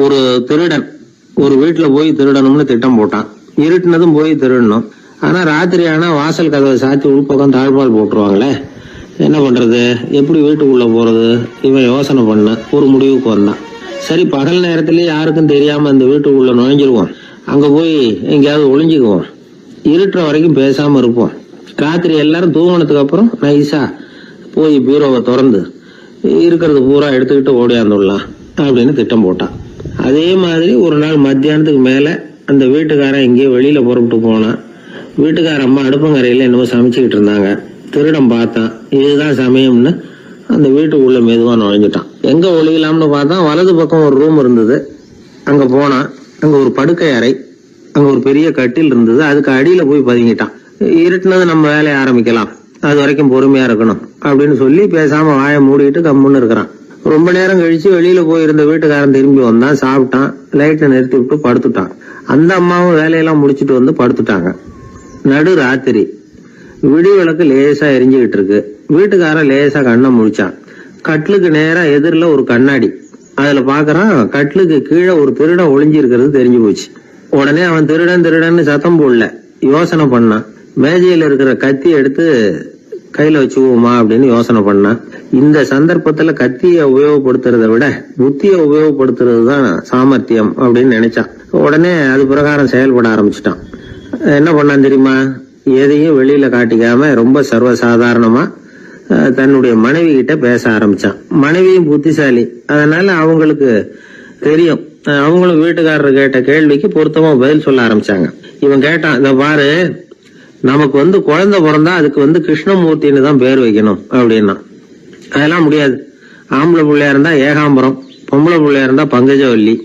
ஒரு திருடன் ஒரு வீட்டுல போய் திருடணும்னு திட்டம் போட்டான். இருட்டுனதும் போய் திருடணும். ஆனா ராத்திரி ஆனா வாசல் கதவை சாத்தி உள்பக்கம் தாழ்பால் போட்டுருவாங்களே, என்ன பண்றது, எப்படி வீட்டுக்குள்ள போறது? இவன் யோசனை பண்ண ஒரு முடிவுக்கு வந்தான். சரி, பகல் நேரத்திலேயே யாருக்கும் தெரியாம இந்த வீட்டுக்குள்ள நுழைஞ்சிருவோம், அங்க போய் எங்கேயாவது ஒளிஞ்சுக்குவோம், இருட்டுற வரைக்கும் பேசாம இருப்போம், ராத்திரி எல்லாரும் தூங்கினதுக்கு அப்புறம் நைஸா போய் பீரோவை திறந்து இருக்கிறது பூரா எடுத்துக்கிட்டு ஓடியாந்துடலாம் அப்படின்னு திட்டம் போட்டான். அதே மாதிரி ஒரு நாள் மத்தியானத்துக்கு மேல அந்த வீட்டுக்காரன் எங்கேயோ வெளியில புறப்பட்டு போனான். வீட்டுக்கார அம்மா அடுப்பங்கரையில என்னமோ சமைச்சுக்கிட்டு இருந்தாங்க. திருடன் பார்த்தான், இதுதான் சமயம்னு அந்த வீட்டுக்குள்ள மெதுவா நுழைஞ்சிட்டான். எங்க ஒளியலாம்னு பார்த்தான், வலது பக்கம் ஒரு ரூம் இருந்தது. அங்க போனான். அங்க ஒரு படுக்கை அறை, அங்க ஒரு பெரிய கட்டில் இருந்தது. அதுக்கு அடியில போய் பதுங்கிட்டான். இருட்டுனது நம்ம வேலையை ஆரம்பிக்கலாம், அது வரைக்கும் பொறுமையா இருக்கணும் அப்படின்னு சொல்லி பேசாம வாயை மூடிட்டு கம்முன்னு இருக்கிறான். ரொம்ப நேரம் கழிச்சு வெளியில போயிருந்த வீட்டுக்காரன் திரும்பி வந்தான். சாப்பிட்டான், லைட்டை நிறுத்தி விட்டு படுத்துட்டான். அந்த அம்மாவும் வேலையெல்லாம் முடிச்சுட்டு வந்து படுத்துட்டாங்க. நடு ராத்திரி, விடி விளக்கு லேசா எரிஞ்சுக்கிட்டு இருக்கு. வீட்டுக்காரன் லேசா கண்ணை முழிச்சான். கட்லுக்கு நேரா எதிரில ஒரு கண்ணாடி. அதுல பாக்குறான், கட்லுக்கு கீழே ஒரு திருடன் ஒளிஞ்சு இருக்கிறது தெரிஞ்சு போச்சு. உடனே அவன் திருடன் திருடன்னு சத்தம் போடல, யோசனை பண்ணான். மேஜையில இருக்கிற கத்தி எடுத்து கையில வச்சுக்குவோமா அப்படின்னு யோசனை பண்ணான். இந்த சந்தர்ப்பத்துல கத்தியை உபயோகப்படுத்துறதை விட புத்தியை உபயோகப்படுத்துறது தான் சாமர்த்தியம் அப்படின்னு நினைச்சான். உடனே அது பிரகாரம் செயல்பட ஆரம்பிச்சுட்டான். என்ன பண்ணான் தெரியுமா? எதையும் வெளியில காட்டிக்காம ரொம்ப சர்வசாதாரணமா தன்னுடைய மனைவி கிட்ட பேச ஆரம்பிச்சான். மனைவியும் புத்திசாலி, அதனால அவங்களுக்கு தெரியும். அவங்களும் வீட்டுக்காரர் கேட்ட கேள்விக்கு பொருத்தமா பதில் சொல்ல ஆரம்பிச்சாங்க. இவன் கேட்டான், இத பாரு, நமக்கு குழந்தை பிறந்தா அதுக்கு கிருஷ்ணமூர்த்தின்னு தான் பேர் வைக்கணும் அப்படின்னா. அதெல்லாம் முடியாது. ஆம்பளை பிள்ளையா இருந்தா ஏகாம்பரம், பொம்பளை பிள்ளையா இருந்தா பங்கஜவல்லி,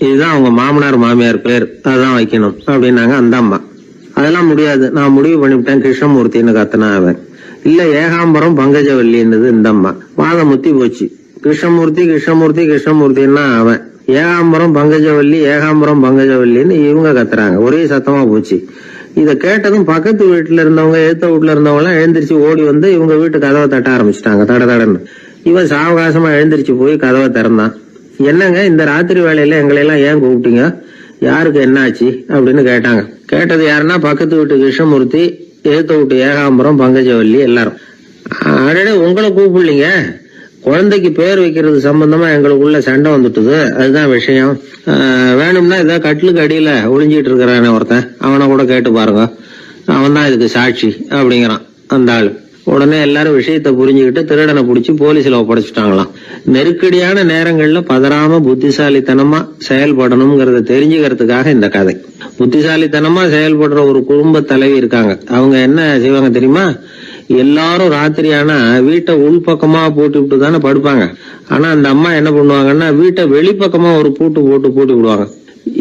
இதுதான் அவங்க மாமனார் மாமியார் பேர், அதான் வைக்கணும் அப்படின்னாங்க அந்த அம்மா. அதெல்லாம் முடியாது, நான் முடிவு பண்ணிவிட்டேன் கிருஷ்ணமூர்த்தின்னு கத்தனா அவன். இல்ல ஏகாம்பரம் பங்கஜவல்லின்றது இந்த அம்மா. வாதம் முத்தி போச்சு. கிருஷ்ணமூர்த்தி கிருஷ்ணமூர்த்தி கிருஷ்ணமூர்த்தின்னா அவன். ஏகாம்பரம் பங்கஜவல்லி ஏகாம்பரம் பங்கஜவல்லின்னு இவங்க கத்துறாங்க. ஒரே சத்தமா போச்சு. இத கேட்டதும் பக்கத்து வீட்டுல இருந்தவங்க, எழுத்த வீட்டுல இருந்தவங்க எல்லாம் எழுந்திரிச்சு ஓடி வந்து இவங்க வீட்டு கதவை தட்ட ஆரம்பிச்சுட்டாங்க. தட தடன்னு. இவன் சாவகாசமா எழுந்திரிச்சு போய் கதவை திறந்தான். என்னங்க, இந்த ராத்திரி வேலையில எங்களை எல்லாம் ஏன் கூப்பிட்டீங்க, யாருக்கு என்னாச்சு அப்படின்னு கேட்டாங்க. கேட்டது யாருன்னா பக்கத்து வீட்டு கிருஷ்ணமூர்த்தி, எழுத்த வீட்டு ஏகாம்பரம் பங்கஜவல்லி எல்லாரும். அடடே, உங்களை கூப்பிடலீங்க, குழந்தைக்கு பேர் வைக்கிறது சம்பந்தமா எங்களுக்குள்ள சண்டை வந்துட்டுது, அதுதான் விஷயம். வேணும்னா இதான் கட்லுக்கு அடியில ஒளிஞ்சிட்டு இருக்கிறான ஒருத்தன், அவனை கூட கேட்டு பாருங்க, அவன் தான் இதுக்கு சாட்சி அப்படிங்கிறான் அந்த ஆளு. உடனே எல்லாரும் விஷயத்த புரிஞ்சுக்கிட்டு திருடனை பிடிச்சி போலீஸ்ல ஒப்படைச்சிட்டாங்களாம். நெருக்கடியான நேரங்கள்ல பதறாம புத்திசாலித்தனமா செயல்படணுங்கிறத தெரிஞ்சுக்கிறதுக்காக இந்த கதை. புத்திசாலித்தனமா செயல்படுற ஒரு குடும்ப தலைவி இருக்காங்க. அவங்க என்ன செய்வாங்க தெரியுமா? எல்லாரும் ராத்திரி ஆனா வீட்டை உள்பக்கமா பூட்டி விட்டு தானே படுப்பாங்க. ஆனா அந்த அம்மா என்ன பண்ணுவாங்கன்னா, வீட்டை வெளிப்பக்கமா ஒரு பூட்டு போட்டு பூட்டி விடுவாங்க.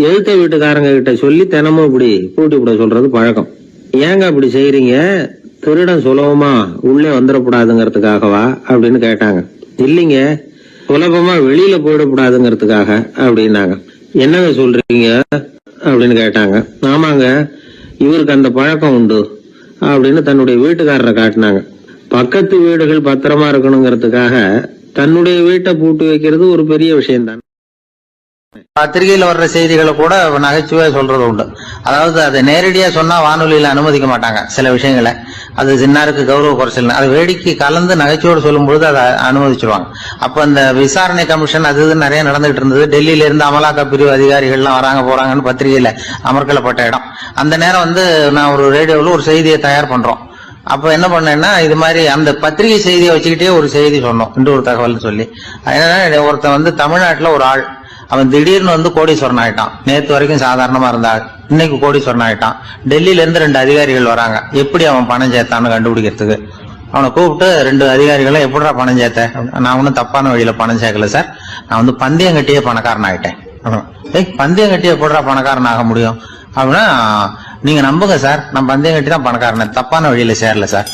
எழுத்த வீட்டுக்காரங்க கிட்ட சொல்லி தினமும் இப்படி பூட்டி விட சொல்றது பழக்கம். ஏங்க அப்படி செய்யறீங்க, திருடன் சுலபமா உள்ளே வந்துடக்கூடாதுங்கிறதுக்காகவா அப்படின்னு கேட்டாங்க. இல்லைங்க, சுலபமா வெளியில போயிடக்கூடாதுங்கிறதுக்காக அப்படின்னாங்க. என்னங்க சொல்றீங்க அப்படின்னு கேட்டாங்க. ஆமாங்க, இவருக்கு அந்த பழக்கம் உண்டு அப்படின்னு தன்னுடைய வீட்டுக்காரரை காட்டினாங்க. பக்கத்து வீடுகள் பத்திரமா இருக்கணுங்கிறதுக்காக தன்னுடைய வீட்டை பூட்டி வைக்கிறது ஒரு பெரிய விஷயம்தான். பத்திரிகையில வர்ற செய்திகளை கூட நகைச்சுவையா சொல்றது உண்டு. அதாவது அதை நேரடியா சொன்னா வானொலியில அனுமதிக்க மாட்டாங்க சில விஷயங்களை. அது சின்னாருக்கு கௌரவ குறைச்சல், அது வேடிக்கை கலந்து நகைச்சுவோடு சொல்லும் பொழுது அதை அனுமதிச்சிருவாங்க. அப்ப அந்த விசாரணை கமிஷன் அது நிறைய நடந்துகிட்டு இருந்தது. டெல்லியில இருந்து அமலாக்க பிரிவு அதிகாரிகள்லாம் வராங்க போறாங்கன்னு பத்திரிகையில அமர்க்கப்பட்ட இடம். அந்த நேரம் நான் ஒரு ரேடியோவில் ஒரு செய்தியை தயார் பண்றோம். அப்ப என்ன பண்ணேன்னா, இது மாதிரி அந்த பத்திரிகை செய்தியை வச்சுக்கிட்டே ஒரு செய்தி சொன்னோம், இன்னொரு தகவல் சொல்லி. அதனால ஒருத்தன் தமிழ்நாட்டுல ஒரு ஆள், அவன் திடீர்னு கோடீஸ்வரன் ஆயிட்டான். நேத்து வரைக்கும் சாதாரணமா இருந்தாள், இன்னைக்கு கோடீஸ்வரன் ஆயிட்டான். டெல்லியில இருந்து 2 அதிகாரிகள் வராங்க, எப்படி அவன் பணம் சேர்த்தான்னு கண்டுபிடிக்கிறதுக்கு. அவனை கூப்பிட்டு 2 அதிகாரிகளை, எப்படா பணம் சேர்த்த? நான் ஒன்னும் தப்பான வழியில பணம் சேர்க்கல சார், நான் பந்தயம் கட்டியே பணக்காரன் ஆயிட்டேன். பந்தயம் கட்டியே எப்படா பணக்காரன் ஆக முடியும் அப்படின்னா, நீங்க நம்புங்க சார், நான் பந்தயம் கட்டி தான் பணக்காரன், தப்பான வழியில சேரல சார்.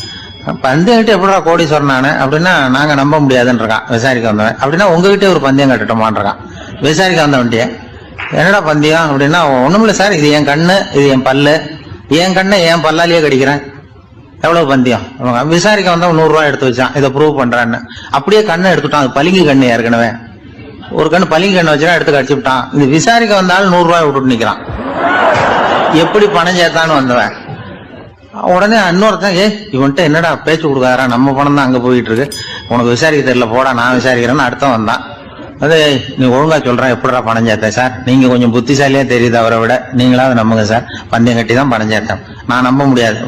பந்தயம் கட்டி எப்படா கோடீஸ்வரன் ஆனேன் அப்படின்னா, நாங்க நம்ப முடியாதுன்னு இருக்கான் விசாரிக்க வந்தவன். அப்படின்னா உங்ககிட்டே ஒரு பந்தயம் கட்டட்டுமான் இருக்கான் விசாரிக்க வந்தவன்ட்டிய. என்னடா பந்தயம் அப்படின்னா, ஒண்ணுமில்ல சார், இது என் கண்ணு, இது என் பல்லு, என் கண்ணை என் பல்லாலேயே கடிக்கிறேன், எவ்வளவு பந்தயம். விசாரிக்க வந்தவன் 100 ரூபாய் எடுத்து வச்சான், இதை ப்ரூவ் பண்றான்னு. அப்படியே கண்ணை எடுத்துட்டான், அது பளிங்கு கண்ணு ஏற்கனவே. ஒரு கண்ணு பளிங்கு கண்ணு வச்சுனா எடுத்து கடிச்சு விட்டான். இது விசாரிக்க வந்தாலும் 100 ரூபாய் விட்டுட்டு நிக்கிறான். எப்படி பணம் சேர்த்தான்னு வந்தவன் உடனே இன்னொருத்தன், இவன்ட்ட என்னடா பேச்சு கொடுக்காரா, நம்ம பணம் தான் அங்க போயிட்டு இருக்கு, உனக்கு விசாரிக்க தெரியல, போடா நான் விசாரிக்கிறேன்னு அடுத்தம் வந்தான். அது நீ ஒழுங்கா சொல்றேன், எப்படிடா பணம் சேர்த்தேன் சார், நீங்க கொஞ்சம் புத்திசாலியா தெரியுது அவரை விட, நீங்களாவது நம்புங்க சார், பந்தயம் கட்டி தான் பணம் சேர்த்தேன், நான் நம்ப முடியாது.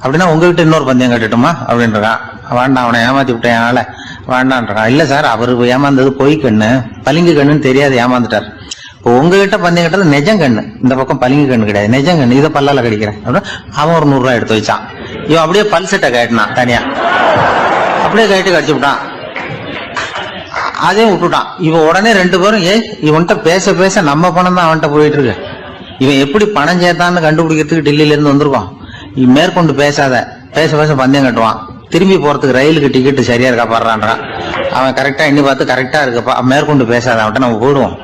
அப்படின்னா உங்ககிட்ட இன்னொரு பந்தயம் கட்டட்டுமா அப்படின்றான். வேண்டாம், அவனை ஏமாத்தி விட்டேன் அதனால வேண்டான்றான். இல்ல சார், அவரு ஏமாந்தது பொய் கண்ணு, பளிங்கு கண்ணுன்னு தெரியாது, ஏமாந்துட்டார். இப்போ உங்ககிட்ட பந்தயம் கட்டுறது நெஜம் கண்ணு, இந்த பக்கம் பளிங்கு கண்ணு கிடையாது, நெஜம் கண்ணு, இதை பல்லால கடிக்கிறேன் அப்படின்னு அவன் ஒரு 100 ரூபாய் எடுத்து வச்சான். இவன் அப்படியே பல்செட்டை கட்டினான் தனியா, அப்படியே கட்டி கடிச்சு விட்டான். அதையும் விட்டுட்டான். இவன் உடனே 2 பேரும் இவன்கிட்ட பேச பேச நம்ம பணம் தான் அவன்கிட்ட போயிட்டு இருக்கு, இவன் எப்படி பணம் சேர்த்தான்னு கண்டுபிடிக்கிறதுக்கு டெல்லியில இருந்து வந்திருக்கோம், இவன் மேற்கொண்டு பேசாத, பேச பேச பந்தயம் கட்டுவான். திரும்பி போறதுக்கு ரயிலுக்கு டிக்கெட் சரியா இருக்கா பாடுறான்றான். அவன் கரெக்டா எண்ணி பார்த்து கரெக்டா இருக்கப்பா, மேற்கொண்டு பேசாத, அவன்கிட்ட நம்ம போயிடுவோம்,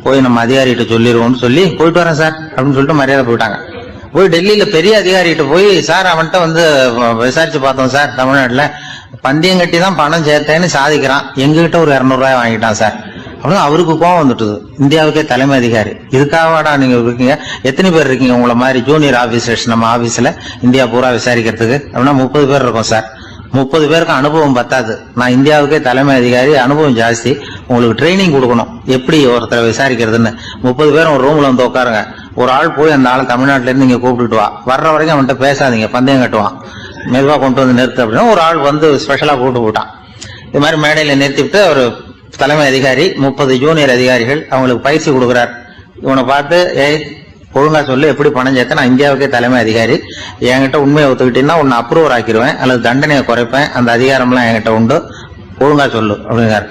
போய் நம்ம அதிகாரிகிட்ட சொல்லிடுவோம்னு சொல்லி போயிட்டு வரேன் சார் அப்படின்னு சொல்லிட்டு மரியாதை போயிட்டாங்க. போய் டெல்லியில பெரிய அதிகாரிகிட்ட போய், சார் அவன்கிட்ட வந்து விசாரிச்சு பார்த்தோம் சார், தமிழ்நாட்டுல பந்தயம் கட்டி தான் பணம் சேர்த்தேன்னு சாதிக்கிறான், எங்ககிட்ட ஒரு 200 ரூபாய் வாங்கிட்டான் சார் அப்படின்னு. அவருக்கு கோவம் வந்துட்டுது. இந்தியாவுக்கே தலைமை அதிகாரி, இதுக்காகவாடா நீங்க இருக்கீங்க, எத்தனை பேர் இருக்கீங்க உங்களை மாதிரி ஜூனியர் ஆபீசர்ஸ் நம்ம ஆபீஸ்ல இந்தியா பூரா விசாரிக்கிறதுக்கு அப்படின்னா 30 பேர் இருக்கோம் சார், 30 பேருக்கு அனுபவம் பத்தாது, நான் இந்தியாவுக்கே தலைமை அதிகாரி, அனுபவம் ஜாஸ்தி, உங்களுக்கு ட்ரைனிங் கொடுக்கணும் எப்படி ஒருத்தரை விசாரிக்கிறதுன்னு. 30 பேரும் ஒரு ரூம்ல வந்து உட்காருங்க, ஒரு ஆள் போய் அந்த ஆள் தமிழ்நாட்டுல இருந்து நீங்க கூப்பிட்டுட்டு வா, வர்ற வரைக்கும் அவன்கிட்ட பேசாதீங்க, பந்தயம் கட்டுவான், மெதுவா கொண்டு வந்து நிறுத்து அப்படின்னா ஒரு ஆள் வந்து ஸ்பெஷலா கூப்பிட்டு போட்டான். இது மாதிரி மேடையில நிறுத்திவிட்டு ஒரு தலைமை அதிகாரி 30 ஜூனியர் அதிகாரிகள் அவங்களுக்கு பயிற்சி கொடுக்குறார். இவனை பார்த்து, ஒழுங்கா சொல்லு, எப்படி பணம் சேர்த்த, நான் இந்தியாவுக்கே தலைமை அதிகாரி, என்கிட்ட உண்மையை ஒத்துக்கிட்டீங்கன்னா உன்னை அப்ரூவர் ஆக்கிடுவேன் அல்லது தண்டனையை குறைப்பேன், அந்த அதிகாரம்லாம் என்கிட்ட உண்டு, ஒழுங்கா சொல்லு அப்படிங்கிறார்.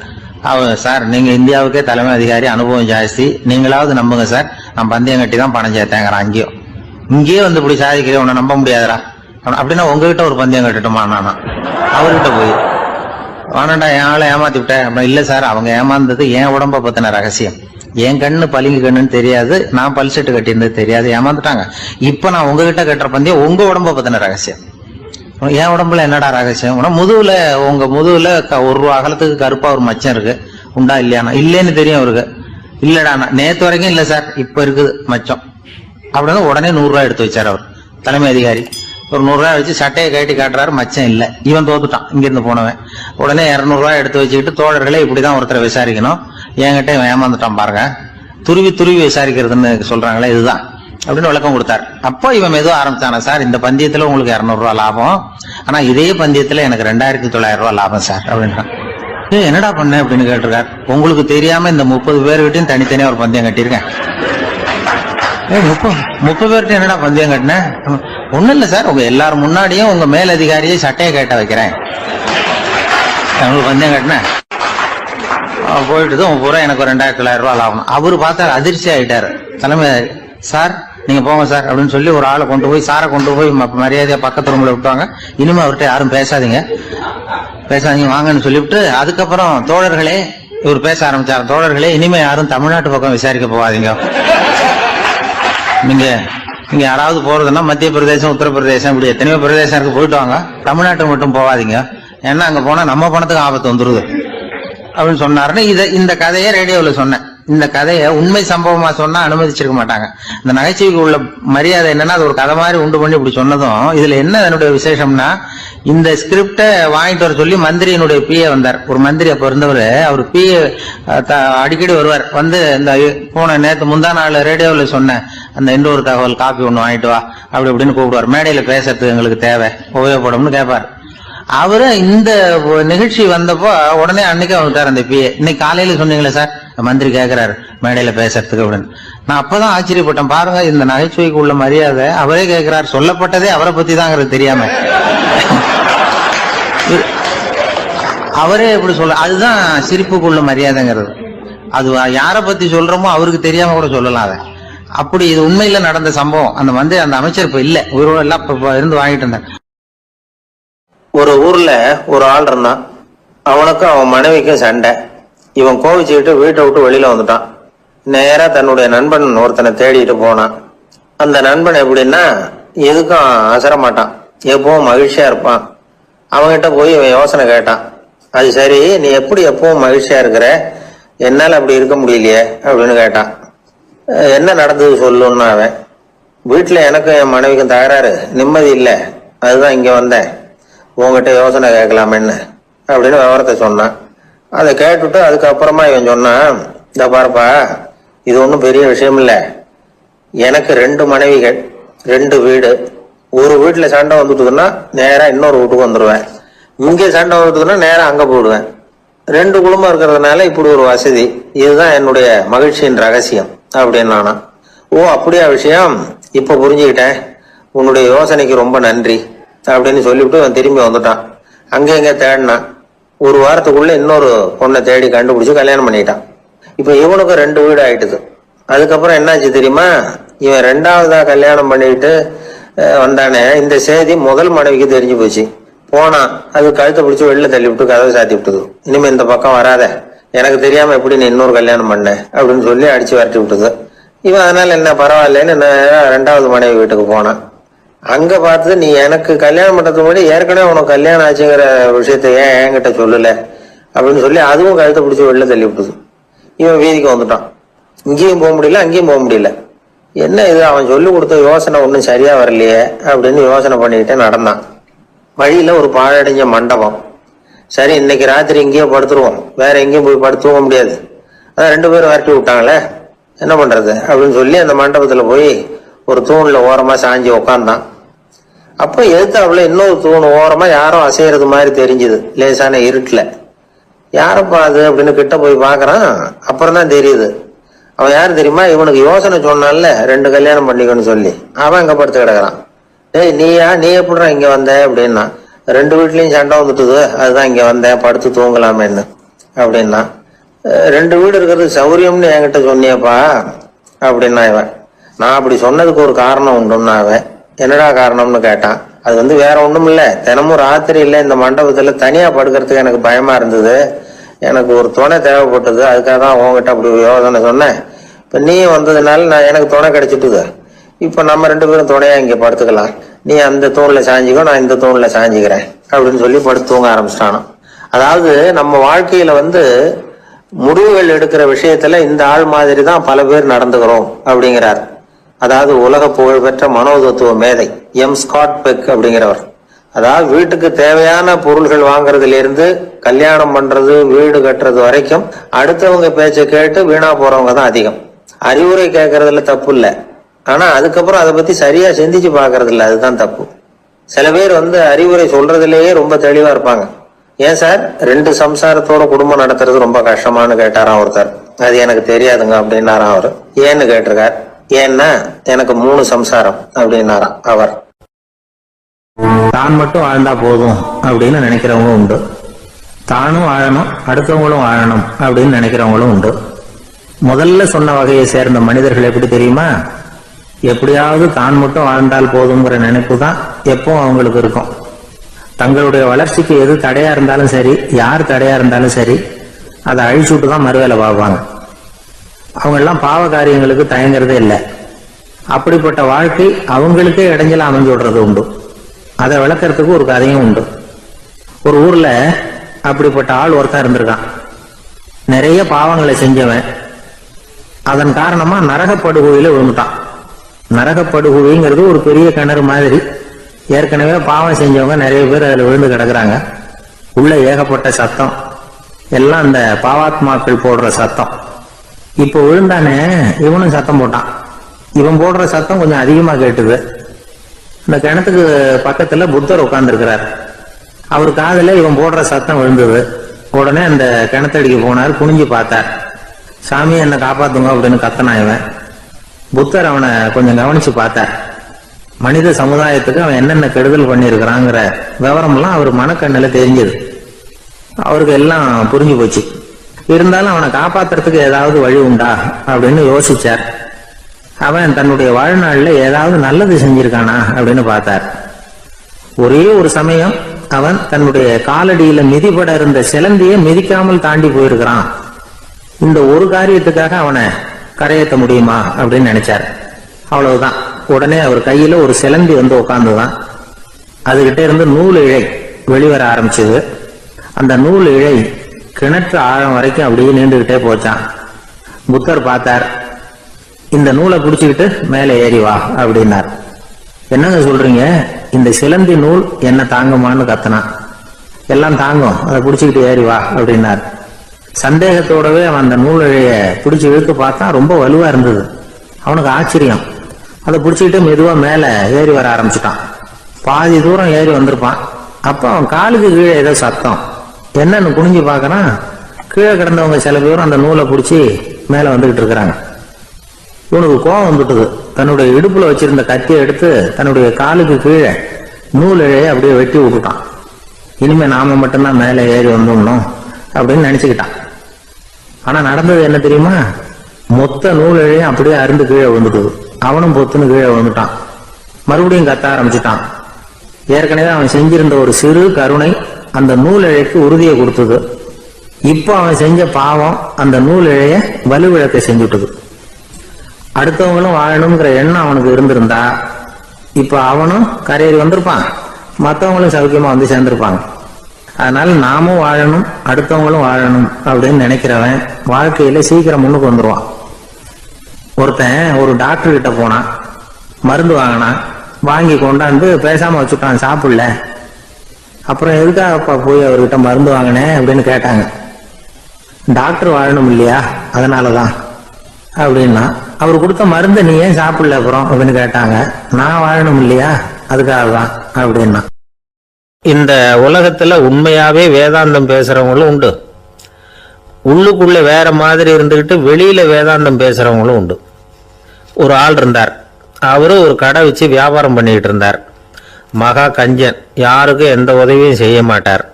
அவன், சார் நீங்க இந்தியாவுக்கே தலைமை அதிகாரி, அனுபவம் ஜாஸ்தி, நீங்களாவது நம்புங்க சார், நான் பந்தயம் கட்டி தான் பணம் சேர்த்தேங்கிறான். இங்கேயே வந்து இப்படி சாதிக்கிறேன், உன்னை நம்ப முடியாதுரா அப்படின்னா உங்ககிட்ட ஒரு பந்தயம் கட்டட்டுமா நானா அவர்கிட்ட போய், வேணாண்டா என் ஆளை ஏமாத்தி விட்டேன் அப்படின்னா. இல்ல சார், அவங்க ஏமாந்தது என் உடம்ப பத்தின ரகசியம், என் கண்ணு பளிங்கு கண்ணுன்னு தெரியாது, நான் பல்செட்டு கட்டியிருந்தது தெரியாது, ஏமாந்துட்டாங்க. இப்ப நான் உங்ககிட்ட கட்டுற பந்தயம் உங்க உடம்ப பத்தின ரகசியம். என் உடம்புல என்னடா ரகசியம், முதுகுல, உங்க முதுகுல 1 ரூபா அகலத்துக்கு கருப்பா ஒரு மச்சம் இருக்கு, உண்டா இல்லையானா, இல்லேன்னு தெரியும் அவருக்கு. இல்லடா நேத்து வரைக்கும் இல்ல சார், இப்ப இருக்குது மச்சம் அப்படின்னு. உடனே 100 ரூபாய் எடுத்து வச்சார் அவர் தலைமை அதிகாரி. ஒரு 100 ரூபாய் வச்சு சட்டையை கட்டி காட்டுறாரு, மச்சம் இல்ல, இவன் தோத்துட்டான் இங்கிருந்து போனவன். உடனே 200 ரூபாய் எடுத்து வச்சுக்கிட்டு, தோழர்களே இப்படிதான் ஒருத்தரை விசாரிக்கணும், என்கிட்ட இவன் ஏமாந்துட்டான் பாருங்க, துருவி துருவி விசாரிக்கிறதுன்னு சொல்றாங்களே இதுதான் அப்படின்னு விளக்கம் கொடுத்தாரு. அப்போ இவன் மெதுவா ஆரம்பிச்சானா, சார் இந்த பந்தயத்துல உங்களுக்கு 200 ரூபாய் லாபம், ஆனா இதே பந்தயத்துல எனக்கு 2900 ரூபாய் லாபம் சார் அப்படின்றான். என்னடா பண்ண அப்படின்னு கேட்டிருக்காரு. உங்களுக்கு தெரியாம இந்த 30 பேர்கிட்டையும் தனித்தனியா ஒரு பந்தயம் கட்டியிருக்கேன். 30 பேர்கிட்ட என்னடா பந்தயம் கட்டினேன்? ஒண்ணும் இல்ல சார், உங்க எல்லாரும் முன்னாடியும் உங்க மேலதிகாரியை சட்டையை கேட்ட வைக்கிறேன், உங்களுக்கு பந்தயம் கட்டினேன், போயிட்டு பூரா எனக்கு 2900 ரூபாய் லாபம். அவரு பார்த்தா அதிர்ச்சி ஆயிட்டாரு. தலைமை, சார் நீங்க போங்க சார் அப்படின்னு சொல்லி ஒரு ஆளை கொண்டு போய், சாரை கொண்டு போய் மரியாதையா பக்கத்து ரூம்ல விட்டுவாங்க, இனிமே அவர்கிட்ட யாரும் பேசாதீங்க வாங்கன்னு சொல்லிவிட்டு, அதுக்கப்புறம் தோழர்களே, இவர் பேச ஆரம்பிச்சார், தோழர்களே இனிமே யாரும் தமிழ்நாட்டு பக்கம் விசாரிக்க போகாதீங்க, நீங்க யாராவது போறதுன்னா மத்திய பிரதேசம், உத்தரப்பிரதேசம், இப்படி எத்தனையோ பிரதேசம் இருக்கு, போயிட்டு வாங்க, தமிழ்நாட்டுக்கு மட்டும் போகாதீங்க, ஏன்னா அங்க போனா நம்ம பணத்துக்கு ஆபத்து வந்துருது அப்படின்னு சொன்னாருன்னு. இந்த கதையை ரேடியோல சொன்னேன். இந்த கதையை உண்மை சம்பவமா சொன்னா அனுமதிச்சிருக்க மாட்டாங்க. இந்த நகைச்சுவைக்கு உள்ள மரியாதை என்னன்னா, அது ஒரு கதை மாதிரி உண்டு பண்ணி இப்படி சொன்னதும், இதுல என்ன என்னுடைய விசேஷம்னா, இந்த ஸ்கிரிப்டை வாங்கிட்டு வர சொல்லி மந்திரியினுடைய பிஏ வந்தார். ஒரு மந்திரி அப்ப இருந்தவர், அவர் பிஏ அடிக்கடி வருவார். வந்து இந்த போன நேற்று முந்தா நாள் ரேடியோவில் சொன்ன அந்த இன்னொரு தகவல் காப்பி ஒண்ணு வாங்கிட்டு வா அப்படி இப்படின்னு கூப்பிடுவார். மேடையில பேசுறதுக்கு எங்களுக்கு தேவை, உபயோகப்படும்னு கேட்பார். அவரு இந்த நிகழ்ச்சி வந்தப்போ உடனே அன்னைக்கு வந்துட்டார் அந்த பிஏ. இன்னைக்கு காலையில சொன்னீங்களே சார், மந்திரி கேட்கிறாரு மேடையில பேசுறதுக்கு அப்படின்னு. நான் அப்பதான் ஆச்சரியப்பட்டேன். பாருங்க, இந்த நகைச்சுவைக்கு உள்ள மரியாதை. அவரே கேட்கிறார், சொல்லப்பட்டதே அவரை பத்தி தாங்கிறது தெரியாம அவரே எப்படி சொல்ல, அதுதான் சிரிப்புக்குள்ள மரியாதைங்கிறது. அது யார பத்தி சொல்றோமோ அவருக்கு தெரியாம கூட சொல்லலாம் அதை. அப்படி இது உண்மையில நடந்த சம்பவம். அந்த மந்திரி, அந்த அமைச்சர் இப்ப இல்ல, உயிரோட எல்லாம் இருந்து வாங்கிட்டு இருந்தார். ஒரு ஊர்ல ஒரு ஆள் இருந்தான். அவனுக்கும் அவன் மனைவிக்கும் சண்டை. இவன் கோவிச்சுக்கிட்டு வீட்டை விட்டு வெளியில வந்துட்டான். நேரா தன்னுடைய நண்பன் ஒருத்தனை தேடிட்டு போனான். அந்த நண்பன் எப்படின்னா, எதுக்கும் அசர மாட்டான், எப்பவும் மகிழ்ச்சியா இருப்பான். அவன்கிட்ட போய் இவன் யோசனை கேட்டான். அது சரி, நீ எப்படி எப்பவும் மகிழ்ச்சியா இருக்கிற, என்னால அப்படி இருக்க முடியலையே அப்படின்னு கேட்டான். என்ன நடந்தது சொல்லுன்னு அவன். வீட்டுல எனக்கும் என் மனைவிக்கும் தகராறு, நிம்மதி இல்லை, அதுதான் இங்க வந்தேன், உங்ககிட்ட யோசனை கேட்கலாமேன்னு அப்படின்னு விவரத்தை சொன்னான். அதை கேட்டுட்டு அதுக்கப்புறமா இவன் சொன்னான், இந்த பாருப்பா, இது ஒன்றும் பெரிய விஷயம் இல்லை. எனக்கு 2 மனைவிகள், 2 வீடு. ஒரு வீட்டுல சண்டை வந்துட்டுதுன்னா நேரா இன்னொரு வீட்டுக்கு வந்துடுவேன், இங்கே சண்டை வந்துட்டுதுன்னா நேரா அங்க போயிடுவேன். 2 குடும்பம் இருக்கிறதுனால இப்படி ஒரு வசதி, இதுதான் என்னுடைய மகிழ்ச்சியின் ரகசியம் அப்படின்னு நானா. ஓ அப்படியா விஷயம், இப்ப புரிஞ்சுக்கிட்டேன், உன்னுடைய யோசனைக்கு ரொம்ப நன்றி அப்படின்னு சொல்லிவிட்டு அவன் திரும்பி வந்துட்டான். அங்க எங்க தேடினான். ஒரு வாரத்துக்குள்ள இன்னொரு பொண்ணை தேடி கண்டுபிடிச்சு கல்யாணம் பண்ணிட்டான். இப்ப இவனுக்கும் 2 வீடு ஆயிட்டுது. அதுக்கப்புறம் என்னாச்சு தெரியுமா, இவன் 2வதா கல்யாணம் பண்ணிட்டு வந்தானே, இந்த செய்தி முதல் மனைவிக்கு தெரிஞ்சு போச்சு. போனான், அது கழுத்தை பிடிச்சி வெளில தள்ளி விட்டு கதவை சாத்தி விட்டுது. இனிமே இந்த பக்கம் வராத, எனக்கு தெரியாம எப்படி நீ இன்னொரு கல்யாணம் பண்ண அப்படின்னு சொல்லி அடிச்சு வரட்டி விட்டுது. இவன் அதனால என்ன பரவாயில்லன்னு 2வது மனைவி வீட்டுக்கு போனான். அங்க பார்த்து, நீ எனக்கு கல்யாணம் பண்றதுக்கு முன்னாடி ஏற்கனவே உனக்கு கல்யாணம் ஆச்சுங்கிற விஷயத்த ஏன் என்கிட்ட சொல்லல அப்படின்னு சொல்லி அதுவும் கழுத்தை பிடிச்சி வெளில தள்ளி விட்டுது. இவன் வீதிக்கு வந்துட்டான். இங்கேயும் போக முடியல, அங்கேயும் போக முடியல. என்ன இது, அவன் சொல்லி கொடுத்த யோசனை ஒன்றும் சரியா வரலையே அப்படின்னு யோசனை பண்ணிக்கிட்டே நடந்தான். வழியில ஒரு பாழடைஞ்ச மண்டபம். சரி, இன்னைக்கு ராத்திரி இங்கேயே படுத்துருவோம், வேற எங்கேயும் போய் படுத்துவ முடியாது, அதான் 2 பேரும் விரட்டி விட்டாங்களே, என்ன பண்றது அப்படின்னு சொல்லி அந்த மண்டபத்துல போய் ஒரு தூண்ல ஓரமா சாஞ்சி உக்காந்தான். அப்ப எதிர்த்தாப்புல இன்னொரு தூண் ஓரமா யாரோ அசையறது மாதிரி தெரிஞ்சுது, லேசான இருட்டுல. யாரப்பா அது அப்படின்னு கிட்ட போய் பாக்குறான். அப்புறம் தான் தெரியுது, அவன் யாரு தெரியுமா, இவனுக்கு யோசனை சொன்னான்ல 2 கல்யாணம் பண்ணிக்கணும்னு சொல்லி, அவன் அங்க படுத்து கிடக்குறான். ஏய் நீயா, நீ எப்படிடா இங்க வந்த அப்படின்னா, 2 வீட்லயும் சண்டை வந்துட்டுது, அதுதான் இங்க வந்தேன், படுத்து தூங்கலாமேன்னு அப்படின்னா. 2 வீடு இருக்கிறது சௌரியம்னு என்கிட்ட சொன்னியப்பா அப்படின்னா இவன். நான் அப்படி சொன்னதுக்கு ஒரு காரணம் உண்டுன்னா அவன். என்னடா காரணம்னு கேட்டான். அது வேற ஒண்ணும் இல்ல, தினமும் ராத்திரியில இந்த மண்டபத்துல தனியா படுக்கிறதுக்கு எனக்கு பயமா இருந்தது, எனக்கு ஒரு துணை தேவைப்பட்டது, அதுக்காக தான் உங்ககிட்ட அப்படி யோசனை சொன்னேன். இப்ப நீ வந்ததுனால நான் எனக்கு துணை கிடைச்சிட்டுது. இப்ப நம்ம 2 பேரும் துணையா இங்க படுத்துக்கலாம், நீ அந்த தூண்ல சாஞ்சிக்கோ, நான் இந்த தூண்ல சாஞ்சிக்கிறேன் அப்படின்னு சொல்லி படுத்து தூங்க ஆரம்பிச்சிட்டானோ. அதாவது நம்ம வாழ்க்கையில முடிவுகள் எடுக்கிற விஷயத்துல இந்த ஆள் மாதிரி தான் பல பேர் நடந்துக்கிறோம் அப்படிங்கிறார். அதாவது உலக புகழ்பெற்ற மனோதத்துவ மேதை எம் ஸ்காட் பெக் அப்படிங்கிறவர். அதாவது வீட்டுக்கு தேவையான பொருள்கள் வாங்குறதுல இருந்து கல்யாணம் பண்றது, வீடு கட்டுறது வரைக்கும் அடுத்தவங்க பேச்சை கேட்டு வீணா போறவங்க தான் அதிகம். அறிவுரை கேட்கறதுல தப்பு இல்லை, ஆனா அதுக்கப்புறம் அதை பத்தி சரியா சிந்திச்சு பாக்குறது இல்ல, அதுதான் தப்பு. சில பேர் அறிவுரை சொல்றதுலயே ரொம்ப தெளிவா இருப்பாங்க. ஏன் சார் 2 சம்சாரத்தோட குடும்பம் நடத்துறது ரொம்ப கஷ்டமானு கேட்டாராம் ஒருத்தர். அது எனக்கு தெரியாதுங்க அப்படின்னாராம் அவரு. ஏன்னு கேட்டிருக்கார். ஏன்னா எனக்கு 3 சம்சாரம் அப்படின்னாராம் அவர். தான் மட்டும் வாழ்ந்தா போதும் அப்படின்னு நினைக்கிறவங்க உண்டு, தானும் வாழணும் அடுத்தவங்களும் வாழணும் அப்படின்னு நினைக்கிறவங்களும் உண்டு. முதல்ல சொன்ன வகையை சேர்ந்த மனிதர்கள் எப்படி தெரியுமா, எப்படியாவது தான் மட்டும் வாழ்ந்தால் போதுங்கிற நினைப்பு தான் எப்பவும் அவங்களுக்கு இருக்கும். தங்களுடைய வளர்ச்சிக்கு எது தடையா இருந்தாலும் சரி, யார் தடையா இருந்தாலும் சரி, அதை அழிச்சுட்டு தான் மறுவேலை பார்ப்பாங்க. அவங்க எல்லாம் பாவ காரியங்களுக்கு தயங்குறதே இல்லை. அப்படிப்பட்ட வாழ்க்கை அவங்களுக்கே இடைஞ்சல அமைஞ்சு விடுறது உண்டு. அதை விளக்கறதுக்கு ஒரு கதையும் உண்டு. ஒரு ஊர்ல அப்படிப்பட்ட ஆள் ஒருத்தன் இருந்திருக்கான். நிறைய பாவங்களை செஞ்சவன். அதன் காரணமா நரகப்படுகொழியில விழுந்துட்டான். நரகப்படுகொழிங்கிறது ஒரு பெரிய கிணறு மாதிரி. ஏற்கனவே பாவம் செஞ்சவங்க நிறைய பேர் அதுல விழுந்து கிடக்குறாங்க. உள்ள ஏகப்பட்ட சத்தம், எல்லாம் அந்த பாவாத்மாக்கள் போடுற சத்தம். இப்போ விழுந்தானே இவனும் சத்தம் போட்டான். இவன் போடுற சத்தம் கொஞ்சம் அதிகமா கேட்டுது. இந்த கிணத்துக்கு பக்கத்துல புத்தர் உட்கார்ந்துருக்கிறார். அவர் காதுல இவன் போடுற சத்தம் விழுந்தது. உடனே அந்த கிணத்தடிக்கு போனார், குனிஞ்சு பார்த்தார். சாமி என்னை காப்பாத்துங்க அப்படின்னு கத்தனா இவன். புத்தர் அவனை கொஞ்சம் கவனிச்சு பார்த்தார். மனித சமுதாயத்துக்கு அவன் என்னென்ன கெடுதல் பண்ணியிருக்கிறாங்கிற விவரம்லாம் அவர் மனக்கண்ணுல தெரிஞ்சது. அவருக்கு எல்லாம் புரிஞ்சு போச்சு. இருந்தாலும் அவனை காப்பாத்துறதுக்கு ஏதாவது வழி உண்டா அப்படின்னு யோசிச்சார். அவன் தன்னுடைய வாழ்நாள்ல ஏதாவது நல்லது செஞ்சிருக்கானா அப்படின்னு பார்த்தார். ஒரே ஒரு சமயம் அவன் தன்னுடைய காலடியில மிதிபட இருந்த சிலந்தியை மிதிக்காமல் தாண்டி போயிருக்கிறான். இந்த ஒரு காரியத்துக்காக அவனை கரையேற்ற முடியுமா அப்படின்னு நினைச்சார். அவ்வளவுதான். உடனே அவர் கையில ஒரு சிலந்தி உட்கார்ந்துதான். அதுகிட்ட இருந்து நூல் இழை வெளிவர ஆரம்பிச்சது. அந்த நூல் இழை கிணற்று ஆழம் வரைக்கும் அப்படியே நீண்டுகிட்டே போச்சான். புத்தர் பார்த்தார். இந்த நூலை பிடிச்சுக்கிட்டு மேலே ஏறி வா அப்படின்னார். என்னங்க சொல்றீங்க, இந்த சிலந்தி நூல் என்ன தாங்குமான்னு கத்தனான். எல்லாம் தாங்கும், அதை பிடிச்சுக்கிட்டு ஏறி வா அப்படின்னார். சந்தேகத்தோடவே அவன் அந்த நூலிழைய பிடிச்சி இழுத்து பார்த்தா ரொம்ப வலுவா இருந்தது. அவனுக்கு ஆச்சரியம். அதை பிடிச்சிக்கிட்டு மெதுவா மேல ஏறி வர ஆரம்பிச்சுட்டான். பாதி தூரம் ஏறி வந்திருப்பான். அப்ப அவன் காலுக்கு கீழே ஏதோ சத்தம். என்னன்னு குனிஞ்சு பார்க்கறான். கீழே கிடந்தவங்க சில பேரும் அந்த நூலை பிடிச்சி மேல வந்துகிட்டு இருக்கிறாங்க. இவனுக்கு கோபம் வந்துட்டுது. தன்னுடைய இடுப்புல வச்சிருந்த கத்தியை எடுத்து தன்னுடைய காலுக்கு கீழே நூல் இழைய அப்படியே வெட்டி விட்டுட்டான். இனிமே நாம மட்டும்தான் மேலே ஏறி வந்தோம்னோ அப்படின்னு நினைச்சுக்கிட்டான். ஆனா நடந்தது என்ன தெரியுமா? மொத்த நூல் இழையும் அப்படியே அருந்து கீழே விழுந்துட்டுது. அவனும் பொத்துன்னு கீழே விழுந்துட்டான். மறுபடியும் கத்த ஆரம்பிச்சுட்டான். ஏற்கனவே அவன் செஞ்சிருந்த ஒரு சிறு கருணை அந்த நூல் இழைக்கு உறுதியை கொடுத்தது. இப்போ அவன் செஞ்ச பாவம் அந்த நூல் இழைய வலுவிழக்க செஞ்சுட்டுது. அடுத்தவங்களும் வாழணுங்கிற எண்ணம் அவனுக்கு இருந்திருந்தா இப்ப அவனும் கரையேறி வந்திருப்பான், மற்றவங்களும் சௌக்கியமா வந்து சேர்ந்திருப்பாங்க. அதனால நாமும் வாழணும், அடுத்தவங்களும் வாழணும் அப்படின்னு நினைக்கிறவன் வாழ்க்கையில சீக்கிரம் முன்னுக்கு வந்துருவான். ஒருத்தன் ஒரு டாக்டர் கிட்ட போனான், மருந்து வாங்கினான், வாங்கி கொண்டாந்து பேசாம வச்சுட்டான், சாப்பிடல. அப்புறம் எதுக்காகப்பா போய் அவர்கிட்ட மருந்து வாங்கினேன் அப்படின்னு கேட்டாங்க. டாக்டர் வாழணும் இல்லையா, அதனாலதான் அப்படின்னா. அவர் கொடுத்த மருந்து நீ ஏன் சாப்பிடல அப்புறம் அப்படின்னு கேட்டாங்க. நான் வாழணும் இல்லையா, அதுக்காக தான் அப்படின்னா. இந்த உலகத்துல உண்மையாவே வேதாந்தம் பேசுறவங்களும் உண்டு, உள்ளுக்குள்ள வேற மாதிரி இருந்துகிட்டு வெளியில வேதாந்தம் பேசுறவங்களும் உண்டு. ஒரு ஆள் இருந்தார். அவரு ஒரு கடை வச்சு வியாபாரம் பண்ணிட்டு இருந்தார். மகா கஞ்சன், யாருக்கும் எந்த உதவியும் செய்ய மாட்டார்.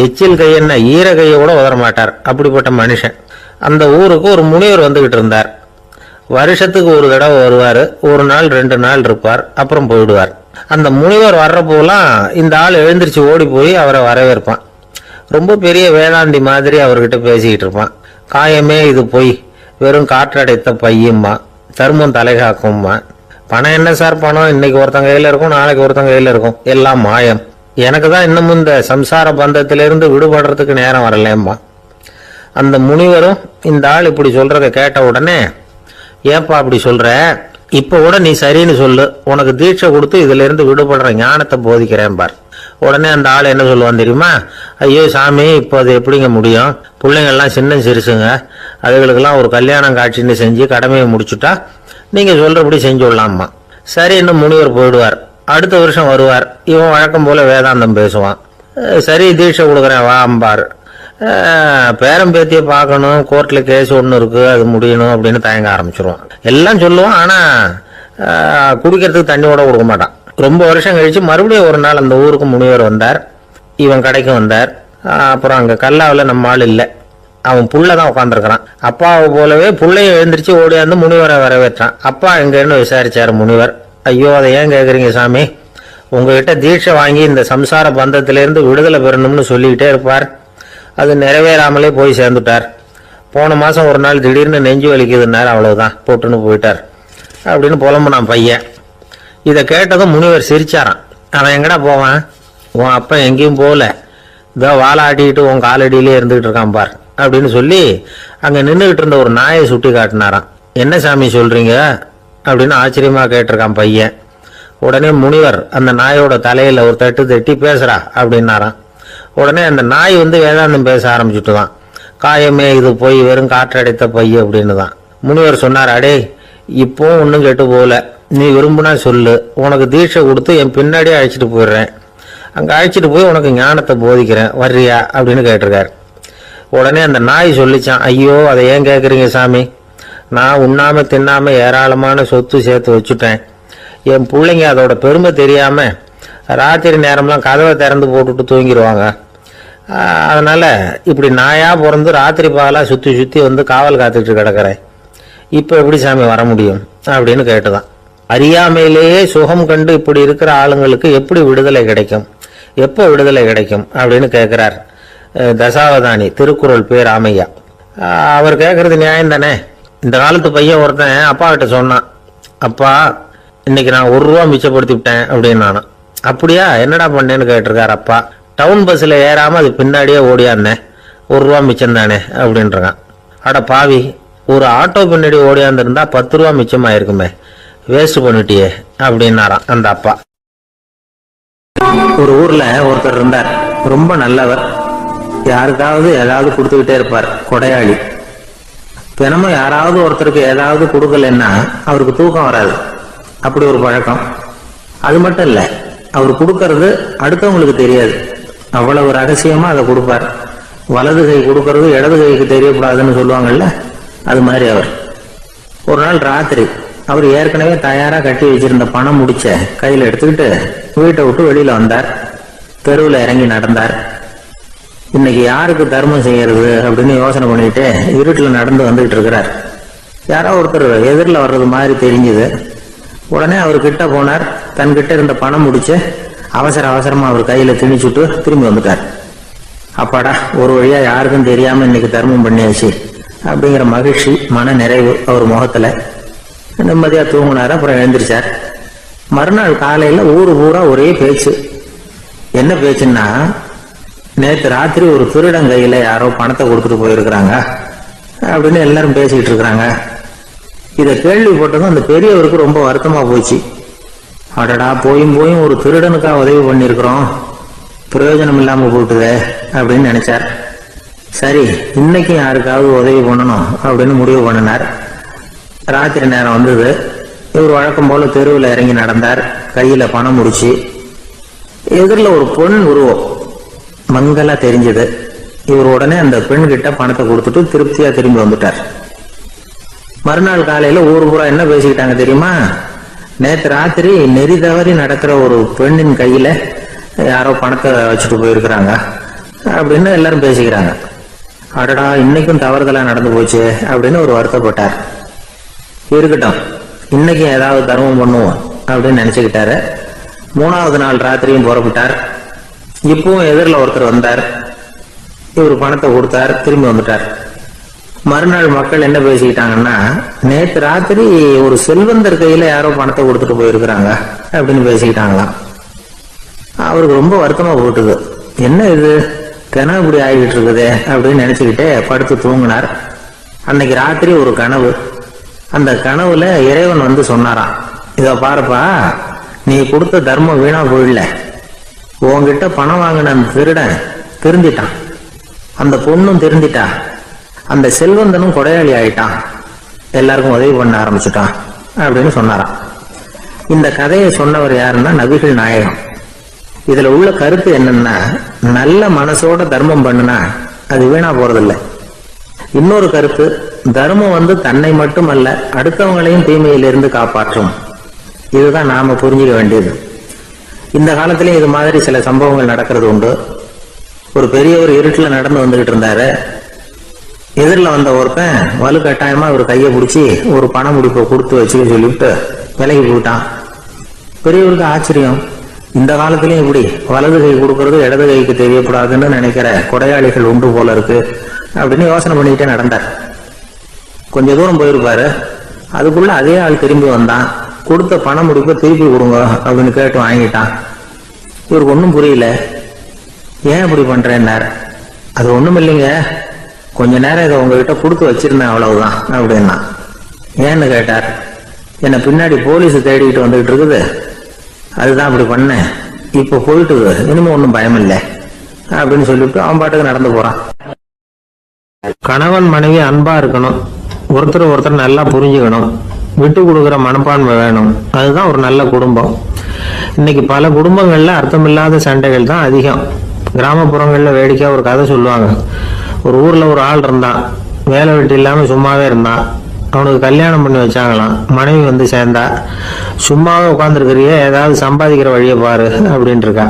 எச்சில் கையென்ன ஈர கையை கூட உதற மாட்டார். அப்படிப்பட்ட மனுஷன். அந்த ஊருக்கு ஒரு முனிவர் வந்துகிட்டு இருந்தார். வருஷத்துக்கு ஒரு தடவை வருவார். ஒரு நாள் 2 நாள் இருப்பார், அப்புறம் போயிடுவார். அந்த முனிவர் வர்றப்போலாம் இந்த ஆள் எழுந்திரிச்சு ஓடி போய் அவரை வரவேற்பான். ரொம்ப பெரிய வேதாந்தி மாதிரி அவர்கிட்ட பேசிக்கிட்டு இருப்பான். காயமே இது போய் வெறும் காற்றடைத்த பையம்மா, தர்மம் தலைகாக்கும்மா. பணம் என்ன சார் பணம், இன்னைக்கு ஒருத்தங்க கையில இருக்கும், நாளைக்கு ஒருத்தங்க கையில இருக்கும், எல்லாம் மாயம். எனக்கு தான் இன்னமும் இந்த சம்சார பந்தத்திலிருந்து விடுபடுறதுக்கு நேரம் வரலேம்மா. அந்த முனிவரும் இந்த ஆள் இப்படி சொல்றத கேட்ட உடனே, ஏப்பா அப்படி சொல்ற, இப்ப கூட நீ சரின்னு சொல்லு, உனக்கு தீட்சை கொடுத்து இதுல இருந்து விடுபடுற ஞானத்தை போதிக்கிறேன் பார். உடனே அந்த ஆள் என்ன சொல்லுவான் தெரியுமா? ஐயோ சாமி, இப்போ அது எப்படிங்க முடியும், பிள்ளைங்க எல்லாம் சின்ன சிறுசுங்க, அதுகளுக்கெல்லாம் ஒரு கல்யாணம் காட்சின்னு செஞ்சு கடமையை முடிச்சுட்டா நீங்க சொல்றபடி செஞ்சு விடலாமா. சரி, இன்னும் முனிவர் போயிடுவார். அடுத்த வருஷம் வருவார். இவன் வழக்கம் போல வேதாந்தம் பேசுவான். சரி, தீட்சை கொடுக்குறேன் வா அம்பார். பேரம்பேத்தியை பார்க்கணும், கோர்ட்ல கேஸ் ஒன்று இருக்கு, அது முடியணும் அப்படின்னு தயங்க ஆரம்பிச்சிருவான். எல்லாம் சொல்லுவான், ஆனா குடிக்கிறதுக்கு தண்ணி கூட கொடுக்க மாட்டான். ரொம்ப வருஷம் கழிச்சு மறுபடியும் ஒரு நாள் அந்த ஊருக்கு முனிவர் வந்தார். இவன் கடைக்கு வந்தார். அப்புறம் அங்க கல்லாவில் நம்ம ஆள் இல்லை, அவன் புள்ள தான் உட்காந்துருக்கிறான். அப்பாவை போலவே புள்ளைய எழுந்திரிச்சு ஓடியாந்து முனிவரை வரவேற்றான். அப்பா எங்கன்னு விசாரிச்சாரு முனிவர். ஐயோ, அதை ஏன் கேட்குறீங்க சாமி, உங்ககிட்ட தீட்சை வாங்கி இந்த சம்சார பந்தத்திலிருந்து விடுதலை பெறணும்னு சொல்லிக்கிட்டே இருப்பார், அது நிறைவேறாமலே போய் சேர்ந்துட்டார். போன மாசம் ஒரு நாள் திடீர்னு நெஞ்சு வலிக்குதுன்னார், அவ்வளவுதான் போட்டுன்னு போயிட்டார் அப்படின்னு புலம்புனான் பையன். இதை கேட்டதும் முனிவர் சிரிச்சாரான். அவன் எங்கடா போவான், உன் அப்பா எங்கேயும் போகல, இதோ வாழை ஆட்டிக்கிட்டு உன் காலடியிலே இருந்துகிட்டு இருக்கான் பார் அப்படின்னு சொல்லி அங்க நின்றுகிட்டு இருந்த ஒரு நாயை சுட்டி காட்டினாராம். என்ன சாமி சொல்றீங்க அப்படின்னு ஆச்சரியமா கேட்டிருக்கான் பையன். உடனே முனிவர் அந்த நாயோட தலையில ஒரு தட்டு தட்டி பேசுறா அப்படின்னாராம். உடனே அந்த நாய் வேதாந்தம் பேச ஆரம்பிச்சுட்டு தான். காயமே இது போய் வெறும் காற்றடைத்த பைய அப்படின்னு தான். முனிவர் சொன்னார், அடே இப்போ ஒன்றும் கெட்டு போகல, நீ விரும்புனா சொல்லு, உனக்கு தீட்சை கொடுத்து என் பின்னாடியே அழைச்சிட்டு போயிடுறேன், அங்கே அழைச்சிட்டு போய் உனக்கு ஞானத்தை போதிக்கிறேன், வர்றியா அப்படின்னு கேட்டிருக்காரு. உடனே அந்த நாய் சொல்லிச்சான், ஐயோ அதை ஏன் கேட்குறீங்க சாமி, நான் உண்ணாம தின்னாம ஏராளமான சொத்து சேர்த்து வச்சுட்டேன், என் பிள்ளைங்க அதோட பெருமை தெரியாம ராத்திரி நேரம்லாம் கதவை திறந்து போட்டுட்டு தூங்கிடுவாங்க, அதனால இப்படி நாயா பிறந்து ராத்திரி பகலா சுற்றி சுற்றி காவல் காத்துட்டு கிடக்கிறேன், இப்போ எப்படி சாமி வர முடியும் அப்படின்னு கேட்டுதான். அறியாமையிலேயே சுகம் கண்டு இப்படி இருக்கிற ஆளுங்களுக்கு எப்படி விடுதலை கிடைக்கும், எப்போ விடுதலை கிடைக்கும் அப்படின்னு கேட்கிறார் தசாவதானி, திருக்குறள் பேர் ராமையா. அவர் கேட்கறது நியாயம் தானே. இந்த காலத்து பையன் ஒருத்தன் அப்பா கிட்ட சொன்னான், அப்பா இன்னைக்கு நான் 1 ரூபா மிச்சப்படுத்தி விட்டேன் அப்படின்னு. நானும் அப்படியா என்னடா பண்ணேன்னு கேட்டிருக்காரு அப்பா. டவுன் பஸ்ல ஏறாம அது பின்னாடியே ஓடியாந்தேன், 1 ரூபா மிச்சம் தானே அப்படின்றான். அட பாவி, ஒரு ஆட்டோ பின்னாடி ஓடியாந்துருந்தா 10 ரூபா மிச்சமாயிருக்குமே, வேஸ்ட் பண்ணிட்டியே அப்படின்னாராம் அந்த அப்பா. ஒரு ஊர்ல ஒருத்தர் இருந்தார், ரொம்ப நல்லவர். யாருக்காவது ஏதாவது கொடுத்துக்கிட்டே இருப்பார், கொடையாளி. தினமும் யாராவது ஒருத்தருக்கு ஏதாவது கொடுக்கலன்னா அவருக்கு தூக்கம் வராது, அப்படி ஒரு பழக்கம். அது மட்டும் இல்ல, அவர் கொடுக்கறது அடுத்தவங்களுக்கு தெரியாது, அவ்வளவு ரகசியமா அதை கொடுப்பார். வலது கை கொடுக்கறது இடது கைக்கு தெரியக்கூடாதுன்னு சொல்லுவாங்கல்ல, அது மாதிரி அவர். ஒரு நாள் ராத்திரி அவர் ஏற்கனவே தயாரா கட்டி வச்சிருந்த பணம் முடிச்ச கையில எடுத்துக்கிட்டு வீட்டை விட்டு வெளியில வந்தார். தெருவில் இறங்கி நடந்தார். இன்னைக்கு யாருக்கு தர்மம் செய்யறது அப்படின்னு யோசனை பண்ணிட்டு இருட்டுல நடந்து வந்துகிட்டு இருக்கிறார். யாரோ ஒருத்தர் எதிரில் வர்றது மாதிரி தெரிஞ்சுது. உடனே அவர் கிட்ட போனார். தன்கிட்ட இருந்த பணம் முடிச்சு அவசரமா அவர் கையில திணிச்சுட்டு திரும்பி வந்துட்டார். அப்பாடா, ஒரு வழியா யாருக்கும் தெரியாம இன்னைக்கு தர்மம் பண்ணியாச்சு அப்படிங்கிற மகிழ்ச்சி, மன நிறைவு அவர் முகத்துல. நிம்மதியா தூங்கினார். அப்புறம் எழுந்திரிச்சார். மறுநாள் காலையில ஊரு பூரா ஒரே பேச்சு. என்ன பேச்சுன்னா, நேற்று ராத்திரி ஒரு திருடன் கையில யாரோ பணத்தை கொடுத்துட்டு போயிருக்கிறாங்க அப்படின்னு எல்லாரும் பேசிக்கிட்டு இருக்கிறாங்க. இதை கேள்விப்பட்டதும் அந்த பெரியவருக்கு ரொம்ப வருத்தமா போச்சு. அடடா, போயும் ஒரு திருடனுக்கா உதவி பண்ணிருக்கிறோம், பிரயோஜனம் இல்லாம போட்டுதே அப்படின்னு நினைச்சார். சரி, இன்னைக்கு யாருக்காவது உதவி பண்ணணும் அப்படின்னு முடிவு பண்ணினார். ராத்திரி நேரம் வந்தது. இவர் வழக்கம் போல தெருவில் இறங்கி நடந்தார். கையில பணம் முடிச்சு. எதிரில் ஒரு பெண் உருவம் மங்கலா தெரிஞ்சது. இவர் உடனே அந்த பெண் கிட்ட பணத்தை கொடுத்துட்டு திருப்தியா திரும்பி வந்துட்டார். மறுநாள் காலையில ஊர் பூரா என்ன பேசிக்கிட்டாங்க தெரியுமா? நேற்று ராத்திரி நெறி தவறி நடக்கிற ஒரு பெண்ணின் கையில யாரோ பணத்தை வச்சுட்டு போயிருக்கிறாங்க அப்படின்னு எல்லாரும் பேசிக்கிறாங்க. அடடா, இன்னைக்கும் தவறுதலா நடந்து போச்சு அப்படின்னு ஒரு வருத்தப்பட்டார். இருக்கட்டும், இன்னைக்கு ஏதாவது தர்மம் பண்ணுவோம் அப்படின்னு நினைச்சுக்கிட்டாரு. 3வது நாள் ராத்திரியும் புறப்பட்டார். இப்பவும் எதிரில் ஒருத்தர் வந்தார். இவர் பணத்தை கொடுத்தார், திரும்பி வந்துட்டார். மறுநாள் மக்கள் என்ன பேசிக்கிட்டாங்கன்னா, நேற்று ராத்திரி ஒரு செல்வந்தர் கையில யாரோ பணத்தை கொடுத்துட்டு போயிருக்கிறாங்க அப்படின்னு பேசிக்கிட்டாங்களாம். அவருக்கு ரொம்ப வருத்தமா போட்டுது. என்ன இது, கனவு இப்படி ஆகிட்டு இருக்குது அப்படின்னு நினைச்சுக்கிட்டே படுத்து தூங்கினார். அன்னைக்கு ராத்திரி ஒரு கனவு. அந்த கனவுல இறைவன் வந்து சொன்னாராம், இத பாருப்பா, நீ கொடுத்த தர்மம் வீணா போயிடல. உன்கிட்ட பணம் வாங்கின அந்த திருடன் திருந்திட்டான், அந்த பொண்ணும் திருந்திட்டா, அந்த செல்வந்தனும் கொடையாளி ஆயிட்டான், எல்லாருக்கும் உதவி பண்ண ஆரம்பிச்சுட்டான் அப்படின்னு சொன்னாராம். இந்த கதையை சொன்னவர் யாருன்னா நபிகள் நாயகம். இதுல உள்ள கருத்து என்னன்னா, நல்ல மனசோட தர்மம் பண்ணுனா அது வீணா போறதில்லை. இன்னொரு கருத்து, தர்மம் வந்து தன்னை மட்டுமல்ல அடுத்தவங்களையும் தீமையிலிருந்து காப்பாற்றும். இதுதான் நாம புரிஞ்சுக்க வேண்டியது. இந்த காலத்திலயும் இது மாதிரி சில சம்பவங்கள் நடக்கிறது உண்டு. ஒரு பெரியவர் இருட்டுல நடந்து வந்துகிட்டு இருந்தாரு. எதிரில் வந்த ஒருத்தன் வலுக்கட்டாயமா ஒரு கையை பிடிச்சி ஒரு பண முடிப்பை கொடுத்து வச்சுக்க சொல்லிவிட்டு விலகி போயிட்டான். பெரியவருக்கு ஆச்சரியம், இந்த காலத்திலயும் இப்படி வலது கை கொடுக்கறது இடது கைக்கு தெரியக்கூடாதுன்னு நினைக்கிற கொடையாளிகள் உண்டு போல இருக்கு அப்படின்னு யோசனை பண்ணிக்கிட்டே நடந்தார். கொஞ்ச தூரம் போயிருப்பாரு. அதுக்குள்ள அதே ஆள் திரும்பி வந்தான். கொடுத்த பண முடிப்பை திருப்பி கொடுங்க அப்படின்னு கேட்டு வாங்கிட்டான். இவருக்கு ஒன்றும் புரியல. ஏன் இப்படி பண்றேன்னார். அது ஒண்ணும் இல்லைங்க, கொஞ்ச நேரம் இதை உங்ககிட்ட கொடுத்து வச்சிருந்தேன், அவ்வளவுதான் அப்படின்னா. ஏன்னு கேட்டார். என்னை பின்னாடி போலீஸ் தேடிக்கிட்டு வந்துகிட்டு இருக்குது, அதுதான் அப்படி பண்ணேன். இப்ப போயிட்டு இனிமே ஒன்றும் பயம் இல்லை அப்படின்னு சொல்லிட்டு அவன் பாட்டுக்கு நடந்து போறான். கணவன் மனைவி அன்பா இருக்கணும், ஒருத்தர் நல்லா புரிஞ்சுக்கணும், விட்டு கொடுக்குற மனப்பான்மை வேணும். அதுதான் ஒரு நல்ல குடும்பம். இன்னைக்கு பல குடும்பங்கள்ல அர்த்தமில்லாத சண்டைகள் தான் அதிகம். கிராமப்புறங்கள்ல வேடிக்கையா ஒரு கதை சொல்லுவாங்க. ஒரு ஊர்ல ஒரு ஆள் இருந்தான், வேலை வெட்டி இல்லாம சும்மாவே இருந்தான். அவனுக்கு கல்யாணம் பண்ணி வச்சாங்களாம். மனைவி வந்து சேர்ந்தா, சும்மாவே உட்காந்துருக்கிறியே, ஏதாவது சம்பாதிக்கிற வழியை பாரு அப்படின்ட்டு இருக்கா.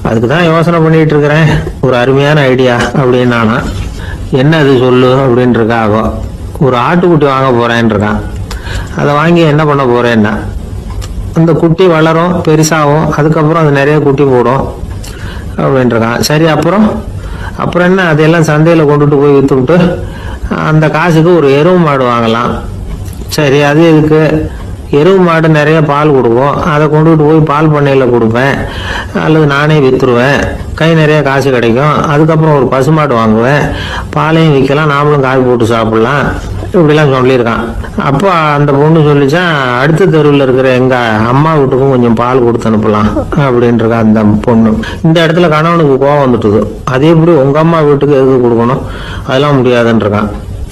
அதுக்குதான் யோசனை பண்ணிட்டு இருக்கிறேன், ஒரு அருமையான ஐடியா அப்படின்னு நானா. என்ன அது சொல்லு அப்படின்னு இருக்கா. ஆகும், ஒரு ஆட்டுக்குட்டி வாங்க போறேன்னு இருக்கான். அதை வாங்கி என்ன பண்ண போறேன்னா, அந்த குட்டி வளரும், பெருசாகும், அதுக்கப்புறம் அது நிறைய குட்டி போடும் அப்படின்னு இருக்கான். சரி, அப்புறம் என்ன, அதையெல்லாம் சந்தையில கொண்டுட்டு போய் வித்துக்கிட்டு அந்த காசுக்கு ஒரு எருவு மாடு வாங்கலாம். சரி, அது எதுக்கு, எருவு மாடு நிறைய பால் கொடுக்கும், அதை கொண்டுகிட்டு போய் பால் பண்ணையில் கொடுப்பேன், அல்லது நானே விற்றுருவேன், கை நிறைய காசு கிடைக்கும். அதுக்கப்புறம் ஒரு பசுமாடு வாங்குவேன், பாலையும் விற்கலாம், நாமளும் காய் போட்டு சாப்பிடலாம், இப்படிலாம் சொல்லியிருக்கான். அப்போ அந்த பொண்ணு சொல்லிச்சான், அடுத்த தெருவில் இருக்கிற எங்க அம்மா வீட்டுக்கும் கொஞ்சம் பால் கொடுத்து அனுப்பலாம் அப்படின்ட்டு அந்த பொண்ணு. இந்த இடத்துல கணவனுக்கு கோவம் வந்துட்டுது. அதே எப்படி உங்க அம்மா வீட்டுக்கு எதுக்கு கொடுக்கணும், அதெல்லாம் முடியாதுன்றான்.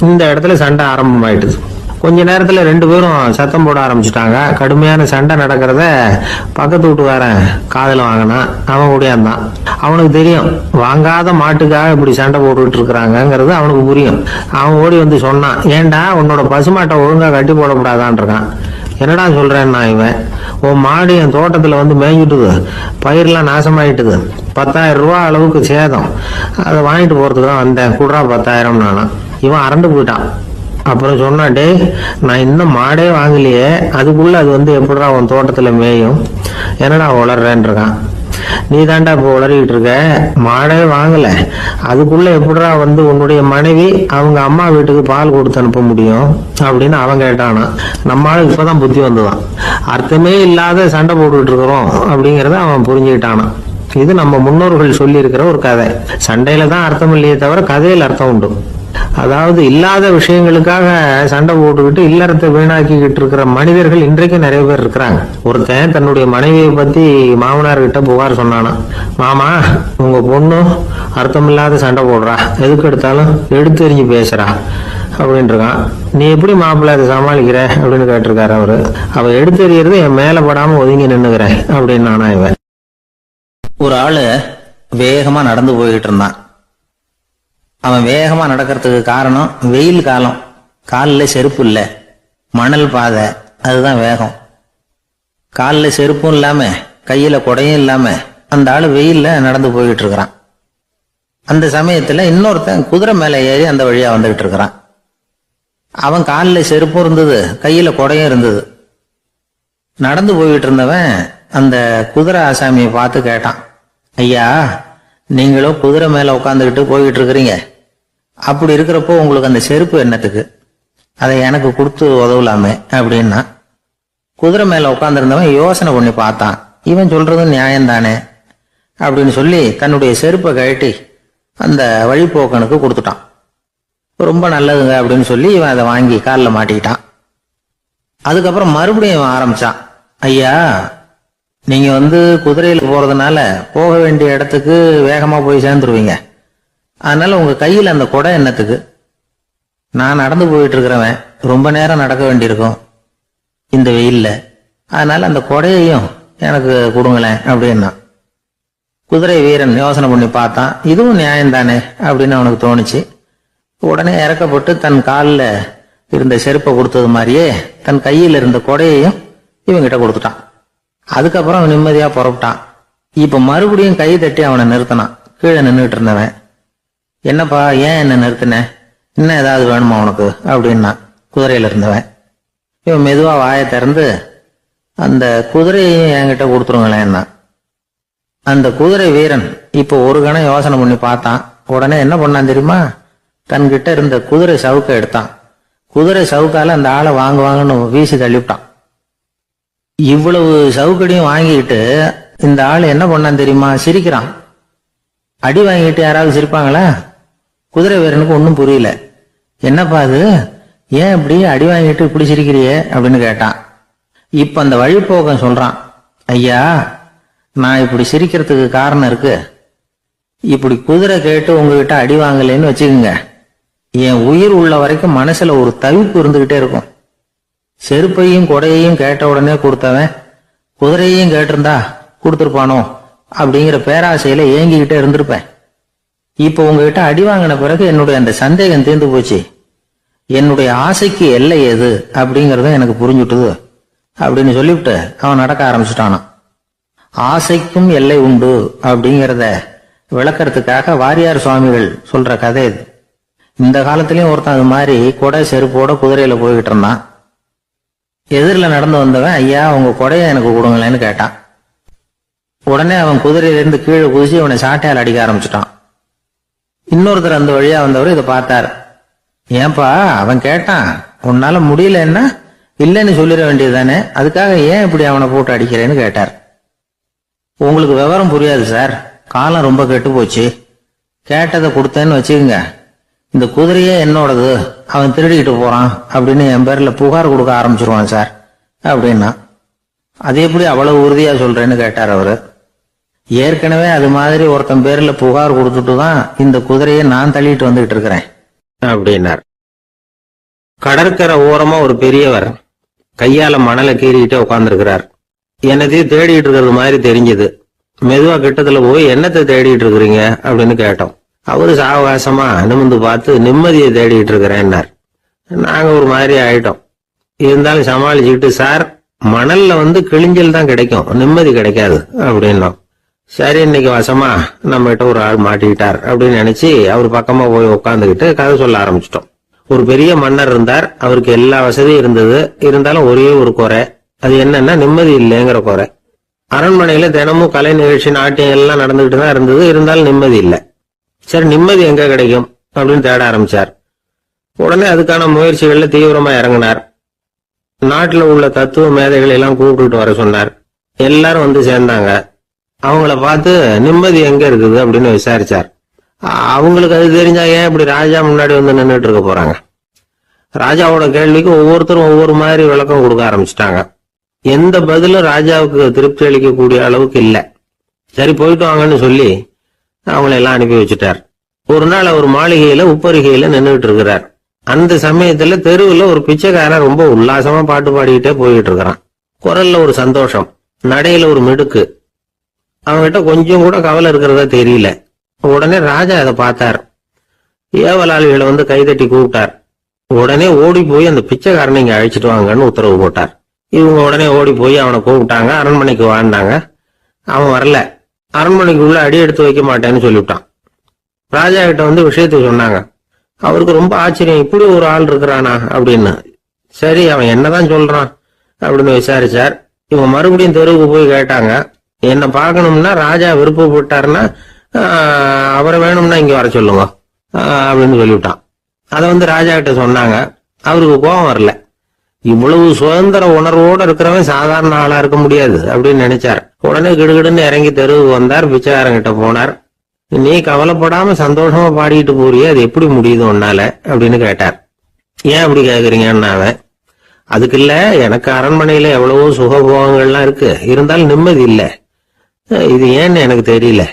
இந்த இடத்துல சண்டை ஆரம்பமாயிட்டுது. கொஞ்ச நேரத்துல ரெண்டு பேரும் சத்தம் போட ஆரம்பிச்சுட்டாங்க. கடுமையான சண்டை நடக்கிறத பக்கத்து வீட்டுக்காரன் காதல வாங்கினான். அவன் ஓடியாந்தான். அவனுக்கு தெரியும் வாங்காத மாட்டுக்காக இப்படி சண்டை போட்டுக்கிட்டு இருக்கிறாங்கிறது அவனுக்கு புரியும். அவன் ஓடி வந்து சொன்னான், ஏண்டா உன்னோட பசுமாட்டை ஒழுங்கா கட்டி போடக்கூடாதான்னு இருக்கான். என்னடா சொல்றேன்னா, இவன் உன் மாடு என் தோட்டத்துல வந்து மேய்ஞ்சிட்டுது, பயிரெல்லாம் நாசமாயிட்டுது, 10,000 ரூபா அளவுக்கு சேதம், அதை வாங்கிட்டு போறதுக்கு தான் வந்தேன், குடுறா 10,000 நானா. இவன் அரண்டு போயிட்டான். அப்புறம் சொன்னா, டே நான் இன்னும் மாடே வாங்கலையே, அதுக்குள்ள அது வந்து எப்படிடா உன் தோட்டத்துல மேயும், என்னடா உளர்றேன்னு இருக்கான். நீ தாண்டா இப்போ உளறிக்கிட்டு இருக்க, மாடே வாங்கல, அதுக்குள்ள எப்படிடா வந்து உன்னுடைய மனைவி அவங்க அம்மா வீட்டுக்கு பால் கொடுத்து அனுப்ப முடியும் அப்படின்னு அவன் கேட்டானா. நம்மளால இப்பதான் புத்தி வந்துதான். அர்த்தமே இல்லாத சண்டை போட்டுக்கிட்டு இருக்கிறோம் அப்படிங்கறத அவன் புரிஞ்சுக்கிட்டானா. இது நம்ம முன்னோர்கள் சொல்லி இருக்கிற ஒரு கதை. சண்டையில தான் அர்த்தம் இல்லையே தவிர கதையில் அர்த்தம் உண்டு. அதாவது இல்லாத விஷயங்களுக்காக சண்டை போட்டுக்கிட்டு இல்லறத்தை வீணாக்கிக்கிட்டு இருக்கிற மனிதர்கள் இன்றைக்கு நிறைய பேர் இருக்கிறாங்க. ஒருத்தன் தன்னுடைய மனைவியை பத்தி மாமனார் கிட்ட புகார் சொன்னானா, மாமா உங்க பொண்ணு அர்த்தமில்லாத சண்டை போடுறா, எதுக்கு எடுத்தாலும் எடுத்தெறிஞ்சு பேசுறா அப்படின்ட்டுருக்கான். நீ எப்படி மாப்பிள்ளை அதை சமாளிக்கிற அப்படின்னு கேட்டிருக்காரு அவரு. அவ எடுத்தெறியறது என் மேல படாம ஒதுங்கி நின்னுக்கிறேன் அப்படின்னு நானா. இவன் ஒரு ஆளு வேகமா நடந்து போயிட்டு இருந்தான். அவன் வேகமா நடக்கிறதுக்கு காரணம் வெயில் காலம், காலில் செருப்பு இல்லை, மணல் பாதை, அதுதான் வேகம். காலில் செருப்பும் இல்லாம கையில கொடையும் இல்லாம அந்த ஆளு வெயில்ல நடந்து போய்கிட்டு இருக்கிறான். அந்த சமயத்துல இன்னொருத்தன் குதிரை மேல ஏறி அந்த வழியா வந்துகிட்டு இருக்கிறான். அவன் காலில் செருப்பும் இருந்தது, கையில கொடையும் இருந்தது. நடந்து போய்கிட்டு இருந்தவன் அந்த குதிரை ஆசாமியை பார்த்து கேட்டான், ஐயா நீங்களும் குதிரை மேல உட்காந்துக்கிட்டு போய்கிட்டு இருக்கிறீங்க, அப்படி இருக்கிறப்போ உங்களுக்கு அந்த செருப்பு என்னத்துக்கு, அதை எனக்கு கொடுத்து உதவலாமே அப்படின்னா. குதிரை மேல உட்காந்துருந்தவன் யோசனை பண்ணி பார்த்தான், இவன் சொல்றதும் நியாயம்தானே அப்படின்னு சொல்லி தன்னுடைய செருப்பை கழட்டி அந்த வழிபோக்கனுக்கு கொடுத்துட்டான். ரொம்ப நல்லதுங்க அப்படின்னு சொல்லி இவன் அதை வாங்கி காலில் மாட்டிக்கிட்டான். அதுக்கப்புறம் மறுபடியும் இவன் ஆரம்பிச்சான், ஐயா நீங்க வந்து குதிரையில போறதுனால போக வேண்டிய இடத்துக்கு வேகமா போய் சேர்ந்துருவீங்க, அதனால உங்க கையில அந்த கொடை என்னத்துக்கு, நான் நடந்து போயிட்டு இருக்கிறவன் ரொம்ப நேரம் நடக்க வேண்டியிருக்கும் இந்த வெயில்ல, அதனால அந்த கொடையையும் எனக்கு கொடுங்களேன் அப்படின்னா. குதிரை வீரன் யோசனை பண்ணி பார்த்தான், இதுவும் நியாயம்தானே அப்படின்னு அவனுக்கு தோணுச்சு. உடனே இறக்கப்பட்டு தன் காலில் இருந்த செருப்பை கொடுத்தது மாதிரியே தன் கையில் இருந்த கொடையையும் இவங்கிட்ட கொடுத்துட்டான். அதுக்கப்புறம் அவன் நிம்மதியா புறப்பட்டான். இப்ப மறுபடியும் கை தட்டி அவனை நிறுத்தினான். கீழே நின்றுட்டு இருந்தவன், என்னப்பா ஏன் என்ன நிறுத்தின, இன்னும் ஏதாவது வேணுமா உனக்கு அப்படின்னா குதிரையில இருந்தவன். இவன் மெதுவா வாயை திறந்து அந்த குதிரையையும் என்கிட்ட கொடுத்துருங்களேன்னா. அந்த குதிரை வீரன் இப்போ ஒரு கணம் யோசனை பண்ணி பார்த்தான். உடனே என்ன பண்ணான் தெரியுமா, தன்கிட்ட இருந்த குதிரை சவுக்கை எடுத்தான். குதிரை சவுக்கால அந்த ஆளை வாங்குவாங்கன்னு வீசி தள்ளிவிட்டான். இவ்வளவு சவுக்கடியும் வாங்கிட்டு இந்த ஆள் என்ன பண்ணான் தெரியுமா, சிரிக்கிறான். அடி வாங்கிட்டு யாராவது சிரிப்பாங்களா? குதிரை வீரனுக்கு ஒன்றும் புரியல. என்னப்பா அது, ஏன் இப்படி அடி வாங்கிட்டு இப்படி சிரிக்கிறியே அப்படின்னு கேட்டான். இப்ப அந்த வழிபோக்கன் சொல்றான், ஐயா நான் இப்படி சிரிக்கிறதுக்கு காரணம் இருக்கு. இப்படி குதிரை கேட்டு உங்ககிட்ட அடி வாங்கலைன்னு வச்சுக்கோங்க, என் உயிர் உள்ள வரைக்கும் மனசுல ஒரு தவிப்பு இருந்துகிட்டே இருக்கும். செருப்பையும் கொடையையும் கேட்ட உடனே கொடுத்தவன் குதிரையையும் கேட்டிருந்தா கொடுத்துருப்பானோ அப்படிங்கிற பேராசையில ஏங்கிக்கிட்டே இருந்திருப்பேன். இப்ப உங்ககிட்ட அடி வாங்கின பிறகு என்னுடைய அந்த சந்தேகம் தீர்ந்து போச்சு. என்னுடைய ஆசைக்கு எல்லை எது அப்படிங்கறத எனக்கு புரிஞ்சுட்டுது அப்படின்னு சொல்லிவிட்டு அவன் நடக்க ஆரம்பிச்சுட்டானான். ஆசைக்கும் எல்லை உண்டு அப்படிங்கிறத விளக்கறதுக்காக வாரியார் சுவாமிகள் சொல்ற கதை இது. இந்த காலத்திலயும் ஒருத்தன் அது மாதிரி கொடை செருப்போட குதிரையில போய்கிட்டு இருந்தான். எதிரில் நடந்து வந்தவன், ஐயா உங்க கொடையை எனக்கு கொடுங்களேன்னு கேட்டான். உடனே அவன் குதிரையிலிருந்து கீழே குதிச்சு அவனை சாட்டையால் அடிக்க ஆரம்பிச்சுட்டான். இன்னொருத்தர் அந்த வழியா வந்தவர் இதை பார்த்தார். ஏன்பா அவன் கேட்டான், உன்னால முடியலன்னா இல்லைன்னு சொல்லிட வேண்டியதுதானே, அதுக்காக ஏன் இப்படி அவனை போட்டு அடிக்கிறேன்னு கேட்டார். உங்களுக்கு விவரம் புரியாது சார், காலம் ரொம்ப கெட்டு போச்சு. கேட்டதை கொடுத்தேன்னு வச்சுக்கோங்க, இந்த குதிரையே என்னோடது, அவன் திருடிக்கிட்டு போறான் அப்படின்னு என் பேர்ல புகார் கொடுக்க ஆரம்பிச்சிருவான் சார் அப்படின்னா. அது எப்படி அவ்வளவு உறுதியா சொல்றேன்னு கேட்டார் அவரு. ஏற்கனவே அது மாதிரி ஒருத்தன் பேர்ல புகார் கொடுத்துட்டு தான் இந்த குதிரையை நான் தள்ளிட்டு வந்துகிட்டு இருக்கிறேன் அப்படின்னார். கடற்கரை ஓரமா ஒரு பெரியவர் கையால மணலை கீறிக்கிட்டே உட்கார்ந்துருக்கிறார். என்னத்தையும் தேடிட்டு இருக்கிறது மாதிரி தெரிஞ்சது. மெதுவா கிட்டத்துல போய் என்னத்தை தேடிட்டு இருக்கிறீங்க அப்படின்னு கேட்டோம். அவரு சாவகாசமா நிமிந்து பார்த்து நிம்மதியை தேடிட்டு இருக்கிறேன்னார். நாங்க ஒரு மாதிரி ஆயிட்டோம். இருந்தாலும் சமாளிச்சுக்கிட்டு, சார் மணல்ல கிழிஞ்சல் தான் கிடைக்கும், நிம்மதி கிடைக்காது அப்படின்னோம். சரி, இன்னைக்கு வசமா நம்ம கிட்ட ஒரு ஆள் மாட்டிக்கிட்டார் அப்படின்னு நினைச்சு அவர் பக்கமா போய் உட்காந்துக்கிட்டு கதை சொல்ல ஆரம்பிச்சிட்டோம். ஒரு பெரிய மன்னர் இருந்தார். அவருக்கு எல்லா வசதியும் இருந்தது. இருந்தாலும் ஒரே ஒரு குறை. அது என்னன்னா நிம்மதி இல்லைங்கிற குறை. அரண்மனையில தினமும் கலை நிகழ்ச்சி, நாட்டியம் எல்லாம் நடந்துகிட்டு தான் இருந்தது. இருந்தாலும் நிம்மதி இல்லை. சரி, நிம்மதி எங்க கிடைக்கும் அப்படின்னு தேட ஆரம்பிச்சார். உடனே அதுக்கான முயற்சிகள்ல தீவிரமா இறங்கினார். நாட்டுல உள்ள தத்துவ மேதைகளை எல்லாம் கூப்பிட்டு வர சொன்னார். எல்லாரும் வந்து சேர்ந்தாங்க. அவங்கள பார்த்து நிம்மதி எங்க இருக்குது அப்படின்னு விசாரிச்சார். அவங்களுக்கு அது தெரிஞ்சா ஏன் இப்படி ராஜா முன்னாடி வந்து நின்றுட்டு இருக்க போறாங்க? ராஜாவோட கேள்விக்கு ஒவ்வொருத்தரும் ஒவ்வொரு மாதிரி விளக்கம் கொடுக்க ஆரம்பிச்சிட்டாங்க. எந்த பதிலும் ராஜாவுக்கு திருப்தி அளிக்கக்கூடிய அளவுக்கு இல்ல. சரி, போயிட்டு வாங்கன்னு சொல்லி அவங்கள எல்லாம் அனுப்பி வச்சுட்டார். ஒரு நாள் அவர் மாளிகையில உப்பரிகையில நின்றுட்டு இருக்கிறார். அந்த சமயத்துல தெருவுல ஒரு பிச்சைக்காரன் ரொம்ப உல்லாசமா பாட்டு பாடிக்கிட்டே போயிட்டு இருக்கிறான். குரல்ல ஒரு சந்தோஷம், நடையில ஒரு மிடுக்கு. அவன்கிட்ட கொஞ்சம் கூட கவலை இருக்கிறதா தெரியல. உடனே ராஜா அதை பார்த்தார். ஏவலாளிகளை கைதட்டி கூப்பிட்டார். உடனே ஓடி போய் அந்த பிச்சைக்காரனை இங்க அழைச்சிட்டு வாங்கன்னு உத்தரவு போட்டார். இவங்க உடனே ஓடி போய் அவனை கூப்பிட்டாங்க. அரண்மனைக்கு வாழ்ந்தாங்க. அவன் வரல. அரண்மனைக்குள்ள அடி எடுத்து வைக்க மாட்டேன்னு சொல்லிவிட்டான். ராஜா கிட்ட விஷயத்தை சொன்னாங்க. அவருக்கு ரொம்ப ஆச்சரியம், இப்படி ஒரு ஆள் இருக்கிறானா அப்படின்னு. சரி, அவன் என்னதான் சொல்றான் அப்படின்னு விசாரிச்சார். இவங்க மறுபடியும் தெருவுக்கு போய் கேட்டாங்க. என்ன பார்க்கணும்னா ராஜா விருப்பப்பட்டாருன்னா அவரை வேணும்னா இங்க வர சொல்லுங்க அப்படின்னு சொல்லிவிட்டான். அதை ராஜா கிட்ட சொன்னாங்க. அவருக்கு கோபம் வரல. இவ்வளவு சுதந்திர உணர்வோட இருக்கிறவன் சாதாரண ஆளா இருக்க முடியாது அப்படின்னு நினைச்சார். உடனே கிடுகிடுன்னு இறங்கி தெருவுக்கு வந்தார். பிச்சைக்காரங்கிட்ட போனார். நீ கவலைப்படாம சந்தோஷமா பாடிட்டு போறியே, அது எப்படி முடியுது உன்னால அப்படின்னு கேட்டார். ஏன் அப்படி கேக்குறீங்கன்னு அவன், அதுக்கு இல்ல, எனக்கு அரண்மனையில எவ்வளவோ சுகபோகங்கள்லாம் இருக்கு, இருந்தாலும் நிம்மதி இல்ல. இது ஏன்னு எனக்கு தெரியல.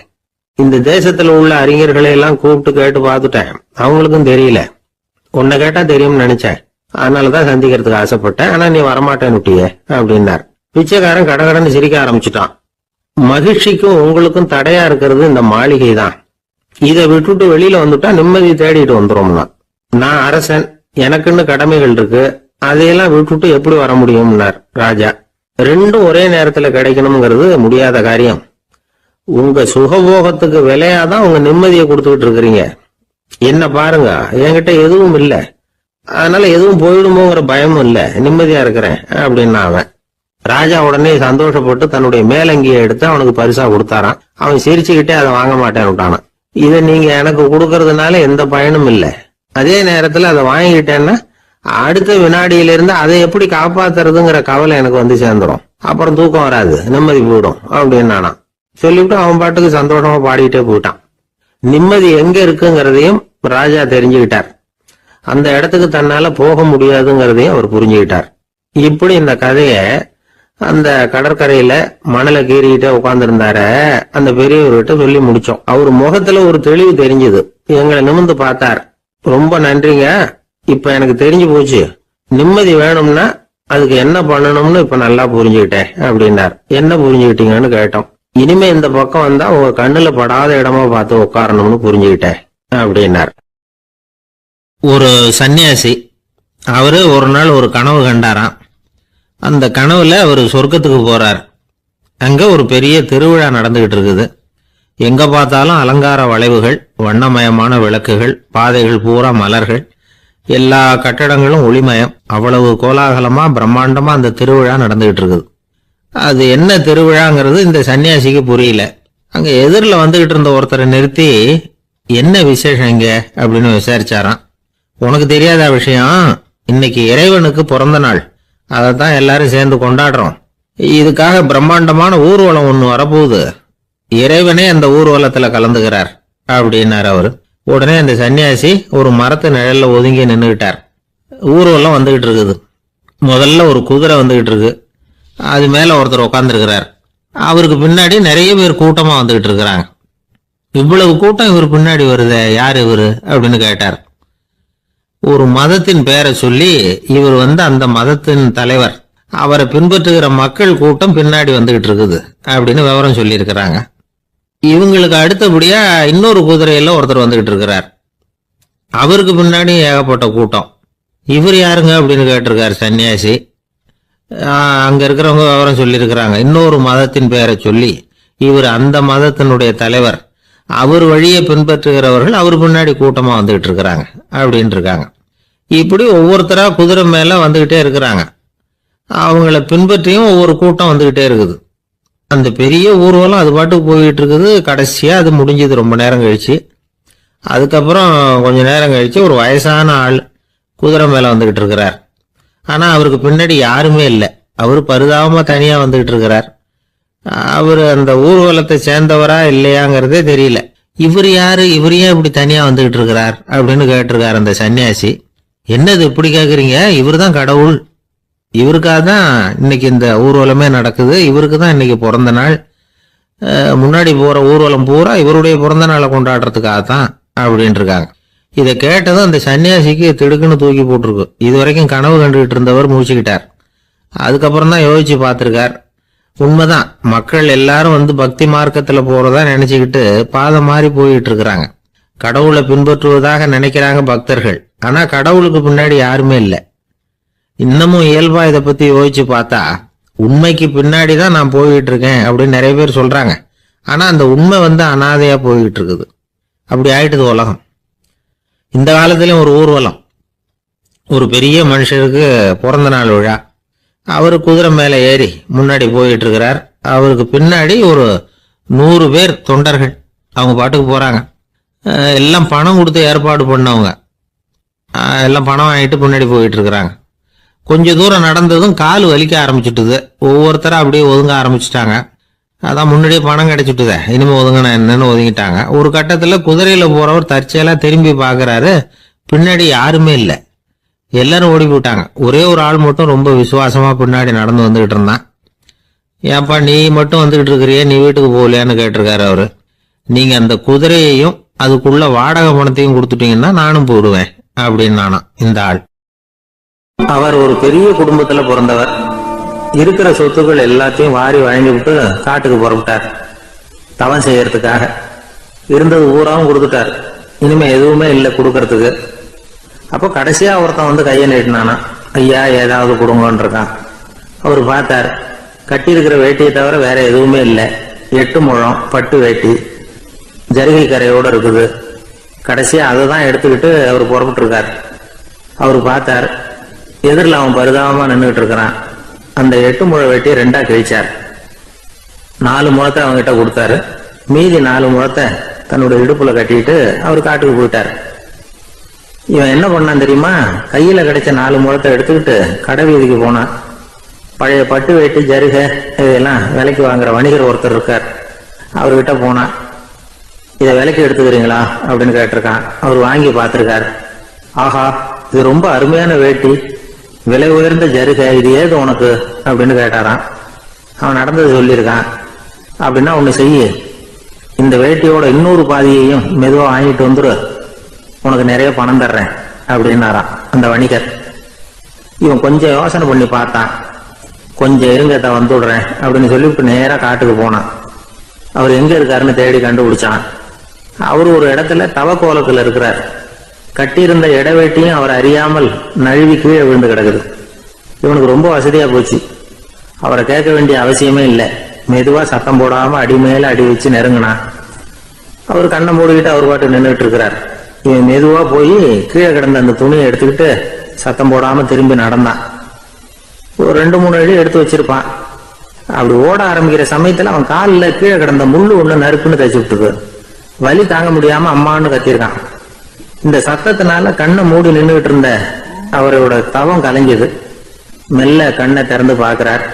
இந்த தேசத்துல உள்ள அறிஞர்களை எல்லாம் கூப்பிட்டு கேட்டு பார்த்துட்டேன், அவங்களுக்கும் தெரியல. உன்னை கேட்டா தெரியும்னு நினைச்சேன், அதனாலதான் சந்திக்கிறதுக்கு ஆசைப்பட்டேன். ஆனா நீ வரமாட்டேன்னு விட்டியே அப்படின்னார். பிச்சைக்காரன் கடகடன்னு சிரிக்க ஆரம்பிச்சுட்டான். மகிழ்ச்சிக்கும் உங்களுக்கும் தடையா இருக்கிறது இந்த மாளிகை தான். இதை விட்டுட்டு வெளியில வந்துட்டா நிம்மதி தேடிட்டு வந்துரும்னா. நான் அரசன், எனக்குன்னு கடமைகள் இருக்கு, அதையெல்லாம் விட்டுட்டு எப்படி வர முடியும்னார் ராஜா. ரெண்டும் ஒரே நேரத்துல கிடைக்கணுங்கிறது முடியாத காரியம். உங்க சுகபோகத்துக்கு விலையாதான் உங்க நிம்மதியை கொடுத்துக்கிட்டு இருக்கிறீங்க. என்ன பாருங்க, என்கிட்ட எதுவும் இல்ல, அதனால எதுவும் போயிடுமோங்கிற பயமும் இல்ல, நிம்மதியா இருக்கிறேன் அப்படின்னா அவன். ராஜா உடனே சந்தோஷப்பட்டு தன்னுடைய மேலங்கியை எடுத்து அவனுக்கு பரிசா கொடுத்தாராம். அவன் சிரிச்சுக்கிட்டே அதை வாங்க மாட்டேன்னு விட்டானான். இதை நீங்க எனக்கு கொடுக்கறதுனால எந்த பயனும் இல்லை, அதே நேரத்துல அதை வாங்கிக்கிட்டேன்னா அடுத்த வினாடியிலிருந்து அதை எப்படி காப்பாத்துறதுங்கிற கவலை எனக்கு சேர்ந்துடும், அப்புறம் தூக்கம் வராது, நிம்மதி போயிடும் அப்படின்னானா. சொல்லிவிட்டு அவன் பாட்டுக்கு சந்தோஷமா பாடிக்கிட்டே போயிட்டான். நிம்மதி எங்க இருக்குங்கிறதையும் ராஜா தெரிஞ்சுக்கிட்டார். அந்த இடத்துக்கு தன்னால போக முடியாதுங்கிறதையும் அவர் புரிஞ்சுக்கிட்டார். இப்படி இந்த கதைய அந்த கடற்கரையில மணலை கீறிக்கிட்டே உட்கார்ந்துருந்தார அந்த பெரியவர்கிட்ட சொல்லி முடிச்சோம். அவர் முகத்துல ஒரு தெளிவு தெரிஞ்சது. எங்களை நிமிர்ந்து பார்த்தார். ரொம்ப நன்றிங்க, இப்ப எனக்கு தெரிஞ்சு போச்சு, நிம்மதி வேணும்னா அதுக்கு என்ன பண்ணணும்னு இப்ப நல்லா புரிஞ்சுக்கிட்டேன் அப்படின்னார். என்ன புரிஞ்சுக்கிட்டீங்கன்னு கேட்டோம். இனிமே இந்த பக்கம் வந்தா உங்க கண்ணுல படாத இடமா பார்த்து உட்காரணும்னு புரிஞ்சுக்கிட்டேன் அப்படின்னார். ஒரு சன்னியாசி, அவரு ஒரு நாள் ஒரு கனவு கண்டாராம். அந்த கனவுல அவர் சொர்க்கத்துக்கு போறார். அங்க ஒரு பெரிய திருவிழா நடந்துகிட்டு இருக்குது. எங்க பார்த்தாலும் அலங்கார வளைவுகள், வண்ணமயமான விளக்குகள், பாதைகள் பூரா மலர்கள், எல்லா கட்டடங்களும் ஒளிமயம். அவ்வளவு கோலாகலமா பிரம்மாண்டமா அந்த திருவிழா நடந்துகிட்டு இருக்குது. அது என்ன திருவிழாங்கிறது இந்த சன்னியாசிக்கு புரியல. அங்க எதிரில் வந்துகிட்டு இருந்த ஒருத்தரை நிறுத்தி, என்ன விசேஷம் இங்க அப்படின்னு விசாரிச்சாராம். உனக்கு தெரியாத விஷயம், இன்னைக்கு இறைவனுக்கு பிறந்த நாள், அதைத்தான் எல்லாரும் சேர்ந்து கொண்டாடுறோம். இதுக்காக பிரம்மாண்டமான ஊர்வலம் ஒண்ணு வரப்போகுது. இறைவனே அந்த ஊர்வலத்துல கலந்துகிறார் அப்படின்னாரு அவரு. உடனே அந்த சன்னியாசி ஒரு மரத்து நிழல்ல ஒதுங்கி நின்றுகிட்டார். ஊர்வலம் வந்துகிட்டு இருக்குது. முதல்ல ஒரு குதிரை வந்துகிட்டு இருக்கு. அது மேல ஒருத்தர் உட்காந்துருக்கிறார். அவருக்கு பின்னாடி நிறைய பேர் கூட்டமா வந்துகிட்டு இருக்கிறாங்க. இவ்வளவு கூட்டம் இவர் பின்னாடி வருதே, யார் இவரு அப்படின்னு கேட்டார். ஒரு மதத்தின் பெயரை சொல்லி இவர் அந்த மதத்தின் தலைவர், அவரை பின்பற்றுகிற மக்கள் கூட்டம் பின்னாடி வந்துகிட்டு இருக்குது அப்படின்னு விவரம் சொல்லி இருக்கிறாங்க. இவங்களுக்கு அடுத்தபடியா இன்னொரு குதிரையில ஒருத்தர் வந்துகிட்டு இருக்கிறார். அவருக்கு பின்னாடி ஏகப்பட்ட கூட்டம். இவர் யாருங்க அப்படின்னு கேட்டிருக்காரு சன்னியாசி. அங்க இருக்கிறவங்க விவரம் சொல்லி இருக்கிறாங்க. இன்னொரு மதத்தின் பெயரை சொல்லி இவர் அந்த மதத்தினுடைய தலைவர், அவர் வழியை பின்பற்றுகிறவர்கள் அவர் பின்னாடி கூட்டமா வந்துகிட்டு இருக்கிறாங்க அப்படின்னு இருக்காங்க. இப்படி ஒவ்வொருத்தரா குதிரை மேல வந்துகிட்டே இருக்கிறாங்க. அவங்கள பின்பற்றியும் ஒவ்வொரு கூட்டம் வந்துகிட்டே இருக்குது. அந்த பெரிய ஊர்வலம் அது பாட்டுக்கு போயிட்டு இருக்குது. கடைசியா அது முடிஞ்சது ரொம்ப நேரம் கழிச்சு. அதுக்கப்புறம் கொஞ்ச நேரம் கழிச்சு ஒரு வயசான ஆள் குதிரை மேல வந்துகிட்டு இருக்கிறார். ஆனா அவருக்கு பின்னாடி யாருமே இல்லை. அவரு பரிதாபமா தனியா வந்துகிட்டு இருக்கிறார். அவரு அந்த ஊர்வலத்தை சேர்ந்தவரா இல்லையாங்கிறதே தெரியல. இவர் யாரு, இவர் ஏன் இப்படி தனியா வந்துகிட்டு இருக்கிறார் அப்படின்னு கேட்டிருக்காரு அந்த சன்னியாசி. என்னது இப்படி கேக்குறீங்க? இவர் தான் கடவுள். இவருக்காக தான் இன்னைக்கு இந்த ஊர்வலமே நடக்குது. இவருக்கு தான் இன்னைக்கு பிறந்த நாள். முன்னாடி போற ஊர்வலம் பூரா இவருடைய பிறந்த நாளை கொண்டாடுறதுக்காக தான் அப்படின்னு இருக்காங்க. இதை கேட்டதும் அந்த சன்னியாசிக்கு திடுக்குன்னு தூக்கி போட்டிருக்கு. இது வரைக்கும் கனவு கண்டுகிட்டு இருந்தவர் மூச்சுக்கிட்டார். அதுக்கப்புறம் தான் யோசிச்சு பார்த்திருக்கார். உண்மைதான், மக்கள் எல்லாரும் பக்தி மார்க்கத்துல போறதா நினைச்சுக்கிட்டு பாதம் மாறி போயிட்டு இருக்கிறாங்க. கடவுளை பின்பற்றுவதாக நினைக்கிறாங்க பக்தர்கள். ஆனா கடவுளுக்கு பின்னாடி யாருமே இல்லை. இன்னமும் இயல்பா இதை பத்தி யோசிச்சு பார்த்தா உண்மைக்கு பின்னாடி தான் நான் போயிட்டு இருக்கேன் அப்படின்னு நிறைய பேர் சொல்றாங்க. ஆனா அந்த உண்மை அனாதையா போயிட்டு இருக்குது. அப்படி ஆயிட்டுது உலகம். இந்த காலத்திலயும் ஒரு ஊர்வலம். ஒரு பெரிய மனுஷருக்கு பிறந்த நாள் விழா. அவரு குதிரை மேல ஏறி முன்னாடி போயிட்டு இருக்கிறார். அவருக்கு பின்னாடி ஒரு 100 பேர் தொண்டர்கள் அவங்க பாட்டுக்கு போறாங்க. எல்லாம் பணம் கொடுத்து ஏற்பாடு பண்ணவங்க. எல்லாம் பணம் வாங்கிட்டு பின்னாடி போயிட்டு இருக்கிறாங்க. கொஞ்ச தூரம் நடந்ததும் கால் வலிக்க ஆரம்பிச்சுட்டுது. ஒவ்வொருத்தரும் அப்படியே ஒதுங்க ஆரம்பிச்சுட்டாங்க. அதான் முன்னாடியே பணம் கிடைச்சிட்டுதே, இனிமே ஒதுங்கினா என்னன்னு ஒதுங்கிட்டாங்க. ஒரு கட்டத்துல குதிரையில போறவர் தற்செயலா திரும்பி பாக்குறாரு. பின்னாடி யாருமே இல்லை. எல்லாரும் ஓடி போயிட்டாங்க. ஒரே ஒரு ஆள் மட்டும் ரொம்ப விசுவாசமா பின்னாடி நடந்து வந்துகிட்டு இருந்தான். ஏன்பா நீ மட்டும் வந்துகிட்டு இருக்கிறிய, நீ வீட்டுக்கு போகலையான்னு கேட்டிருக்காரு அவரு. நீங்க அந்த குதிரையையும் அதுக்குள்ள வாடகை பணத்தையும் கொடுத்துட்டீங்கன்னா நானும் போடுவேன் அப்படின்னு நானா இந்த ஆள். அவர் ஒரு பெரிய குடும்பத்துல பிறந்தவர். இருக்கிற சொத்துக்கள் எல்லாத்தையும் வாரி வழங்கி விட்டு காட்டுக்கு புறப்பட்டார் தவம் செய்யறதுக்காக. இருந்தது ஊராவும் கொடுத்துட்டார். இனிமே எதுவுமே இல்லை கொடுக்கறதுக்கு. அப்போ கடைசியா ஒருத்தன் கையை நீட்டினானா, ஐயா ஏதாவது கொடுங்கன்னு இருக்கான். அவர் பார்த்தார். கட்டி இருக்கிற வேட்டியை தவிர வேற எதுவுமே இல்லை. 8 முழம் பட்டு வேட்டி ஜரிகை கரையோட இருக்குது. கடைசியா அதை தான் எடுத்துக்கிட்டு அவர் புறப்பட்டு இருக்கார். அவர் பார்த்தார். எதிரில் அவன் பரிதாபமா நின்றுகிட்டு இருக்கிறான். அந்த 8 முழ வேட்டியை 2ஆ கிழிச்சார். 4 முழத்தை அவங்ககிட்ட கொடுத்தாரு. மீதி 4 முழத்தை தன்னோட இடுப்புல கட்டிட்டு அவர் காட்டுக்கு போயிட்டார். இவன் என்ன பண்ணான் தெரியுமா? கையில கிடைச்ச 4 முழத்தை எடுத்துக்கிட்டு கடை வீதிக்கு போனான். பழைய பட்டு வேட்டி ஜருகை இதெல்லாம் விலைக்கு வாங்குற வணிகர் ஒருத்தர் இருக்கார். அவர்கிட்ட போனான். இதை விலைக்கு எடுத்துக்கிறீங்களா அப்படின்னு கேட்டிருக்கான். அவர் வாங்கி பார்த்திருக்காரு. ஆஹா, இது ரொம்ப அருமையான வேட்டி, விலை உயர்ந்த ஜருகை, இது ஏது உனக்கு அப்படின்னு கேட்டாரான். அவன் நடந்தது சொல்லியிருக்கான். அப்படின்னா ஒண்ணு செய்ய, இந்த வேட்டியோட இன்னொரு பாதியையும் மெதுவா வாங்கிட்டு வந்துரு, உனக்கு நிறைய பணம் தர்றேன் அப்படின்னாரான் அந்த வணிகர். இவன் கொஞ்சம் யோசனை பண்ணி பார்த்தான். கொஞ்சம் இருங்கட்ட வந்துடுறேன் அப்படின்னு சொல்லிவிட்டு நேரா காட்டுக்கு போனான். அவர் எங்க இருக்காருன்னு தேடி கண்டுபிடிச்சான். அவரு ஒரு இடத்துல தவக்கோலத்துல இருக்கிறார். கட்டியிருந்த இடவேட்டியும் அவர் அறியாமல் நழுவி கீழே விழுந்து கிடக்குது. இவனுக்கு ரொம்ப வசதியா போச்சு. அவரை கேட்க வேண்டிய அவசியமே இல்லை. மெதுவா சத்தம் போடாம அடி மேல அடி வச்சு நெருங்கினான். அவர் கண்ணை மூடிக்கிட்டு அவர் பாட்டு நின்றுட்டு இருக்கிறார். இவன் மெதுவா போய் கீழே கிடந்த அந்த துணியை எடுத்துக்கிட்டு சத்தம் போடாம திரும்பி நடந்தான். ஒரு 2-3 அடி எடுத்து வச்சிருப்பான். அப்படி ஓட ஆரம்பிக்கிற சமயத்துல அவன் காலில் கீழே கிடந்த முள்ளு ஒண்ணு நறுக்குன்னு தைச்சு விட்டுருக்கு. வலி தாங்க முடியாம அம்மான்னு கத்திருக்கான். இந்த சத்தத்தினால கண்ணை மூடி நின்றுகிட்டு இருந்த அவரோட தவம் கலைஞ்சது. மெல்ல கண்ணை திறந்து பார்க்கிறார்.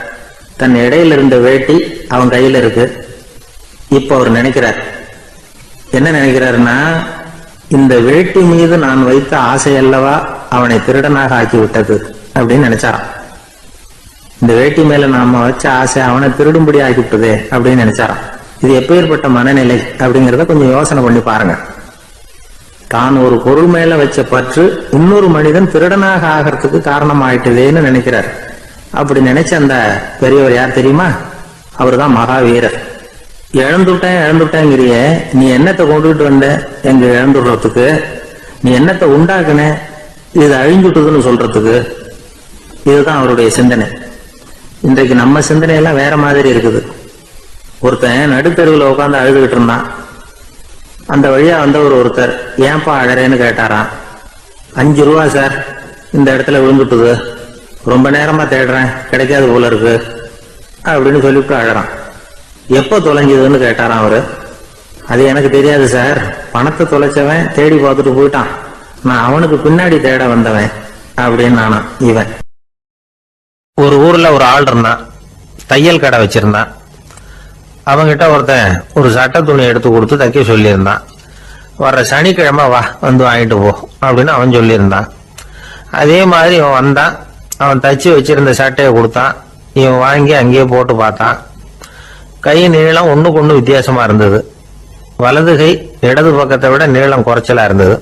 தன் இடையில இருந்த வேட்டி அவன் கையில இருக்கு. இப்ப அவர் நினைக்கிறார், என்ன நினைக்கிறாருன்னா, இந்த வேட்டி மீது நான் வைத்த ஆசை அல்லவா அவனை திருடனாக ஆக்கி விட்டது அப்படின்னு நினைச்சாராம். இந்த வேட்டி மேல நாம வச்ச ஆசை அவனை திருடும்படி ஆக்கிவிட்டதே அப்படின்னு நினைச்சாராம். இது எப்பேற்பட்ட மனநிலை அப்படிங்கிறத கொஞ்சம் யோசனை பண்ணி பாருங்க. தான் ஒரு பொருள் மேல வச்ச பற்று இன்னொரு மனிதன் திருடனாக ஆகிறதுக்கு காரணம் ஆயிட்டதேன்னு நினைக்கிறார். அப்படி நினைச்ச அந்த பெரியவர் யார் தெரியுமா? அவர் தான் மகாவீரர். இழந்துட்டேங்கிறிய, நீ என்னத்தை கொண்டுகிட்டு வந்த எங்க இழந்துடுறதுக்கு? நீ என்னத்தை உண்டாக்குன இது அழிஞ்சுட்டுதுன்னு சொல்றதுக்கு? இதுதான் அவருடைய சிந்தனை. இன்றைக்கு நம்ம சிந்தனையெல்லாம் வேற மாதிரி இருக்குது. ஒருத்தன் நடுத்தருவில் உட்காந்து அழுதுகிட்டு இருந்தான். அந்த வழியா வந்தவர் ஒருத்தர், ஏன்பா அழறேன்னு கேட்டாராம். 5 ரூபா சார், இந்த இடத்துல விழுந்துட்டுது, ரொம்ப நேரமா தேடுறேன், கிடைக்காது போல இருக்கு அப்படின்னு சொல்லிவிட்டு அழறான். எப்போ தொலைஞ்சதுன்னு கேட்டாராம் அவரு. அது எனக்கு தெரியாது சார், பணத்தை தொலைச்சவன் தேடி பார்த்துட்டு போயிட்டான், நான் அவனுக்கு பின்னாடி தேட வந்தவன் அப்படின்னு நானா இவன். ஒரு ஊர்ல ஒரு ஆள் இருந்தான், தையல் கடை வச்சிருந்தான். அவங்கிட்ட ஒருத்தன் ஒரு சட்டை துணி எடுத்து கொடுத்து தைக்க சொல்லியிருந்தான். வர்ற சனிக்கிழமை வா, வந்து வாங்கிட்டு போ அப்படின்னு அவன் சொல்லியிருந்தான். அதே மாதிரி இவன் வந்தான். அவன் தச்சு வச்சிருந்த சட்டையை கொடுத்தான். இவன் வாங்கி அங்கேயே போட்டு பார்த்தான். கை நீளம் ஒண்ணுக்கு ஒண்ணு வித்தியாசமா இருந்தது. வலது கை இடது பக்கத்தை விட நீளம் குறைச்சலா இருந்தது.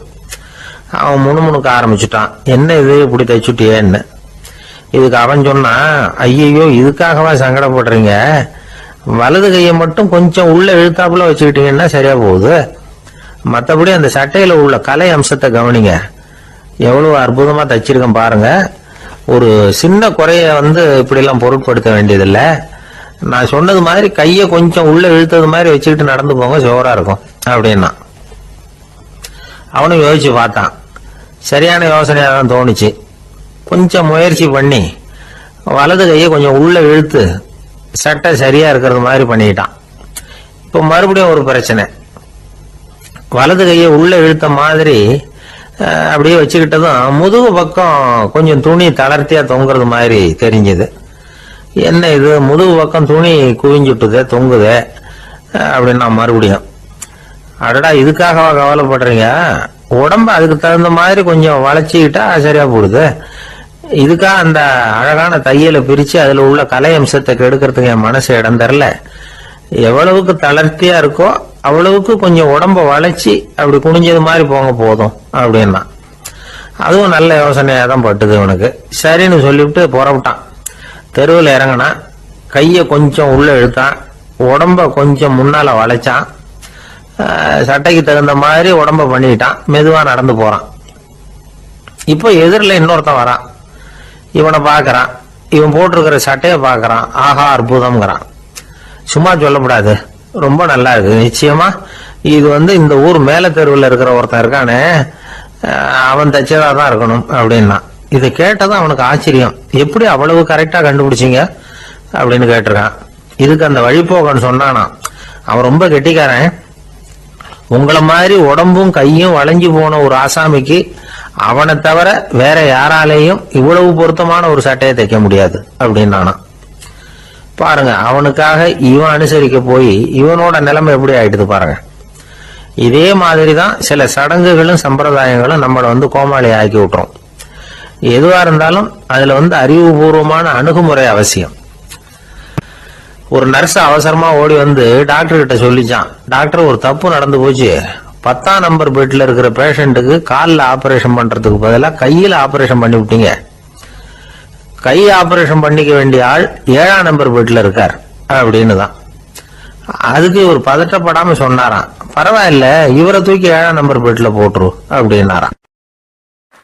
அவன் முணுமுணுக்க ஆரம்பிச்சுட்டான், என்ன இது இப்படி தைச்சுட்டியேன்னு. இதுக்கு அவன் சொன்னான், ஐயையோ இதுக்காகவா சங்கடப்படுறீங்க, வலது கையை மட்டும் கொஞ்சம் உள்ள இழுத்தாப்புல வச்சுக்கிட்டீங்கன்னா சரியா போகுது, மற்றபடி அந்த சட்டையில உள்ள கலை அம்சத்தை கவனிங்க, எவ்வளவு அற்புதமா தச்சிருக்கேன் பாருங்க, ஒரு சின்ன குறைய இப்படி எல்லாம் பொருட்படுத்த வேண்டியதில்லை, நான் சொன்னது மாதிரி கையை கொஞ்சம் உள்ள இழுத்தது மாதிரி வச்சுக்கிட்டு நடந்து போங்க, ஜோரா இருக்கும் அப்படின்னா. அவனும் யோசிச்சு பார்த்தான். சரியான யோசனையா தான் தோணுச்சு. கொஞ்சம் முயற்சி பண்ணி வலது கையை கொஞ்சம் உள்ள இழுத்து சட்டை சரியா இருக்கிறது மாதிரி பண்ணிட்டான். இப்ப மறுபடியும் ஒரு பிரச்சனை. வலது கையை உள்ள இழுத்த மாதிரி அப்படியே வச்சுக்கிட்டதும் முதுகு பக்கம் கொஞ்சம் துணி தளர்த்தியா தொங்குறது மாதிரி தெரிஞ்சது. என்ன இது, முதுகு பக்கம் துணி குவிஞ்சுட்டுதே, தொங்குதே அப்படின்னா மறுபடியும், அடடா இதுக்காக கவலைப்படுறீங்க, உடம்பு அதுக்கு தகுந்த மாதிரி கொஞ்சம் வளைச்சிக்கிட்டா சரியா போடுது, இதுக்காக அந்த அழகான தையலை பிரிச்சு அதுல உள்ள கலை அம்சத்தை கெடுக்கிறதுக்கு என் மனசு இடம் தரல, எவ்வளவுக்கு தளர்த்தியா இருக்கோ அவ்வளவுக்கு கொஞ்சம் உடம்ப வளைச்சி அப்படி குனிஞ்சது மாதிரி போங்க போதும் அப்படின்னா. அதுவும் நல்ல யோசனையா தான் பட்டுது இவனுக்கு. சரின்னு சொல்லிவிட்டு புறப்பட்டான். தெருவில் இறங்கினா, கையை கொஞ்சம் உள்ள இழுத்தான், உடம்ப கொஞ்சம் முன்னால வளைச்சான், சட்டைக்கு தகுந்த மாதிரி உடம்ப பண்ணிட்டான், மெதுவா நடந்து போறான். இப்போ எதிரில் இன்னொருத்தன் வரான். இவனை பாக்குறான், இவன் போட்டிருக்கிற சட்டையை பாக்குறான், ஆஹா அற்புதம்ங்கிறான். சும்மா சொல்லக்கூடாது, ரொம்ப நல்லா இருக்கு, நிச்சயமா இது இந்த ஊர் மேல தெருவில் இருக்கிற ஒருத்தன் இருக்கானே அவன் தச்சதா தான் இருக்கணும் அப்படின்னா. இதை கேட்டதான் அவனுக்கு ஆச்சரியம், எப்படி அவ்வளவு கரெக்டா கண்டுபிடிச்சிங்க அப்படின்னு கேட்டிருக்கான். இதுக்கு அந்த வழிபோகன்னு சொன்னானா, அவன் ரொம்ப கெட்டிக்காரன், உங்களை மாதிரி உடம்பும் கையும் வளைஞ்சு போன ஒரு ஆசாமிக்கு அவனை தவிர வேற யாராலையும் இவ்வளவு பொருத்தமான ஒரு சட்டையை தைக்க முடியாது அப்படின்னானா. பாருங்க, அவனுக்காக இவன் அனுசரிக்க போய் இவனோட நிலைமை எப்படி ஆயிடுது பாருங்க. இதே மாதிரிதான் சில சடங்குகளும் சம்பிரதாயங்களும் நம்மளை கோமாளி ஆக்கி விட்டுரும். எதுவா இருந்தாலும் அதுல அறிவுபூர்வமான அணுகுமுறை அவசியம். ஒரு நர்ஸ் அவசரமா ஓடி டாக்டர் கிட்ட சொல்லிச்சான், டாக்டர் ஒரு தப்பு நடந்து போச்சு, 10ஆம் நம்பர் பெட்ல இருக்கிற பேஷண்ட்டுக்கு காலில் ஆபரேஷன் பண்றதுக்கு பதிலாக கையில ஆபரேஷன் பண்ணி விட்டீங்க, கை ஆபரேஷன் பண்ணிக்க வேண்டிய ஆள் 7ஆம் நம்பர் பெட்ல இருக்கார் அப்படின்னு தான். அதுக்கு ஒரு பதட்டப்படாம சொன்னாராம், பரவாயில்ல இவரை தூக்கி 7ஆம் நம்பர் பெட்ல போட்டுரு அப்படின்னாராம்.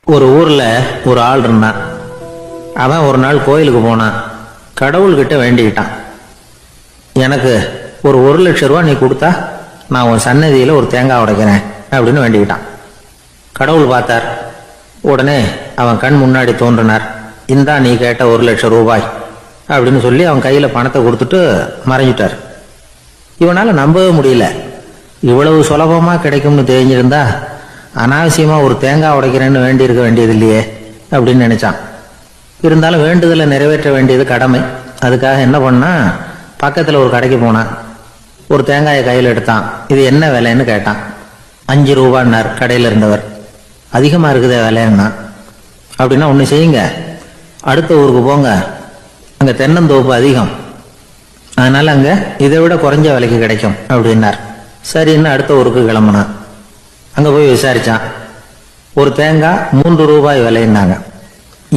ஒரு ஊர்ல ஒரு ஆள் இருந்தான். அவன் ஒரு நாள் கோயிலுக்கு போனான். கடவுள்கிட்ட வேண்டிக்கிட்டான், எனக்கு ஒரு 1 லட்சம் ரூபா நீ கொடுத்தா நான் உன் சன்னதியில ஒரு தேங்காய் உடைக்கிறேன் அப்படின்னு வேண்டிக்கிட்டான். கடவுள் பார்த்தார். உடனே அவன் கண் முன்னாடி தோன்றினார். இந்தா நீ கேட்ட 1 லட்சம் ரூபாய் அப்படின்னு சொல்லி அவன் கையில பணத்தை கொடுத்துட்டு மறைஞ்சிட்டார். இவனால நம்பவே முடியல, இவ்வளவு சுலபமா கிடைக்கும்னு தெரிஞ்சிருந்தா அனாவசியமா ஒரு தேங்காய் உடைக்கிறேன்னு வேண்டி இருக்க வேண்டியது இல்லையே அப்படின்னு நினைச்சான். இருந்தாலும் வேண்டுதலை நிறைவேற்ற வேண்டியது கடமை. அதுக்காக என்ன பண்ணா, பக்கத்தில் ஒரு கடைக்கு போனான். ஒரு தேங்காயை கையில் எடுத்தான். இது என்ன விலைன்னு கேட்டான். 5 ரூபான்னார் கடையில் இருந்தவர். அதிகமாக இருக்குதே விலைன்னா. அப்படின்னா ஒன்று செய்யுங்க, அடுத்த ஊருக்கு போங்க, அங்கே தென்னந்தோப்பு அதிகம், அதனால அங்கே இதை விட குறைஞ்ச விலைக்கு கிடைக்கும் அப்படின்னார். சரின்னு அடுத்த ஊருக்கு கிளம்புனான். அங்கே போய் விசாரிச்சான். ஒரு தேங்காய் 3 ரூபாய் விலைன்னாங்க.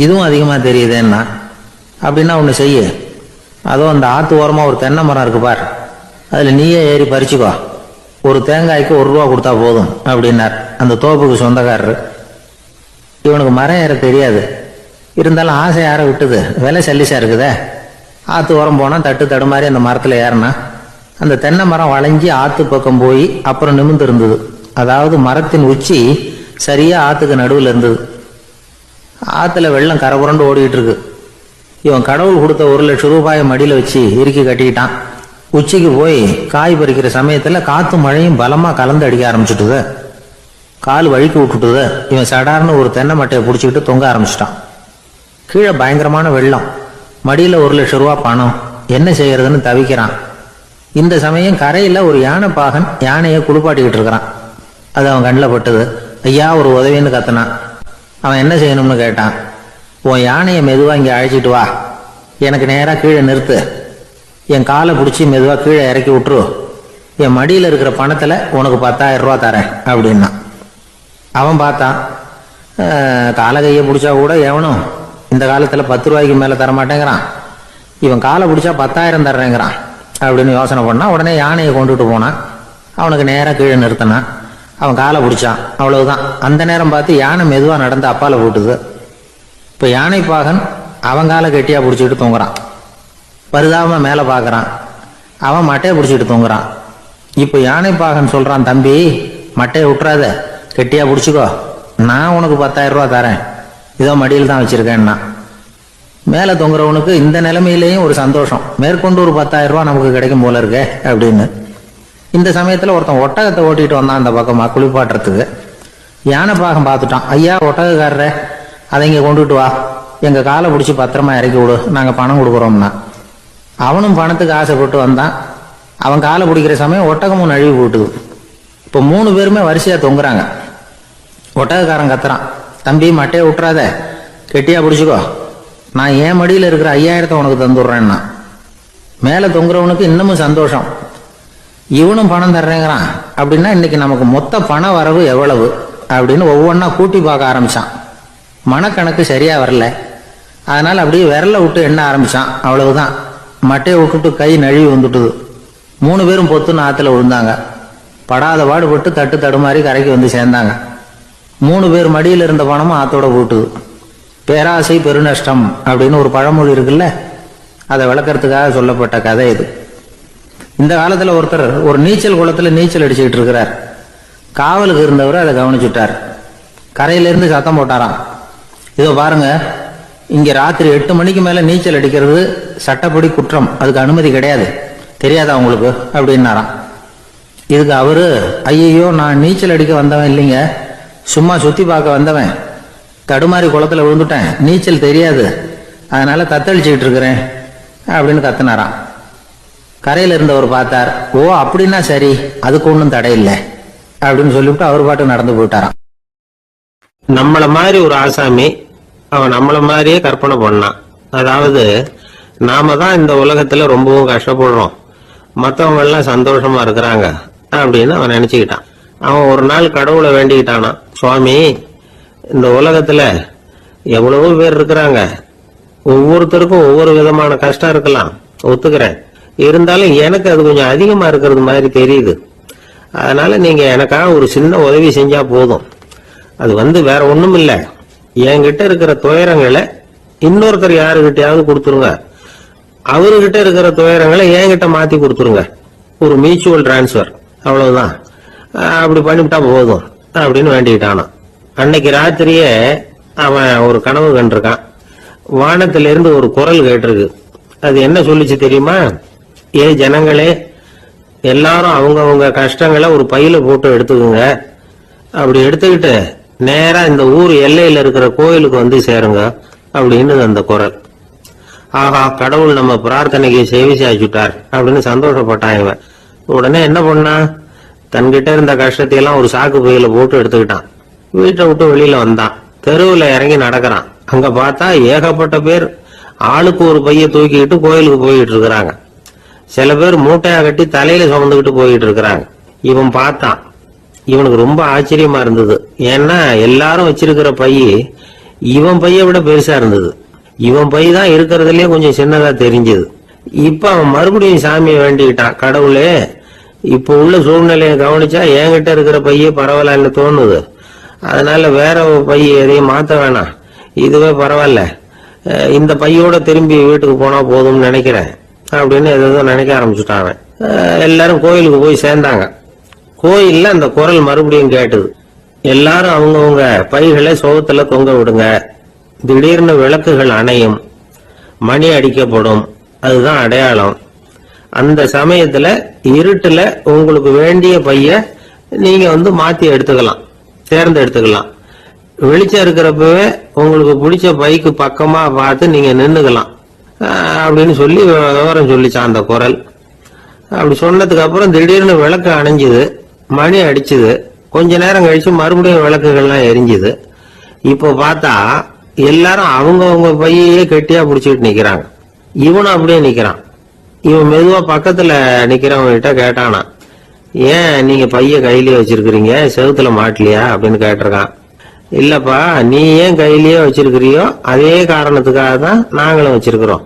இதுவும் அதிகமாக தெரியுதுன்னா. அப்படின்னா ஒன்று செய்ய, அதோ அந்த ஆற்று ஓரமாக ஒரு தென்னை மரம் இருக்கு பார், அதில் நீயே ஏறி பறிச்சுக்கோ, ஒரு தேங்காய்க்கு 1 ரூபா கொடுத்தா போதும் அப்படின்னார் அந்த தோப்புக்கு சொந்தக்காரரு. இவனுக்கு மரம் ஏற தெரியாது, இருந்தாலும் ஆசை யாரை விட்டுது, விலை சல்லிசா இருக்குதே. ஆற்று ஓரம் போனால் தட்டு தடுமாறி அந்த மரத்தில் ஏறினா அந்த தென்னை மரம் வளைஞ்சி ஆற்று பக்கம் போய் அப்புறம் நிமிர்ந்து இருந்தது. அதாவது மரத்தின் உச்சி சரியா ஆற்றுக்கு நடுவில் இருந்தது. ஆற்றுல வெள்ளம் கரபுரண்டு ஓடிக்கிட்டு இருக்கு. இவன் கடவுள் கொடுத்த 1 லட்சம் ரூபாயை மடியில் வச்சு இறுக்கி கட்டிக்கிட்டான். உச்சிக்கு போய் காய் பறிக்கிற சமயத்தில் காற்றும் மழையும் பலமாக கலந்து அடிக்க ஆரம்பிச்சுட்டுது. கால் வழுக்கி விட்டுட்டுது. இவன் சடார்னு ஒரு தென்னை மட்டையை பிடிச்சிக்கிட்டு தொங்க ஆரம்பிச்சிட்டான். கீழே பயங்கரமான வெள்ளம், மடியில் 1 லட்சம் ரூபா பணம், என்ன செய்யறதுன்னு தவிக்கிறான். இந்த சமயம் கரையில் ஒரு யானை பாகன் யானையை குளிப்பாட்டிக்கிட்டு இருக்கிறான். அது அவன் கண்ணில் பட்டது. ஐயா ஒரு உதவின்னு கத்துனான். அவன் என்ன செய்யணும்னு கேட்டான். உன் யானையை மெதுவாக இங்கே அழைச்சிட்டு வா, எனக்கு நேராக கீழே நிறுத்து, என் காலை பிடிச்சி மெதுவாக கீழே இறக்கி விட்டுரு, என் மடியில் இருக்கிற பணத்தில் உனக்கு 10,000 ரூபா தரேன் அப்படின்னா. அவன் பார்த்தான். காலை கையை பிடிச்சா கூட எவனும் இந்த காலத்தில் 10 ரூபாய்க்கு மேலே தரமாட்டேங்கிறான், இவன் காலை பிடிச்சா 10,000 தர்றேங்கிறான் அப்படின்னு யோசனை பண்ணான். உடனே யானையை கொண்டுட்டு போனான். அவனுக்கு நேராக கீழே நிறுத்தினான். அவன் காலை பிடிச்சான். அவ்வளவுதான். அந்த நேரம் பார்த்து யானை மெதுவாக நடந்து அப்பால போட்டுது. இப்போ யானை பாகன் அவன் காலை கெட்டியாக பிடிச்சிக்கிட்டு தூங்குறான். பரிதாபமாக மேலே பார்க்குறான். அவன் மட்டையை பிடிச்சிக்கிட்டு தூங்குறான். இப்போ யானை பாகன் சொல்கிறான், தம்பி மட்டையை விட்டுறாத, கெட்டியாக பிடிச்சிக்கோ, நான் உனக்கு 10,000 ரூபா தரேன், இதோ மடியில் தான் வச்சுருக்கேன்னா. மேலே தொங்குறவனுக்கு இந்த நிலைமையிலேயும் ஒரு சந்தோஷம், மேற்கொண்டு ஒரு 10,000 ரூபா நமக்கு கிடைக்கும் போல இருக்கே அப்படின்னு. இந்த சமயத்தில் ஒருத்தன் ஒட்டகத்தை ஓட்டிகிட்டு வந்தான் அந்த பக்கமாக குளிப்பாட்டுறதுக்கு. யானை பாகம் பார்த்துட்டான். ஐயா ஒட்டகக்காரரை, அதை இங்கே கொண்டுட்டு வா, எங்கள் காலை பிடிச்சி பத்திரமா இறக்கி விடு, நாங்கள் பணம் கொடுக்குறோம்னா. அவனும் பணத்துக்கு ஆசைப்பட்டு வந்தான். அவன் காலை பிடிக்கிற சமயம் ஒட்டகமும் நழுவி போட்டுது. இப்போ 3 பேருமே வரிசையாக தொங்குறாங்க. ஒட்டகக்காரன் கத்துறான், தம்பி மட்டையை விட்டுறாத, கெட்டியாக பிடிச்சிக்கோ, நான் என் மடியில் இருக்கிற 5,000 உனக்கு தந்துடுறேன்னா. மேலே தொங்குறவனுக்கு இன்னமும் சந்தோஷம், இவனும் பணம் தர்றேங்கிறான், அப்படின்னா இன்னைக்கு நமக்கு மொத்த பண வரவு எவ்வளவு அப்படின்னு ஒவ்வொன்றா கூட்டி பார்க்க ஆரம்பிச்சான். மனக்கணக்கு சரியா வரல, அதனால அப்படியே விரல விட்டு எண்ண ஆரம்பிச்சான். அவ்வளவுதான், மட்டையை விட்டுட்டு கை நழுவி வந்துட்டுது. 3 பேரும் பொத்துன்னு ஆத்துல விழுந்தாங்க. படாத பாடுபட்டு தட்டு தடுமாறி கரைக்கு வந்து சேர்ந்தாங்க. 3 பேர் மடியில் இருந்த பணமும் ஆத்தோட போட்டுது. பேராசை பெருநஷ்டம் அப்படின்னு ஒரு பழமொழி இருக்குல்ல, அதை விளக்கறதுக்காக சொல்லப்பட்ட கதை இது. இந்த காலத்துல ஒருத்தர் ஒரு நீச்சல் குளத்துல நீச்சல் அடிச்சுக்கிட்டு இருக்கிறார். காவலுக்கு இருந்தவர் அதை கவனிச்சுட்டார். கரையிலிருந்து சத்தம் போட்டாராம், இதோ பாருங்க, இங்க ராத்திரி 8 மணிக்கு மேல நீச்சல் அடிக்கிறது சட்டப்படி குற்றம், அதுக்கு அனுமதி கிடையாது, தெரியாதா உங்களுக்கு அப்படின்னாராம். இதுக்கு அவரு, ஐயோ நான் நீச்சல் அடிக்க வந்தவன் இல்லைங்க, சும்மா சுத்தி பார்க்க வந்தவன், தடுமாறி குளத்துல விழுந்துட்டேன், நீச்சல் தெரியாது, அதனால தத்தளிச்சுக்கிட்டு இருக்கிறேன் அப்படின்னு கத்துனாராம். கரையில இருந்தவர் பார்த்தார். ஓ அப்படின்னா சரி, அதுக்கு ஒன்றும் தடை இல்லை அப்படின்னு சொல்லிவிட்டு அவர் பாட்டு நடந்து போயிட்டாராம். நம்மள மாதிரி ஒரு ஆசாமி அவன் நம்மள மாதிரியே கற்பனை பண்ணான். அதாவது நாம தான் இந்த உலகத்துல ரொம்பவும் கஷ்டப்படுறோம், மற்றவங்க எல்லாம் சந்தோஷமா இருக்கிறாங்க அப்படின்னு அவன் நினைச்சுக்கிட்டான். அவன் ஒரு நாள் கடவுளை வேண்டிக்கிட்டானா, சுவாமி இந்த உலகத்துல எவ்வளவோ பேர் இருக்கிறாங்க, ஒவ்வொருத்தருக்கும் ஒவ்வொரு விதமான கஷ்டம் இருக்கலாம், ஒத்துக்கிறேன், இருந்தாலும் எனக்கு அது கொஞ்சம் அதிகமா இருக்கிறது மாதிரி தெரியுது, அதனால நீங்க எனக்காக ஒரு சின்ன உதவி செஞ்சா போதும். அது வேற ஒண்ணும் இல்ல, என்கிட்ட இருக்கிற துயரங்களை இன்னொருத்தர் யாருகிட்டயாவது கொடுத்துருங்க, அவர்கிட்ட இருக்கிற துயரங்களை என்கிட்ட மாத்தி கொடுத்துருங்க, ஒரு மியூச்சுவல் டிரான்ஸ்பர், அவ்வளவுதான், அப்படி பண்ணிவிட்டா போதும் அப்படின்னு வேண்டிக்கிட்டானான். அன்னைக்கு ராத்திரியே அவன் ஒரு கனவு கண்டிருக்கான். வானத்திலிருந்து ஒரு குரல் கேட்டிருக்கு. அது என்ன சொல்லிச்சு தெரியுமா? ஏ ஜனங்களே, எல்லாரும் அவங்க கஷ்டங்களை ஒரு பையில போட்டு எடுத்துக்குங்க, அப்படி எடுத்துக்கிட்டு நேரா இந்த ஊர் எல்லையில இருக்கிற கோயிலுக்கு வந்து சேருங்க அப்படின்னு அந்த குரல். ஆஹா, கடவுள் நம்ம பிரார்த்தனைக்கு செவி சாய்ச்சுட்டார் அப்படின்னு சந்தோஷப்பட்டான் இவன். உடனே என்ன பண்ணா, தன்கிட்ட இருந்த கஷ்டத்தை எல்லாம் ஒரு சாக்கு பையில போட்டு எடுத்துக்கிட்டான். வீட்டை விட்டு வெளியில வந்தான். தெருவுல இறங்கி நடக்கிறான். அங்க பார்த்தா ஏகப்பட்ட பேர் ஆளுக்கு ஒரு பைய தூக்கிக்கிட்டு கோயிலுக்கு போயிட்டு இருக்கிறாங்க. சில பேர் மூட்டையா கட்டி தலையில சுமந்துக்கிட்டு போயிட்டு இருக்கிறாங்க. இவன் பார்த்தான். இவனுக்கு ரொம்ப ஆச்சரியமா இருந்தது. ஏன்னா எல்லாரும் வச்சிருக்கிற பைய இவன் பைய விட பெருசா இருந்தது. இவன் பை தான் இருக்கிறதுலயே கொஞ்சம் சின்னதா தெரிஞ்சது. இப்ப அவன் மறுபடியும் சாமியை வேண்டிக்கிட்டான். கடவுளே, இப்ப உள்ள சூழ்நிலையை கவனிச்சா என்கிட்ட இருக்கிற பையே பரவாயில்லன்னு தோணுது. அதனால வேற பைய எதையும் மாத்த வேணாம், இதுவே பரவாயில்ல, இந்த பையோட திரும்பி வீட்டுக்கு போனா போதும்னு நினைக்கிறேன் அப்படின்னு ஏதோ நினைக்க ஆரம்பிச்சுட்டாங்க. எல்லாரும் கோயிலுக்கு போய் சேர்ந்தாங்க. கோயில்ல அந்த குரல் மறுபடியும் கேட்டது. எல்லாரும் அவங்கவுங்க பைகளை சோகத்துல தொங்க விடுங்க, திடீர்னு விளக்குகள் அணையும், மணி அடிக்கப்படும், அதுதான் அடையாளம். அந்த சமயத்துல இருட்டுல உங்களுக்கு வேண்டிய பைய நீங்க மாத்தி எடுத்துக்கலாம், தேர்ந்தெடுத்துக்கலாம். வெளிச்சம் இருக்கிறப்பவே உங்களுக்கு பிடிச்ச பைக்கு பக்கமா பார்த்து நீங்க நின்னுக்கலாம் அப்படின்னு சொல்லி விவரம் சொல்லிச்சான் அந்த குரல். அப்படி சொன்னதுக்கு அப்புறம் திடீர்னு விளக்கு அணைஞ்சுது, மணி அடிச்சுது. கொஞ்ச நேரம் கழிச்சு மறுபடியும் விளக்குகள்லாம் எரிஞ்சுது. இப்போ பார்த்தா எல்லாரும் அவங்கவுங்க பையே கெட்டியா பிடிச்சிட்டு நிக்கிறாங்க. இவனும் அப்படியே நிக்கிறான். இவன் மெதுவா பக்கத்துல நிக்கிறவங்க கிட்ட கேட்டானா, ஏன் நீங்க பைய கையிலேயே வச்சிருக்கிறீங்க, செவுத்துல மாட்டலையா அப்படின்னு கேட்டிருக்கான். இல்லப்பா, நீ ஏன் கையிலேயே வச்சிருக்கிறியோ அதே காரணத்துக்காக தான் நாங்களும் வச்சிருக்கிறோம்.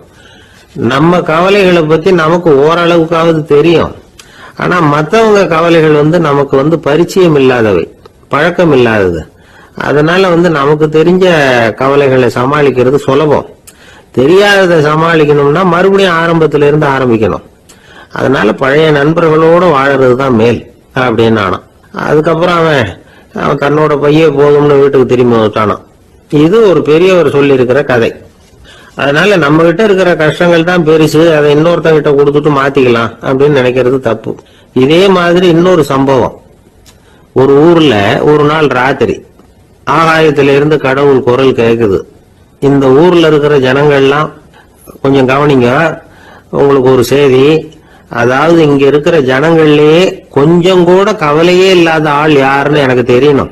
நம்ம கவலைகளை பத்தி நமக்கு ஓரளவுக்காவது தெரியும். ஆனா மத்தவங்க கவலைகள் நமக்கு பரிச்சயம் இல்லாதவை, பழக்கம் இல்லாதது. அதனால நமக்கு தெரிஞ்ச கவலைகளை சமாளிக்கிறது சுலபம். தெரியாததை சமாளிக்கணும்னா மறுபடியும் ஆரம்பத்தில இருந்து ஆரம்பிக்கணும். அதனால பழைய நண்பர்களோடு வாழறது தான் மேல் அப்படின்னு ஆனான். அதுக்கப்புறம் அவன் தன்னோட பையே போதும்னு வீட்டுக்கு திரும்பி வந்துட்டானான். இது ஒரு பெரியவர் சொல்லி இருக்கிற கதை. அதனால நம்ம கிட்ட இருக்கிற கஷ்டங்கள் தான் பெருசு, அதை இன்னொருத்தங்கிட்ட கொடுத்துட்டு மாத்திக்கலாம் அப்படின்னு நினைக்கிறது தப்பு. இதே மாதிரி இன்னொரு சம்பவம். ஒரு ஊர்ல ஒரு நாள் ராத்திரி ஆகாயத்தில இருந்து கடவுள் குரல் கேக்குது. இந்த ஊர்ல இருக்கிற ஜனங்கள்லாம் கொஞ்சம் கவனிங்க, உங்களுக்கு ஒரு செய்தி. அதாவது இங்க இருக்கிற ஜனங்கள்லயே கொஞ்சம் கூட கவலையே இல்லாத ஆள் யாருன்னு எனக்கு தெரியணும்.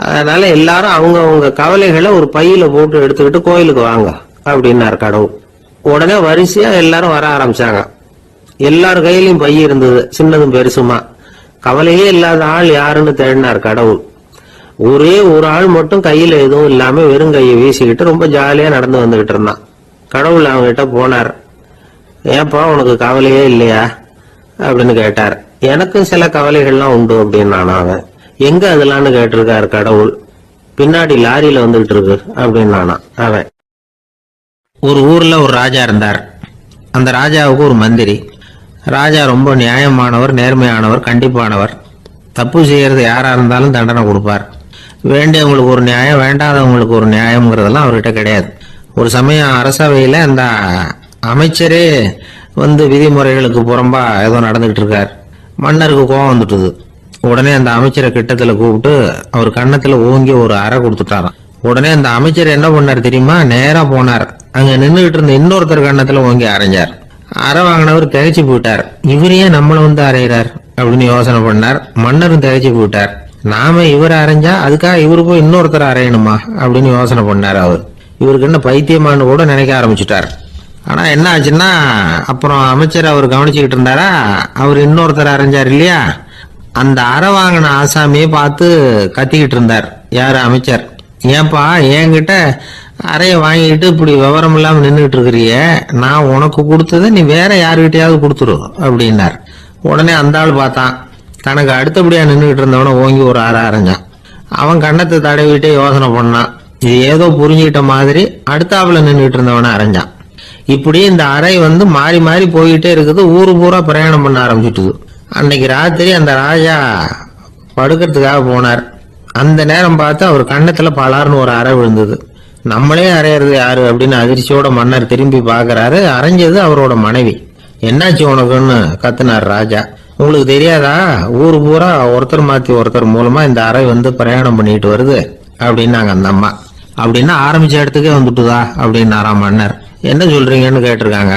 அதனால எல்லாரும் அவங்க கவலைகளை ஒரு பையில போட்டு எடுத்துக்கிட்டு கோயிலுக்கு வாங்க அப்படின்னாரு கடவுள். உடனே வரிசையா எல்லாரும் வர ஆரம்பிச்சாங்க. எல்லார் கையிலயும் பை இருந்தது, சின்னதும் பெருசுமா. கவலையே இல்லாத ஆள் யாருன்னு தேடினார் கடவுள். ஒரே ஒரு ஆள் மட்டும் கையில எதுவும் இல்லாம வெறும் கையை வீசிக்கிட்டு ரொம்ப ஜாலியா நடந்து வந்துகிட்டு இருந்தான். கடவுள் அவங்ககிட்ட போனார். ஏப்பா, உனக்கு கவலையே இல்லையா அப்படின்னு கேட்டார். எனக்கும் சில கவலைகள்லாம் உண்டு அப்படின்னு அவன். எங்க அதெல்லாம்னு கேட்டிருக்காரு கடவுள். பின்னாடி லாரியில வந்துகிட்டு இருக்கு அப்படின்னு அவன். ஒரு ஊர்ல ஒரு ராஜா இருந்தார். அந்த ராஜாவுக்கு ஒரு மந்திரி. ராஜா ரொம்ப நியாயமானவர், நேர்மையானவர், கண்டிப்பானவர். தப்பு செய்யறது யாரா இருந்தாலும் தண்டனை கொடுப்பார். வேண்டியவங்களுக்கு ஒரு நியாயம், வேண்டாதவங்களுக்கு ஒரு நியாயம்ங்கிறதெல்லாம் அவர்கிட்ட கிடையாது. ஒரு சமயம் அரசவையில அந்த அமைச்சரே விதிமுறைகளுக்கு புறம்பா ஏதோ நடந்துகிட்டு இருக்கார். மன்னருக்கு கோபம் வந்துட்டுது. உடனே அந்த அமைச்சரை கிட்டத்துல கூப்பிட்டு அவர் கன்னத்துல ஓங்கி ஒரு அறை கொடுத்துட்டாராம். உடனே அந்த அமைச்சர் என்ன பண்ணார் தெரியுமா, நேரா போனார். அங்க நின்றுகிட்டு இருந்த இன்னொருத்தர் கன்னத்துல ஓங்கி அரைஞ்சார். அறை வாங்கினவர் திகைச்சு போயிட்டார். இவரையே நம்மள அரைகிறார் அப்படின்னு யோசனை பண்ணார். மன்னரும் திகைச்சு போயிட்டார். நாம இவரை அரைஞ்சா அதுக்காக இவரு போய் இன்னொருத்தர் அரையணுமா அப்படின்னு யோசனை பண்ணார். அவர் இவருக்கு என்ன பைத்தியமானு கூட நினைக்க ஆரம்பிச்சுட்டார். ஆனா என்ன ஆச்சுன்னா, அப்புறம் அமைச்சர் அவர் கவனிச்சுக்கிட்டு இருந்தாரா, அவர் இன்னொருத்தர் அரைஞ்சார் இல்லையா, அந்த அறை வாங்கின ஆசாமியை பார்த்து கத்திக்கிட்டு இருந்தார். யாரு, அமைச்சர். ஏன்பா, என்கிட்ட அறைய வாங்கிட்டு இப்படி விவரம் இல்லாம நின்றுட்டு இருக்கிறிய, நான் உனக்கு கொடுத்ததை நீ வேற யாருகிட்டயாவது கொடுத்துரு அப்படின்னார். உடனே அந்த ஆள் பார்த்தான். தனக்கு அடுத்தபடியா நின்றுகிட்டு இருந்தவன ஓங்கி ஒரு அறை அரைஞ்சான். அவன் கண்ணத்தை தடவிட்டே யோசனை பண்ணான். இது ஏதோ புரிஞ்சுக்கிட்ட மாதிரி அடுத்தாப்புல நின்றுட்டு இருந்தவன அரைஞ்சான். இப்படி இந்த அறை மாறி மாறி போயிட்டே இருக்குது. ஊரு பூரா பிரயாணம் பண்ண ஆரம்பிச்சுட்டுது. அன்னைக்கு ராத்திரி அந்த ராஜா படுக்கிறதுக்காக போனார். அந்த நேரம் பார்த்து அவர் கண்ணத்துல பலார்னு ஒரு அறை விழுந்தது. நம்மளே அறையிறது யாரு அப்படின்னு அதிர்ச்சியோட மன்னர் திரும்பி பாக்குறாரு. அரைஞ்சது அவரோட மனைவி. என்னாச்சு உனக்குன்னு கத்துனார் ராஜா. உங்களுக்கு தெரியாதா, ஊரு பூரா ஒருத்தர் மாத்தி ஒருத்தர் மூலமா இந்த அறை பிரயாணம் பண்ணிட்டு வருது அப்படின்னாங்க அந்த அம்மா. அப்படின்னா ஆரம்பிச்ச இடத்துக்கே வந்துட்டுதா அப்படின்னாராம் மன்னர். என்ன சொல்றீங்கன்னு கேட்டிருக்காங்க.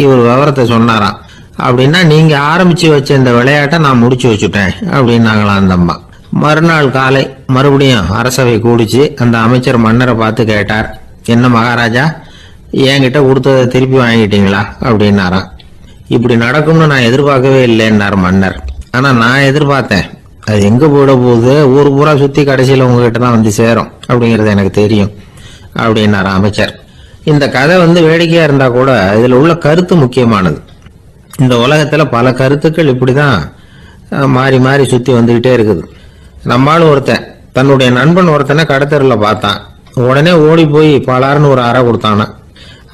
இவர் விவரத்தை சொன்னாராம். அப்படின்னா நீங்க ஆரம்பிச்சு வச்ச இந்த விளையாட்டை நான் முடிச்சு வச்சுட்டேன் அப்படின்னாங்களாம் அந்த அம்மா. மறுநாள் காலை மறுபடியும் அரசவை கூடிச்சு அந்த அமைச்சர் மன்னரை பார்த்து கேட்டார், என்ன மகாராஜா, என்கிட்ட கொடுத்ததை திருப்பி வாங்கிட்டீங்களா அப்படின்னாராம். இப்படி நடக்கும்னு நான் எதிர்பார்க்கவே இல்லைன்னார் மன்னர். ஆனா நான் எதிர்பார்த்தேன். அது எங்க போயிட போகுது, ஊர் பூரா சுத்தி கடைசியில உங்ககிட்ட தான் வந்து சேரும் அப்படிங்கறது எனக்கு தெரியும் அப்படின்னாரு அமைச்சர். இந்த கதை வேடிக்கையா இருந்தா கூட இதுல உள்ள கருத்து முக்கியமானது. இந்த உலகத்துல பல கருத்துக்கள் இப்படிதான் மாறி மாறி சுத்தி வந்துகிட்டே இருக்குது. நம்மாலும் ஒருத்தன் தன்னுடைய நண்பன் ஒருத்தனை கடத்தெருல பார்த்தான். உடனே ஓடி போய் பலாருன்னு ஒரு அறை கொடுத்தானா.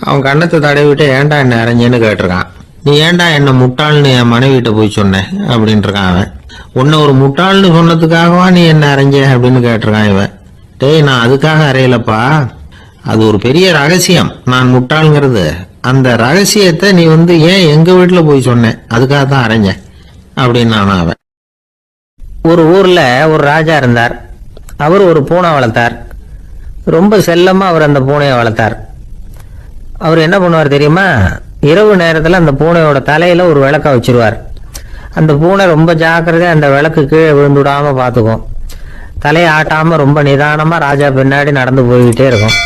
அவன் கண்ணத்தை தடவிட்டு ஏன்டா என்ன அரைஞ்சேன்னு கேட்டிருக்கான். நீ ஏன்டா என்ன முட்டாள்னு என் மனைவிட்ட போய் சொன்னேன் அப்படின்ட்டு இருக்கான் அவன். உன்னை ஒரு முட்டாள்னு சொன்னதுக்காகவா நீ என்ன அரைஞ்ச அப்படின்னு கேட்டிருக்கான் இவன். டேய், நான் அதுக்காக அறையலப்பா, அது ஒரு பெரிய ரகசியம். நான் முட்டாளுங்கிறது அந்த ரகசியத்தை நீ ஏன் எங்க வீட்டுல போய் சொன்னேன், அதுக்காக தான் அரைஞ்சேன் அப்படின்னு அவன். ஒரு ஊர்ல ஒரு ராஜா இருந்தார். அவர் ஒரு பூனை வளர்த்தார். ரொம்ப செல்லமா அவர் அந்த பூனையை வளர்த்தார். அவர் என்ன பண்ணுவார் தெரியுமா, இரவு நேரத்துல அந்த பூனையோட தலையில ஒரு விளக்க வச்சிருவார். அந்த பூனை ரொம்ப ஜாக்கிரதையா அந்த விளக்கு கீழே விழுந்துடாம பாத்துக்கும். தலையை ஆட்டாம ரொம்ப நிதானமா ராஜா பின்னாடி நடந்து போய்கிட்டே இருக்கும்.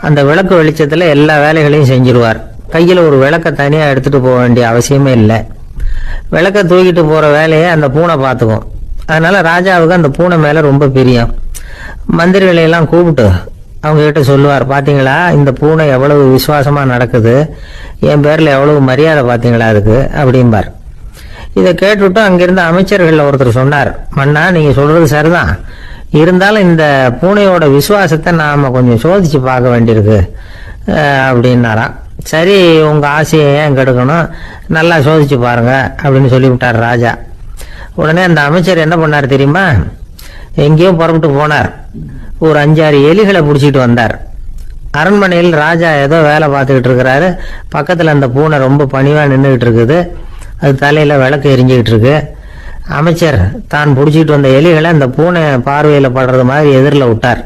அந்த விளக்கு வெளிச்சத்துல எல்லா வேலைகளையும் செஞ்சிருவார். கையில ஒரு விளக்க தனியா எடுத்துட்டு போக வேண்டிய அவசியமே இல்லை. விளக்க தூக்கிட்டு போற வேலையை அந்த பூனை பாத்துக்கும். அதனால ராஜாவுக்கு அந்த பூனை மேல ரொம்ப பிரியம். மந்திரிகளை எல்லாம் கூப்பிட்டு அவங்க கிட்ட சொல்லுவார், பாத்தீங்களா இந்த பூனை எவ்வளவு விசுவாசமா நடக்குது, என் பேர்ல எவ்வளவு மரியாதை பாத்தீங்களா அதுக்கு அப்படிம்பார். இதை கேட்டுவிட்டு அங்கிருந்த அமைச்சர்கள் ஒருத்தர் சொன்னார், மன்னா நீங்க சொல்றது சரிதான், இருந்தாலும் இந்த பூனையோட விசுவாசத்தை நாம கொஞ்சம் சோதிச்சு பார்க்க வேண்டியிருக்கு அப்படின்னாராம். சரி, உங்க ஆசையை ஏன் கெடுக்கணும், நல்லா சோதிச்சு பாருங்க அப்படின்னு சொல்லிவிட்டார் ராஜா. உடனே அந்த அமைச்சர் என்ன பண்ணார் தெரியுமா, எங்கேயோ புறப்பட்டு போனார். ஒரு 5-6 எலிகளை பிடிச்சிட்டு வந்தார். அரண்மனையில் ராஜா ஏதோ வேலை பார்த்துக்கிட்டு இருக்கிறாரு. பக்கத்துல அந்த பூனை ரொம்ப பணிவா நின்றுகிட்டு இருக்குது. அது தலையில விளக்கு எரிஞ்சுக்கிட்டு இருக்கு. அமைச்சர் தான் பிடிச்சிட்டு வந்த எலிகளை அந்த பூனை பார்வையில படுறது மாதிரி எதிரில் விட்டார்.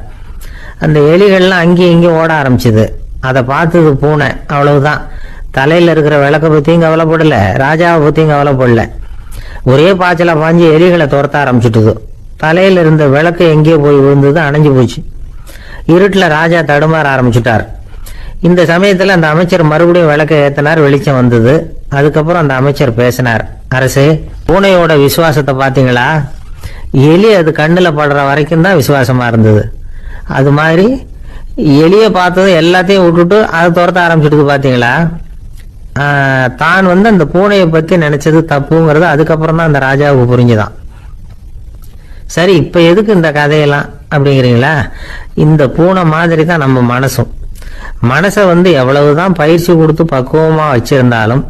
அந்த எலிகள்லாம் அங்கேயும் இங்கேயும் ஓட ஆரம்பிச்சுது. அதை பார்த்தது பூனை, அவ்வளவுதான். தலையில இருக்கிற விளக்க பத்தியும் கவலைப்படல, ராஜாவை பத்தியும் கவலைப்படல. ஒரே பாய்ச்சலா பாஞ்சு எலிகளை துரத்த ஆரம்பிச்சுட்டுது. தலையில இருந்த விளக்கு எங்கேயோ போய் விழுந்தது, அணைஞ்சு போச்சு. இருட்டுல ராஜா தடுமாற ஆரம்பிச்சுட்டார். இந்த சமயத்துல அந்த அமைச்சர் மறுபடியும் விளக்க ஏத்தினார், வெளிச்சம் வந்தது. அதுக்கப்புறம் அந்த அமைச்சர் பேசினார், அரசே, பூனையோட விசுவாசத்தை பாத்தீங்களா, எலி அது கண்ணுல படுற வரைக்கும் தான் விசுவாசமா இருந்தது. அது மாதிரி எலிய பார்த்தது எல்லாத்தையும் விட்டுட்டு அதை துரத்த ஆரம்பிச்சுட்டு பாத்தீங்களா. தான் அந்த பூனையை பத்தி நினைச்சது தப்புங்கிறது அதுக்கப்புறம் தான் அந்த ராஜாவுக்கு புரிஞ்சுதான். சரி, இப்ப எதுக்கு இந்த கதையெல்லாம் அப்படிங்கிறீங்களா, இந்த பூனை மாதிரி தான் நம்ம மனசும். மனசை எவ்வளவுதான் பயிற்சி கொடுத்து பக்குவமா வச்சிருந்தாலும்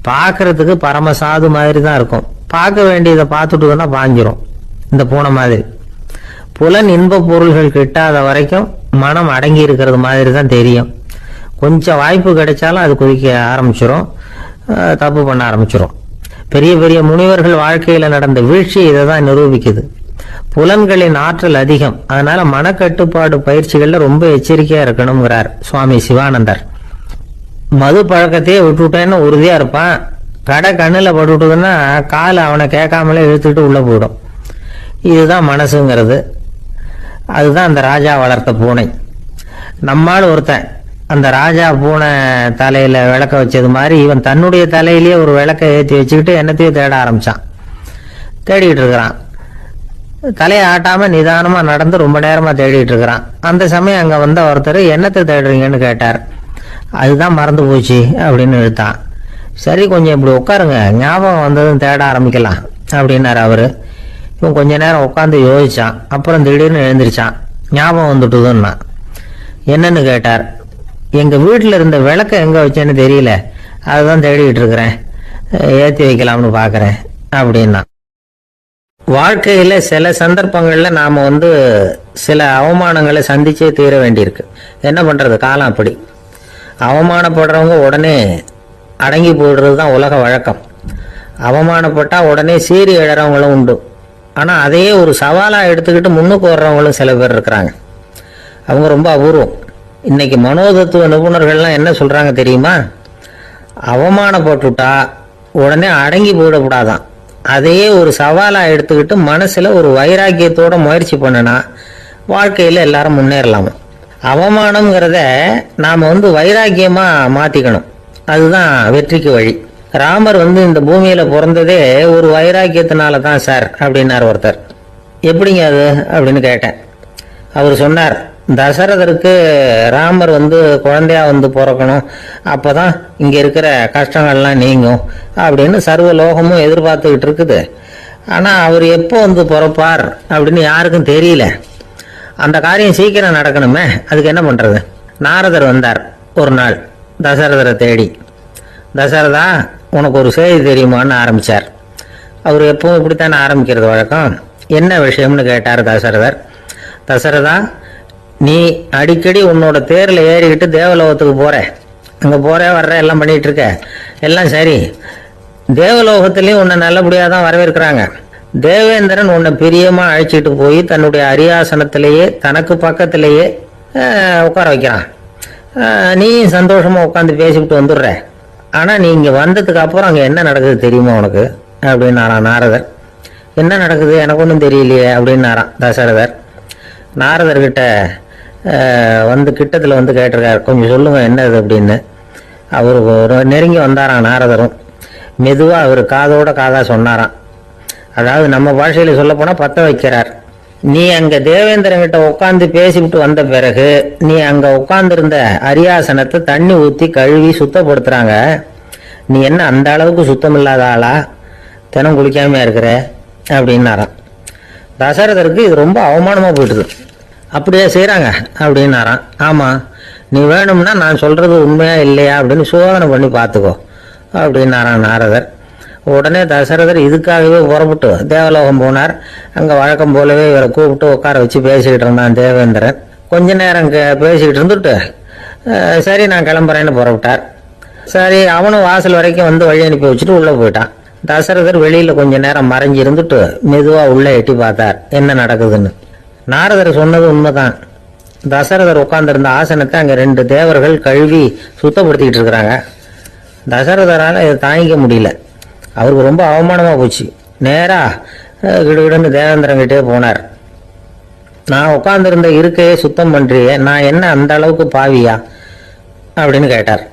பார்க்கறதுக்கு பரமசாது மாதிரி தான் இருக்கும். பார்க்க வேண்டியதை பார்த்துட்டுன்னா பாஞ்சிரும். இந்த பூனை மாதிரி புலன் இன்ப பொருள்கள் கிட்டாத வரைக்கும் மனம் அடங்கி இருக்கிறது மாதிரி தான் தெரியும். கொஞ்சம் வாய்ப்பு கிடைச்சாலும் அது குதிக்க ஆரம்பிச்சிரும், தப்பு பண்ண ஆரம்பிச்சிரும். பெரிய பெரிய முனிவர்கள் வாழ்க்கையில நடந்த வீழ்ச்சி இதை தான் நிரூபிக்குது. புலன்களின் ஆற்றல் அதிகம், அதனால மனக்கட்டுப்பாடு பயிற்சிகள்ல ரொம்ப எச்சரிக்கையா இருக்கணுங்கிறார் சுவாமி சிவானந்தர். மது பழக்கத்தையே விட்டுட்டேன்னு உறுதியா இருப்பான். கடை கண்ணுல பட்டுவிட்டதுன்னா காலை அவனை கேட்காமலே இழுத்துட்டு உள்ள போயிடும். இதுதான் மனசுங்கிறது. அதுதான் அந்த ராஜா வளர்த்த பூனை. நம்மால் ஒருத்தன் அந்த ராஜா பூனை தலையில விளக்க வச்சது மாதிரி இவன் தன்னுடைய தலையிலேயே ஒரு விளக்க ஏற்றி வச்சுக்கிட்டு என்னத்தையும் தேட ஆரம்பிச்சான். தேடிக்கிட்டு இருக்கிறான். தலையை ஆட்டாம நிதானமா நடந்து ரொம்ப நேரமா தேடிட்டு இருக்கிறான். அந்த சமயம் அங்க வந்த ஒருத்தர், என்னத்தை தேடுறீங்கன்னு கேட்டார். அதுதான் மறந்து போச்சு அப்படின்னு இழுத்தான். சரி, கொஞ்சம் இப்படி உட்காருங்க, ஞாபகம் வந்ததும் தேட ஆரம்பிக்கலாம் அப்படின்னாரு அவரு. இவன் கொஞ்ச நேரம் உட்காந்து யோசிச்சான். அப்புறம் திடீர்னு எழுந்திரிச்சான். ஞாபகம் வந்துட்டுதுன்னா. என்னன்னு கேட்டார். எங்க வீட்டுல இருந்த விளக்க எங்க வச்சேன்னு தெரியல, அதுதான் தேடிக்கிட்டு இருக்கிறேன், ஏற்றி வைக்கலாம்னு பாக்குறேன் அப்படின்னா. வாழ்க்கையில சில சந்தர்ப்பங்கள்ல நாம சில அவமானங்களை சந்திச்சே தீர வேண்டியிருக்கு. என்ன பண்றது, காலம் அப்படி. அவமானப்படுறவங்க உடனே அடங்கி போயிடுறது தான் உலக வழக்கம். அவமானப்பட்டா உடனே சீறி எழறவங்களும் உண்டு. ஆனா அதையே ஒரு சவாலா எடுத்துக்கிட்டு முன்னுக்கு வர்றவங்களும் சில பேர் இருக்கிறாங்க. அவங்க ரொம்ப அபூர்வம். இன்னைக்கு மனோதத்துவ நிபுணர்கள்லாம் என்ன சொல்றாங்க தெரியுமா? அவமானப்பட்டுட்டா உடனே அடங்கி போயிடக்கூடாதான். அதையே ஒரு சவாலாக எடுத்துக்கிட்டு மனசுல ஒரு வைராக்கியத்தோட முயற்சி பண்ணனா வாழ்க்கையில் எல்லாரும் முன்னேறலாமா. அவமானம்ங்கிறத நாம் வைராக்கியமா மாத்திக்கணும். அதுதான் வெற்றிக்கு வழி. ராமர் இந்த பூமியில பிறந்ததே ஒரு வைராக்கியத்தினால தான் சார் அப்படின்னார் ஒருத்தர். எப்படிங்க அது அப்படின்னு கேட்டேன். அவர் சொன்னார், தசரதருக்கு ராமர் குழந்தையா பிறக்கணும், அப்பதான் இங்க இருக்கிற கஷ்டங்கள்லாம் நீங்கும் அப்படின்னு சர்வ லோகமும் எதிர்பார்த்துக்கிட்டு இருக்குது. ஆனா அவர் எப்போ பிறப்பார் அப்படின்னு யாருக்கும் தெரியல. அந்த காரியம் சீக்கிரம் நடக்கணுமே, அதுக்கு என்ன பண்றது? நாரதர் வந்தார் ஒரு நாள் தசரதரை தேடி. தசரதா, உனக்கு ஒரு செய்தி தெரியுமான்னு ஆரம்பிச்சார். அவர் எப்பவும் இப்படித்தானே ஆரம்பிக்கிறது வழக்கம். என்ன விஷயம்னு கேட்டார் தசரதர். தசரதா, நீ அடிக்கடி உன்னோட தேர்ல ஏறிக்கிட்டு தேவலோகத்துக்கு போற, அங்க போற வர்ற எல்லாம் பண்ணிட்டு இருக்க, எல்லாம் சரி. தேவலோகத்திலையும் உன்னை நல்லபடியா தான் வரவேற்கிறாங்க. தேவேந்திரன் உன்னை பிரியமா அழைச்சிட்டு போய் தன்னுடைய அரியாசனத்திலேயே தனக்கு பக்கத்திலேயே உட்கார வைக்கிறான். நீ சந்தோஷமா உட்காந்து பேசிவிட்டு வந்துடுற. ஆனா நீ இங்க வந்ததுக்கு அப்புறம் அங்க என்ன நடக்குது தெரியுமா உனக்கு அப்படின்னாராம் நாரதர். என்ன நடக்குது எனக்கு ஒன்றும் தெரியலையே அப்படின்னாராம் தசரதர். நாரதர்கிட்ட கிட்டத்தில் கேட்டிருக்காரு, கொஞ்சம் சொல்லுங்க என்னது அப்படின்னு. அவர் நெருங்கி வந்தாராம் நாரதரும். மெதுவா அவர் காதோட காதா சொன்னாராம். அதாவது நம்ம பாஷையில சொல்ல போனா பத்த வைக்கிறார். நீ அங்க தேவேந்திரன் கிட்ட உட்காந்து பேசிவிட்டு வந்த பிறகு நீ அங்க உட்கார்ந்து இருந்த அரியாசனத்தை தண்ணி ஊத்தி கழுவி சுத்தப்படுத்துறாங்க. நீ என்ன அந்த அளவுக்கு சுத்தம் இல்லாத ஆளா? தினம் குளிக்காம இருக்கிற அப்படின்னாராம். தசரதருக்கு இது ரொம்ப அவமானமா போயிட்டுது. அப்படியே செய்யறாங்க அப்படின்னாராம். ஆமா, நீ வேணும்னா நான் சொல்றது உண்மையா இல்லையா அப்படின்னு சோதனை பண்ணி பார்த்துக்கோ அப்படின்னாராம் நாரதர். உடனே தசரதர் இதுக்காகவே புறப்பட்டு தேவலோகம் போனார். அங்க வழக்கம் போலவே இவரை கூப்பிட்டு உட்கார வச்சு பேசிக்கிட்டு இருந்தான் தேவேந்திரன். கொஞ்ச நேரம் பேசிக்கிட்டு இருந்துட்டு சரி நான் கிளம்புறேன்னு புறப்பட்டார். சரி, அவனும் வாசல் வரைக்கும் வழி அனுப்பி வச்சுட்டு உள்ள போயிட்டான். தசரதர் வெளியில கொஞ்ச நேரம் மறைஞ்சு இருந்துட்டு மெதுவா உள்ள எட்டி பார்த்தார் என்ன நடக்குதுன்னு. நாரதர் சொன்னது உண்மைதான். தசரதர் உட்கார்ந்திருந்த ஆசனத்தை அங்க 2 தேவர்கள் கழுவி சுத்தப்படுத்திக்கிட்டு இருக்கிறாங்க. தசரதரால் இதை தாங்கிக்க முடியல. அவருக்கு ரொம்ப அவமானமா போச்சு. நேரா கிடுகிடுன்னு தேவேந்திரங்கிட்டே போனார். நான் உட்கார்ந்திருந்த இருக்கையே சுத்தம் பண்றியே, நான் என்ன அந்த அளவுக்கு பாவியா அப்படின்னு கேட்டார்.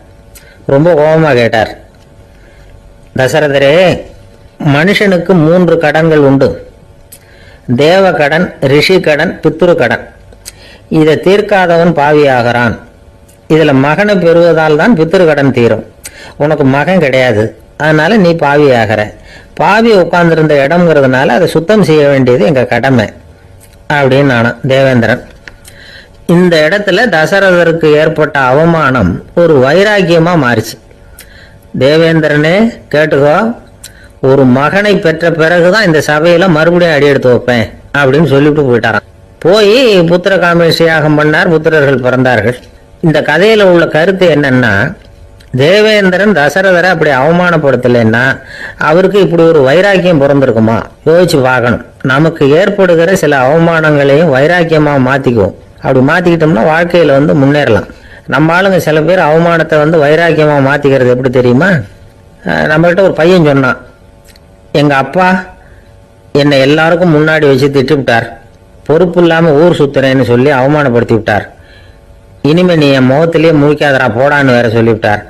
ரொம்ப கோபமா கேட்டார். தசரதரே, மனுஷனுக்கு 3 கடன்கள் உண்டு. தேவ கடன், ரிஷி கடன், பித்ரு கடன். இதை தீர்க்காதவன் பாவியாகிறான். இதுல மகனை பெறுவதால் தான் பித்ரு கடன் தீரும். உனக்கு மகன் கிடையாது, அதனால நீ பாவி ஆகிற. பாவி உட்கார்ந்திருந்த இடம்ங்கிறதுனால அதை சுத்தம் செய்ய வேண்டியது எங்க கடமை அப்படின்னு நானும் தேவேந்திரன். இந்த இடத்துல தசரதருக்கு ஏற்பட்ட அவமானம் ஒரு வைராக்கியமா மாறிச்சு. தேவேந்திரனே கேட்டுக்கோ, ஒரு மகனை பெற்ற பிறகுதான் இந்த சபையில மறுபடியும் அடி எடுத்து வைப்பேன் அப்படின்னு சொல்லிட்டு போயிட்டாராம். போய் புத்திர காமேஷ் யாகம் பண்ணார். புத்திரர்கள் பிறந்தார்கள். இந்த கதையில உள்ள கருத்து என்னன்னா, தேவேந்திரன் தசரதரை அப்படி அவமானப்படுத்தலைன்னா அவருக்கு இப்படி ஒரு வைராக்கியம் பிறந்திருக்குமா? யோசிச்சு பார்க்கணும். நமக்கு ஏற்படுகிற சில அவமானங்களையும் வைராக்கியமா மாத்திக்குவோம். அப்படி மாத்திக்கிட்டோம்னா வாழ்க்கையில முன்னேறலாம். நம்ம ஆளுங்க சில பேர் அவமானத்தை வைராக்கியமா மாத்திக்கிறது எப்படி தெரியுமா? நம்மகிட்ட ஒரு பையன் சொன்னான், எங்க அப்பா என்னை எல்லாருக்கும் முன்னாடி வச்சு திட்டு விட்டார், பொறுப்பு இல்லாம ஊர் சுத்துறேன்னு சொல்லி அவமானப்படுத்தி விட்டார். இனிமே நீ என் முகத்திலேயே முழிக்காதரா போடான்னு வேற சொல்லிவிட்டார்.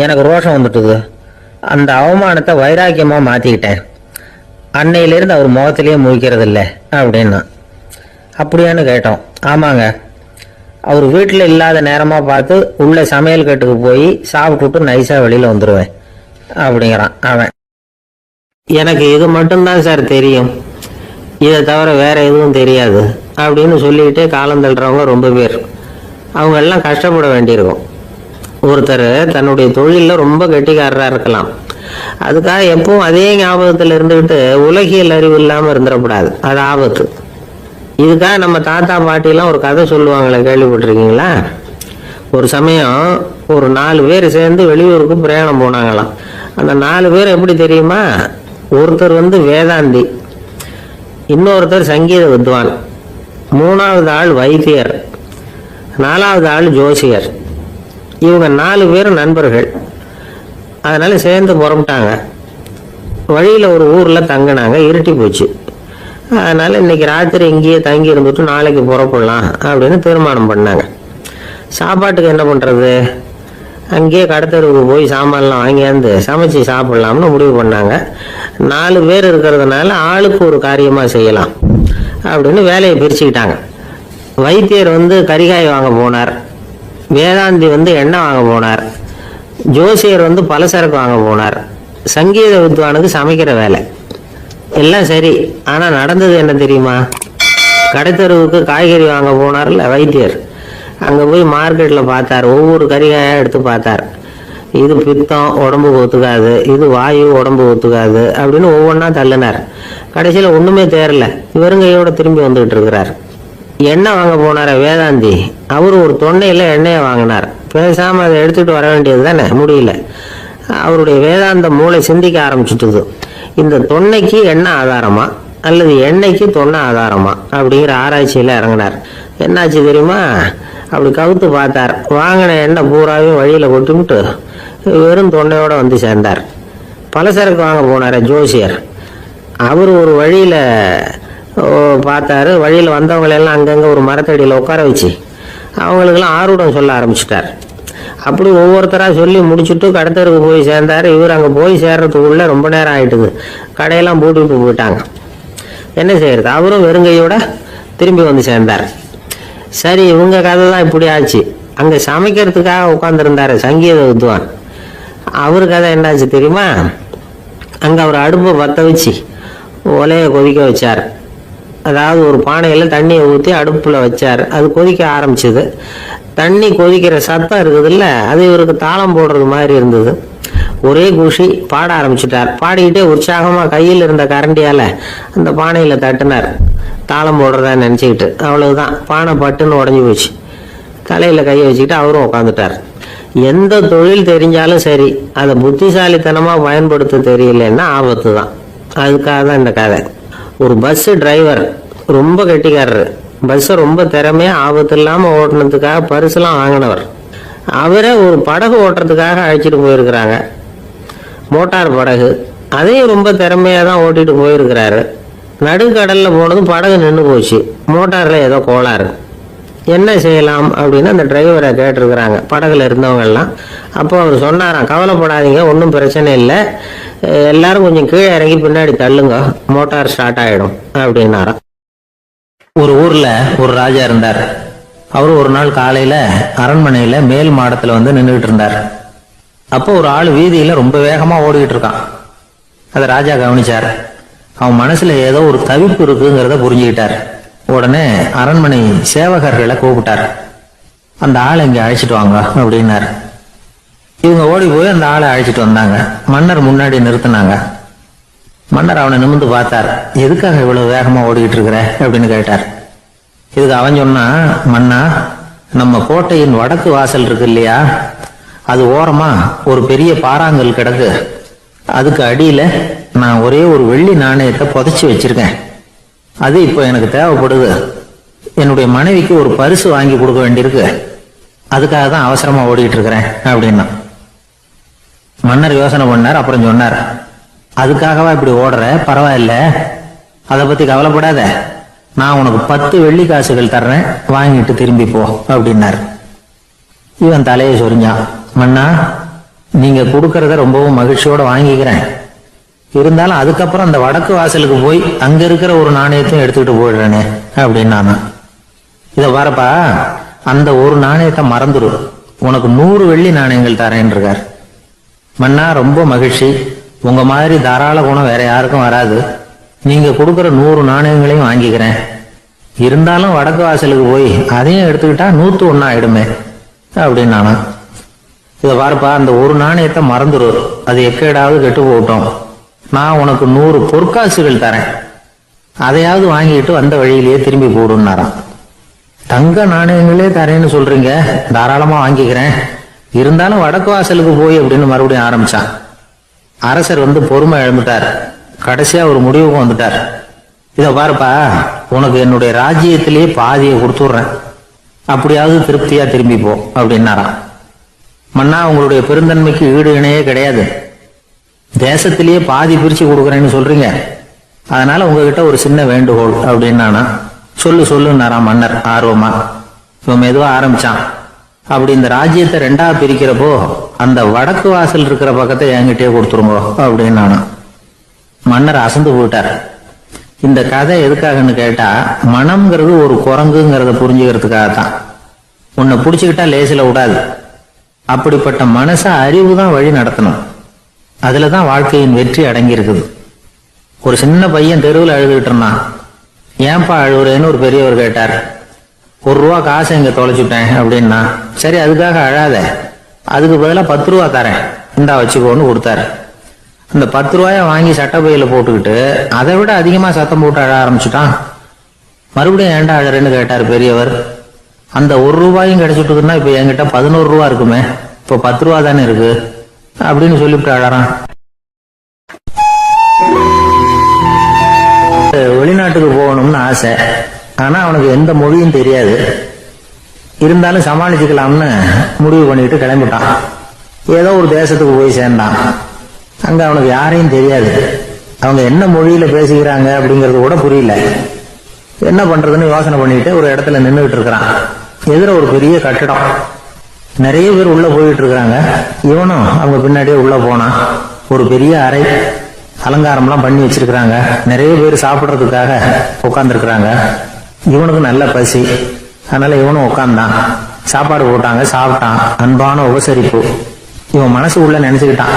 எனக்கு ரோஷம் வந்துட்டுது. அந்த அவமானத்தை வைராக்கியமா மாத்திக்கிட்டேன். அன்னையிலிருந்து அவர் முகத்திலேயே முழிக்கிறது இல்லை அப்படின்னா. அப்படியான்னு கேட்டோம். ஆமாங்க, அவர் வீட்டில் இல்லாத நேரமா பார்த்து உள்ள சமையல் கட்டுக்கு போய் சாப்பிட்டுட்டு நைஸா வெளியில வந்துடுவேன் அப்படிங்கிறான் அவன். எனக்கு இது மட்டும்தான் சார் தெரியும், இதை தவிர வேற எதுவும் தெரியாது அப்படின்னு சொல்லிக்கிட்டே காலம் தள்ளுறவங்க ரொம்ப பேர். அவங்க எல்லாம் கஷ்டப்பட வேண்டியிருக்கும். ஒருத்தர் தன்னுடைய தொழிலில் ரொம்ப கெட்டிக்காரராக இருக்கலாம். அதுக்காக எப்பவும் அதே ஞாபகத்தில் இருந்துக்கிட்டு உலகியல் அறிவு இல்லாமல் இருந்துடக்கூடாது. அது ஆபத்து. இதுக்காக நம்ம தாத்தா பாட்டிலாம் ஒரு கதை சொல்லுவாங்களே, கேள்விப்பட்டிருக்கீங்களா? ஒரு சமயம் ஒரு 4 பேர் சேர்ந்து வெளியூருக்கு பிரயாணம் போனாங்களாம். அந்த 4 பேர் எப்படி தெரியுமா? ஒருத்தர் வேதாந்தி, இன்னொருத்தர் சங்கீத வித்வான், 3வது ஆள் வைத்தியர், 4வது ஆள் ஜோசியர். இவங்க 4 பேரும் நண்பர்கள். அதனால சேர்ந்து புறப்பட்டாங்க. வழியில் ஒரு ஊரில் தங்கினாங்க. இருட்டி போச்சு. அதனால இன்னைக்கு ராத்திரி இங்கேயே தங்கி இருந்துட்டு நாளைக்கு புறப்படலாம் அப்படின்னு தீர்மானம் பண்ணாங்க. சாப்பாட்டுக்கு என்ன பண்ணுறது? அங்கேயே கடத்தெருவுக்கு போய் சாமான்லாம் வாங்கியாந்து சமைச்சு சாப்பிட்லாம்னு முடிவு பண்ணாங்க. 4 பேர் இருக்கிறதுனால ஆளுக்கு ஒரு காரியமாக செய்யலாம் அப்படின்னு வேலையை பிரிச்சுக்கிட்டாங்க. வைத்தியர் கரிகாய் வாங்க போனார். வேதாந்தி எண்ணெய் வாங்க போனார். ஜோசியர் பலசரக்கு வாங்க போனார். சங்கீத வித்வானுக்கு சமைக்கிற வேலை. எல்லாம் சரி. ஆனால் நடந்தது என்ன தெரியுமா? கடைத்தெருவுக்கு காய்கறி வாங்க போனார்ல வைத்தியர். அங்கே போய் மார்க்கெட்டில் பார்த்தார். ஒவ்வொரு கரிகாயாக எடுத்து பார்த்தார். இது பித்தம், உடம்புக்கு ஒத்துக்காது. இது வாயு, உடம்பு ஒத்துக்காது அப்படின்னு ஒவ்வொன்றா தள்ளினார். கடைசியில் ஒன்றுமே தேரல. வெறுங்கையோட திரும்பி வந்துகிட்டு இருக்கிறார். எண்ணெய் வாங்க போனார வேதாந்தி. அவர் ஒரு தொண்டையில் எண்ணெயை வாங்கினார். பேசாமல் அதை எடுத்துகிட்டு வர வேண்டியது தானே, முடியல. அவருடைய வேதாந்த மூளை சிந்திக்க ஆரம்பிச்சுட்டுது. இந்த தொன்னைக்கு எண்ணெய் ஆதாரமா அல்லது எண்ணெய்க்கு தொன்னை ஆதாரமா அப்படிங்கிற ஆராய்ச்சியில் இறங்கினார். என்னாச்சு தெரியுமா? அப்படி கவுத்து பார்த்தார். வாங்கின எண்ணெய் பூராவையும் வழியில் கொட்டிவிட்டு வெறும் தொண்டையோட சேர்ந்தார். பலசரக்கு வாங்க போனார் ஜோசியர். அவர் ஒரு வழியில் பார்த்தாரு. வழியில் வந்தவங்களெல்லாம் அங்கங்கே ஒரு மரத்தடியில் உட்கார வச்சு அவங்களுக்கெல்லாம் ஆர்வம் சொல்ல ஆரம்பிச்சிட்டார். அப்படி ஒவ்வொருத்தராக சொல்லி முடிச்சுட்டு கடத்தருக்கு போய் சேர்ந்தார். இவர் அங்கே போய் சேர்றதுக்குள்ளே ரொம்ப நேரம் ஆகிட்டுது. கடையெல்லாம் பூட்டிட்டு போயிட்டாங்க. என்ன செய்யறது? அவரும் வெறுங்கையோட திரும்பி சேர்ந்தார். சரி, இவங்க கதை தான் இப்படி ஆச்சு. அங்கே சமைக்கிறதுக்காக உட்காந்துருந்தார் சங்கீத வித்வான். அவரு கதை என்னாச்சு தெரியுமா? அங்கே அவர் அடுப்பை பற்ற வச்சு ஒலையை கொதிக்க வச்சார். அதாவது ஒரு பானையில் தண்ணியை ஊற்றி அடுப்பில் வச்சார். அது கொதிக்க ஆரம்பிச்சது. தண்ணி கொதிக்கிற சத்தம் இருக்குதுல்ல, அது இவருக்கு தாளம் போடுறது மாதிரி இருந்தது. ஒரே குஷி. பாட ஆரம்பிச்சிட்டார். பாடிக்கிட்டே உற்சாகமாக கையில் இருந்த கரண்டியால் அந்த பானையில் தட்டினார். தாளம் போடுறதா நினச்சிக்கிட்டு. அவ்வளவுதான், பானை பட்டுன்னு உடஞ்சி போச்சு. தலையில் கையை வச்சுக்கிட்டு அவரும் உட்காந்துட்டார். எந்த தொழில் தெரிஞ்சாலும் சரி, அதை புத்திசாலித்தனமாக பயன்படுத்த தெரியலன்னா ஆபத்து தான். அதுக்காக தான் இந்த கதை. ஒரு பஸ்ஸு டிரைவர் ரொம்ப கெட்டிக்காரரு. பஸ்ஸை ரொம்ப திறமையாக ஆபத்து இல்லாமல் ஓட்டுனதுக்காக பரிசுலாம் வாங்கினவர். அவரை ஒரு படகு ஓட்டுறதுக்காக அழைச்சிட்டு போயிருக்கிறாங்க. மோட்டார் படகு. அதையும் ரொம்ப திறமையாக தான் ஓட்டிட்டு போயிருக்கிறாரு. நடுக்கடலில் போனதும் படகு நின்று போச்சு. மோட்டாரில் ஏதோ கோளாறு. என்ன செய்யலாம் அப்படின்னு அந்த டிரைவரை கேட்டிருக்கிறாங்க படகுல இருந்தவங்கெல்லாம். அப்போ அவர் சொன்னாராம், கவலைப்படாதீங்க, ஒன்றும் பிரச்சனை இல்லை, எல்லாரும் கொஞ்சம் கீழே இறங்கி பின்னாடி தள்ளுங்க, மோட்டார் ஸ்டார்ட் ஆகிடும் அப்படின்னாராம். ஒரு ஊரில் ஒரு ராஜா இருந்தார். அவர் ஒரு நாள் காலையில் அரண்மனையில் மேல் மாடத்தில் நின்றுகிட்டு இருந்தார். அப்போ ஒரு ஆள் வீதியில் ரொம்ப வேகமாக ஓடிக்கிட்டு இருக்கான். அதை ராஜா கவனிச்சார். அவன் மனசுல ஏதோ ஒரு தவிப்பு இருக்குங்கிறத புரிஞ்சுக்கிட்டார். உடனே அரண்மனை சேவகர்களை கூப்பிட்டார். அந்த ஆளை இங்கே அழைச்சிட்டு வாங்க அப்படின்னார். இவங்க ஓடி போய் அந்த ஆளை அழைச்சிட்டு வந்தாங்க. மன்னர் முன்னாடி நிறுத்தினாங்க. மன்னர் அவனை நிமிர்ந்து பார்த்தார். எதுக்காக இவ்வளவு வேகமா ஓடிக்கிட்டு இருக்கிற அப்படின்னு கேட்டார். இதுக்கு அவன் சொன்னா, மன்னா, நம்ம கோட்டையின் வடக்கு வாசல் இருக்கு இல்லையா, அது ஓரமா ஒரு பெரிய பாறாங்கல் கிடக்கு. அதுக்கு அடியில நான் ஒரே ஒரு வெள்ளி நாணயத்தை புதைச்சி வச்சிருக்கேன். அது இப்போ எனக்கு தேவைப்படுது. என்னுடைய மனைவிக்கு ஒரு பரிசு வாங்கி கொடுக்க வேண்டியிருக்கு. அதுக்காக தான் அவசரமா ஓடிக்கிட்டு இருக்கிறேன் அப்படின்னா. மன்னர் யோசனை பண்ணார். அப்புறம் சொன்னார், அதுக்காகவா இப்படி ஓடுற? பரவாயில்ல, அதை பத்தி கவலைப்படாத. நான் உனக்கு 10 வெள்ளி காசுகள் தர்றேன், வாங்கிட்டு திரும்பி போ அப்படின்னார். இவன் தலையை சொரிஞ்சான். மன்னா, நீங்க கொடுக்கறத ரொம்பவும் மகிழ்ச்சியோட வாங்கிக்கிறேன். இருந்தாலும் அதுக்கப்புறம் அந்த வடக்கு வாசலுக்கு போய் அங்க இருக்கிற ஒரு நாணயத்தையும் எடுத்துக்கிட்டு போயிடுறேனே அப்படின்னானா. இத பாருப்பா, அந்த ஒரு நாணயத்தை மறந்துடு, உனக்கு 100 வெள்ளி நாணயங்கள் தரேன் இருக்கார். மன்னா, ரொம்ப மகிழ்ச்சி. உங்க மாதிரி தாராள குணம் வேற யாருக்கும் வராது. நீங்க கொடுக்கற 100 நாணயங்களையும் வாங்கிக்கிறேன். இருந்தாலும் வடக்கு வாசலுக்கு போய் அதையும் எடுத்துக்கிட்டா 101 ஆயிடுமே அப்படின்னானா. இத பாருப்பா, அந்த ஒரு நாணயத்தை மறந்துடு, அது எக்கேடாவது கெட்டு போகட்டும். நான் உனக்கு 100 பொற்காசுகள் தரேன், அதையாவது வாங்கிட்டு வந்த வழியிலேயே திரும்பி போடுன்னாராம். தங்க நாணயங்களே தரேன்னு சொல்றீங்க, தாராளமா வாங்கிக்கிறேன். இருந்தாலும் வடக்கு வாசலுக்கு போய் அப்படின்னு மறுபடியும் ஆரம்பிச்சான். அரசர் பொறுமை இழந்துட்டார். கடைசியா ஒரு முடிவுக்கு வந்துட்டார். இத பாருப்பா, உனக்கு என்னுடைய ராஜ்யத்திலேயே பாதியை கொடுத்துடுறேன். அப்படியாவது திருப்தியா திரும்பி போ அப்படின்னாராம். மன்னா, உங்களுடைய பெருந்தன்மைக்கு ஈடு இணையே கிடையாது. தேசத்திலேயே பாதி பிரிச்சு கொடுக்குறேன்னு சொல்றீங்க, அதனால உங்ககிட்ட ஒரு சின்ன வேண்டுகோள் அப்படின்னானா. சொல்லுன்னாராம் மன்னர் ஆர்வமா. இவன் மெதுவா ஆரம்பிச்சான். அப்படி இந்த ராஜ்யத்தை ரெண்டா பிரிக்கிறப்போ அந்த வடக்கு வாசல் இருக்கிற பக்கத்தை என்கிட்டயே கொடுத்துருங்க அப்படின்னானா. மன்னர் அசந்து போயிட்டார். இந்த கதை எதுக்காகன்னு கேட்டா, மனம்ங்கிறது ஒரு குரங்குங்கிறத புரிஞ்சுக்கிறதுக்காகத்தான். உன்னை புடிச்சுக்கிட்டா லேசில விடாது. அப்படிப்பட்ட மனச அறிவு தான் வழி நடத்தணும். அதுலதான் வாழ்க்கையின் வெற்றி அடங்கி இருக்குது. ஒரு சின்ன பையன் தெருவில் அழுதுகிட்டு இருந்தான். ஏன்பா அழுகுறேன்னு ஒரு பெரியவர் கேட்டார். ₹1 காசை இங்க தொலைச்சுட்டேன் அப்படின்னா. சரி, அதுக்காக அழாத, அதுக்கு பதிலா 10 ரூபா தரேன், இந்தா வச்சுக்கோன்னு கொடுத்தாரு. அந்த 10 ரூபாய வாங்கி சட்டப்பையில போட்டுக்கிட்டு அதை விட அதிகமா சத்தம் போட்டு அழ ஆரம்பிச்சுட்டான். மறுபடியும் ஏன்டா அழறேன்னு கேட்டார் பெரியவர். அந்த ₹1 கிடைச்சிட்டுதுன்னா இப்ப என்கிட்ட 11 ரூபா இருக்குமே, இப்ப 10 ரூபா தானே இருக்கு அப்படின்னு சொல்லிவிட்டு அழறான். வெளிநாட்டுக்கு போகணும்னு ஆசை. ஆனா அவனுக்கு எந்த மொழியும் தெரியாது. இருந்தாலும் சமாளிச்சுக்கலாம்னு முடிவு பண்ணிட்டு கிளம்பிட்டான். ஏதோ ஒரு தேசத்துக்கு போய் சேர்ந்தான். அங்க அவனுக்கு யாரையும் தெரியாது. அவங்க என்ன மொழியில பேசிக்கிறாங்க அப்படிங்கறது கூட புரியல. என்ன பண்றதுன்னு யோசனை பண்ணிட்டு ஒரு இடத்துல நின்றுகிட்டு இருக்கிறான். எதிர ஒரு பெரிய கட்டடம். நிறைய பேர் உள்ள போயிட்டு இருக்கிறாங்க. இவனும் அவங்க பின்னாடியே உள்ள போனான். ஒரு பெரிய அறை, அலங்காரம்லாம் பண்ணி வச்சிருக்கிறாங்க. நிறைய பேர் சாப்பிடுறதுக்காக உட்கார்ந்து இருக்கிறாங்க. இவனுக்கு நல்ல பசி, அதனால இவனும் உட்கார்ந்தான். சாப்பாடு போட்டாங்க, சாப்பிட்டான். அன்பான உபசரிப்பு. இவன் மனசு உள்ள நினைச்சுக்கிட்டான்,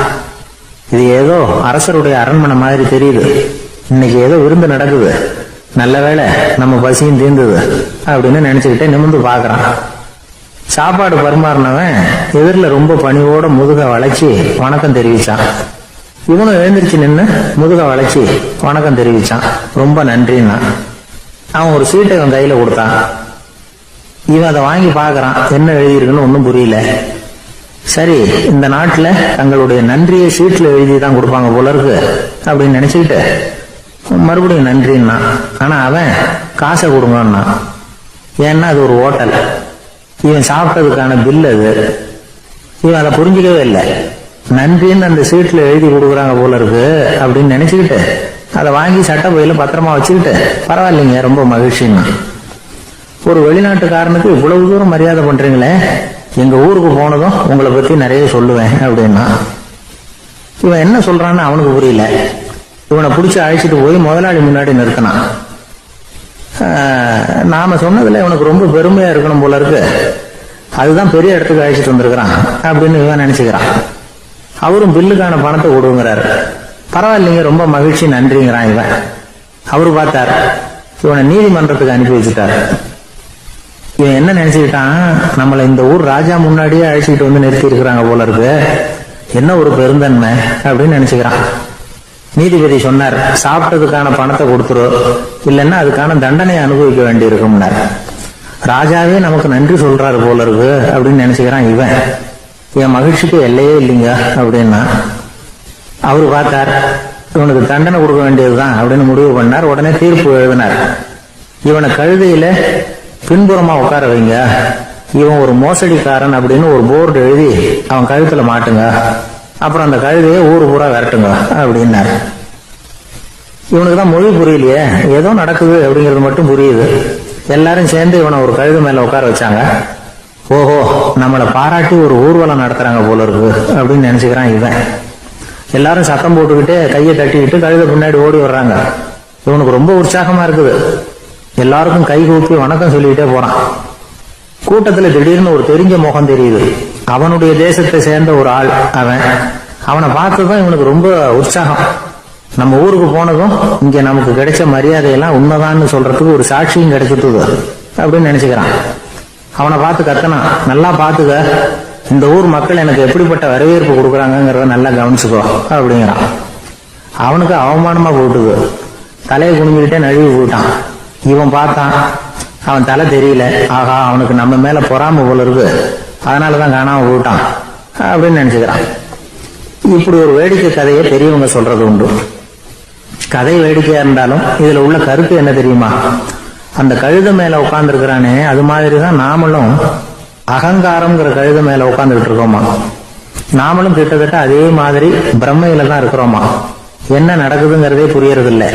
இது ஏதோ அரசருடைய அரண்மனை மாதிரி தெரியுது, இன்னைக்கு ஏதோ விருந்து நடக்குது, நல்ல வேளை நம்ம பசியும் தீர்ந்தது அப்படின்னு நினைச்சுக்கிட்டே நிமிர்ந்து பாக்குறான். சாப்பாடு பரிமாறினவன் எதிரில் ரொம்ப பணிவோட முதுக வளைச்சி வணக்கம் தெரிவிச்சான். இவனும் எழுந்திருச்சு நின்று முதுக வளைச்சி வணக்கம் தெரிவிச்சான். ரொம்ப நன்றின்னா. அவன் ஒரு சீட்டை அவன் கையில கொடுத்தான். இவன் அதை வாங்கி பாக்குறான். என்ன எழுதியிருக்குன்னு ஒன்னும் புரியல. சரி, இந்த நாட்டுல தங்களுடைய நன்றியை சீட்ல எழுதிதான் கொடுப்பாங்க போல இருக்கு அப்படின்னு நினைச்சுக்கிட்டு மறுபடியும் நன்றின்னா. ஆனா அவன் காசை கொடுங்கன்னா. ஏன்னா அது ஒரு ஹோட்டல், இவன் சாப்பிட்டதுக்கான பில் அது. இவன் அதை புரிஞ்சுக்கவே இல்லை. நன்றின்னு அந்த சீட்ல எழுதி கொடுக்குறாங்க போல இருக்கு அப்படின்னு நினைச்சுக்கிட்டு அதை வாங்கி சட்ட பையில பத்திரமா வச்சுக்கிட்டு, பரவாயில்லைங்க ரொம்ப மகிழ்ச்சின்னா. ஒரு வெளிநாட்டுக்காரனுக்கு இவ்வளவு தூரம் மரியாதை பண்றீங்களே, எங்க ஊருக்கு போனதும் உங்களை பத்தி நிறைய சொல்லுவேன் அப்படின்னா. இவன் என்ன சொல்றான்னு அவனுக்கு புரியல. இவனை பிடிச்சி அழைச்சிட்டு போய் முதலாளி முன்னாடி நிறுத்தினான். நாம சொன்னதுல இவனுக்கு ரொம்ப பெருமையா இருக்கணும் போல இருக்கு, அதுதான் பெரிய இடத்துக்கு அழைச்சிட்டு வந்திருக்கிறான் அப்படின்னு இவன் நினைச்சுக்கிறான். அவரும் பில்லுக்கான பணத்தை கொடுங்கிறாரு. பரவாயில்லைங்க ரொம்ப மகிழ்ச்சி நன்றிங்கிறான் இவன். அவரு பார்த்தார், இவனை நீதிமன்றத்துக்கு அனுப்பி வச்சுட்டாரு. இவன் என்ன நினைச்சுக்கிட்டான், நம்மளை இந்த ஊர் ராஜா முன்னாடியே அழைச்சிட்டு வந்து நிறுத்தி இருக்கிறாங்க போல இருக்கு, என்ன ஒரு பெருந்தன்மை அப்படின்னு நினைச்சுக்கிறான். நீதிபதி சொன்னார், சாப்பிட்டதுக்கான பணத்தை கொடுத்துரு, இல்லைன்னா அதுக்கான தண்டனை அனுபவிக்க வேண்டி இருக்கும்னார். ராஜாவே நமக்கு நன்றி சொல்றாரு போல இருக்கு அப்படின்னு நினைச்சுக்கிறான் இவன். என் மகிழ்ச்சிக்கு எல்லையே இல்லைங்க அப்படின்னா. அவரு பார்த்தார், இவனுக்கு தண்டனை கொடுக்க வேண்டியதுதான் அப்படின்னு முடிவு பண்ணார். உடனே தீர்ப்பு எழுதினார். இவனை கழுதையில பின்புறமா உட்கார வைங்க, இவன் ஒரு மோசடிக்காரன் அப்படின்னு ஒரு போர்டு எழுதி அவன் கழுத்துல மாட்டுங்க, அப்புறம் அந்த கழுதையை ஊரு பூரா விரட்டுங்க அப்படின்னாரு. இவனுக்கு தான் மொழி புரியலையே, ஏதோ நடக்குது அப்படிங்கிறது மட்டும் புரியுது. எல்லாரும் சேர்ந்து இவனை ஒரு கழுது மேல உட்கார வச்சாங்க. ஓஹோ, நம்மளை பாராட்டி ஒரு ஊர்வலம் நடத்துறாங்க போல இருக்கு அப்படின்னு நினைச்சுக்கிறான் இவன். எல்லாரும் சத்தம் போட்டுக்கிட்டே கையை தட்டிக்கிட்டு கழுத பின்னாடி ஓடி வர்றாங்க. இவனுக்கு ரொம்ப உற்சாகமா இருக்குது. எல்லாருக்கும் கை கூப்பி வணக்கம் சொல்லிக்கிட்டே போறான். கூட்டத்துல திடீர்னு ஒரு தெரிஞ்ச முகம் தெரியுது. அவனுடைய தேசத்தை சேர்ந்த ஒரு ஆள் அவன். அவனை பார்த்ததும் இவனுக்கு ரொம்ப உற்சாகம். நம்ம ஊருக்கு போனதும் இங்க நமக்கு கிடைச்ச மரியாதையெல்லாம் உண்மைதான்னு சொல்றதுக்கு ஒரு சாட்சியும் கிடைச்சிட்டு அப்படின்னு நினைச்சுக்கிறான். அவனை பார்த்து கத்தனான், நல்லா பாத்துக்க, இந்த ஊர் மக்கள் எனக்கு எப்படிப்பட்ட வரவேற்பு கொடுக்குறாங்கிறத நல்லா கவனிச்சுக்கோ அப்படிங்கிறான். அவனுக்கு அவமானமா போட்டுது. தலையை குனிஞ்சுக்கிட்டே நழுவி போயிட்டான். இவன் பார்த்தான், அவன் தலை தெரியல. ஆகா, அவனுக்கு நம்ம மேல பொறாம போல இருக்கு, அதனாலதான் காணாம போயிட்டான் அப்படின்னு நினைச்சுக்கிறான். இப்படி ஒரு வேடிக்கை கதையை பெரியவங்க சொல்றது உண்டு. கதை வேடிக்கையா இருந்தாலும் இதுல உள்ள கருத்து என்ன தெரியுமா, அந்த கழுத மேல உட்கார்ந்துருக்கிறானே, அது மாதிரிதான் நாமளும் அகங்காரம்ங்கிற கழுத மேல உட்கார்ந்துட்டு இருக்கோமா. நாமளும் கிட்டத்தட்ட அதே மாதிரி பிரம்மையில தான் இருக்கிறோமா. என்ன நடக்குதுங்கிறதே புரியறது இல்லை.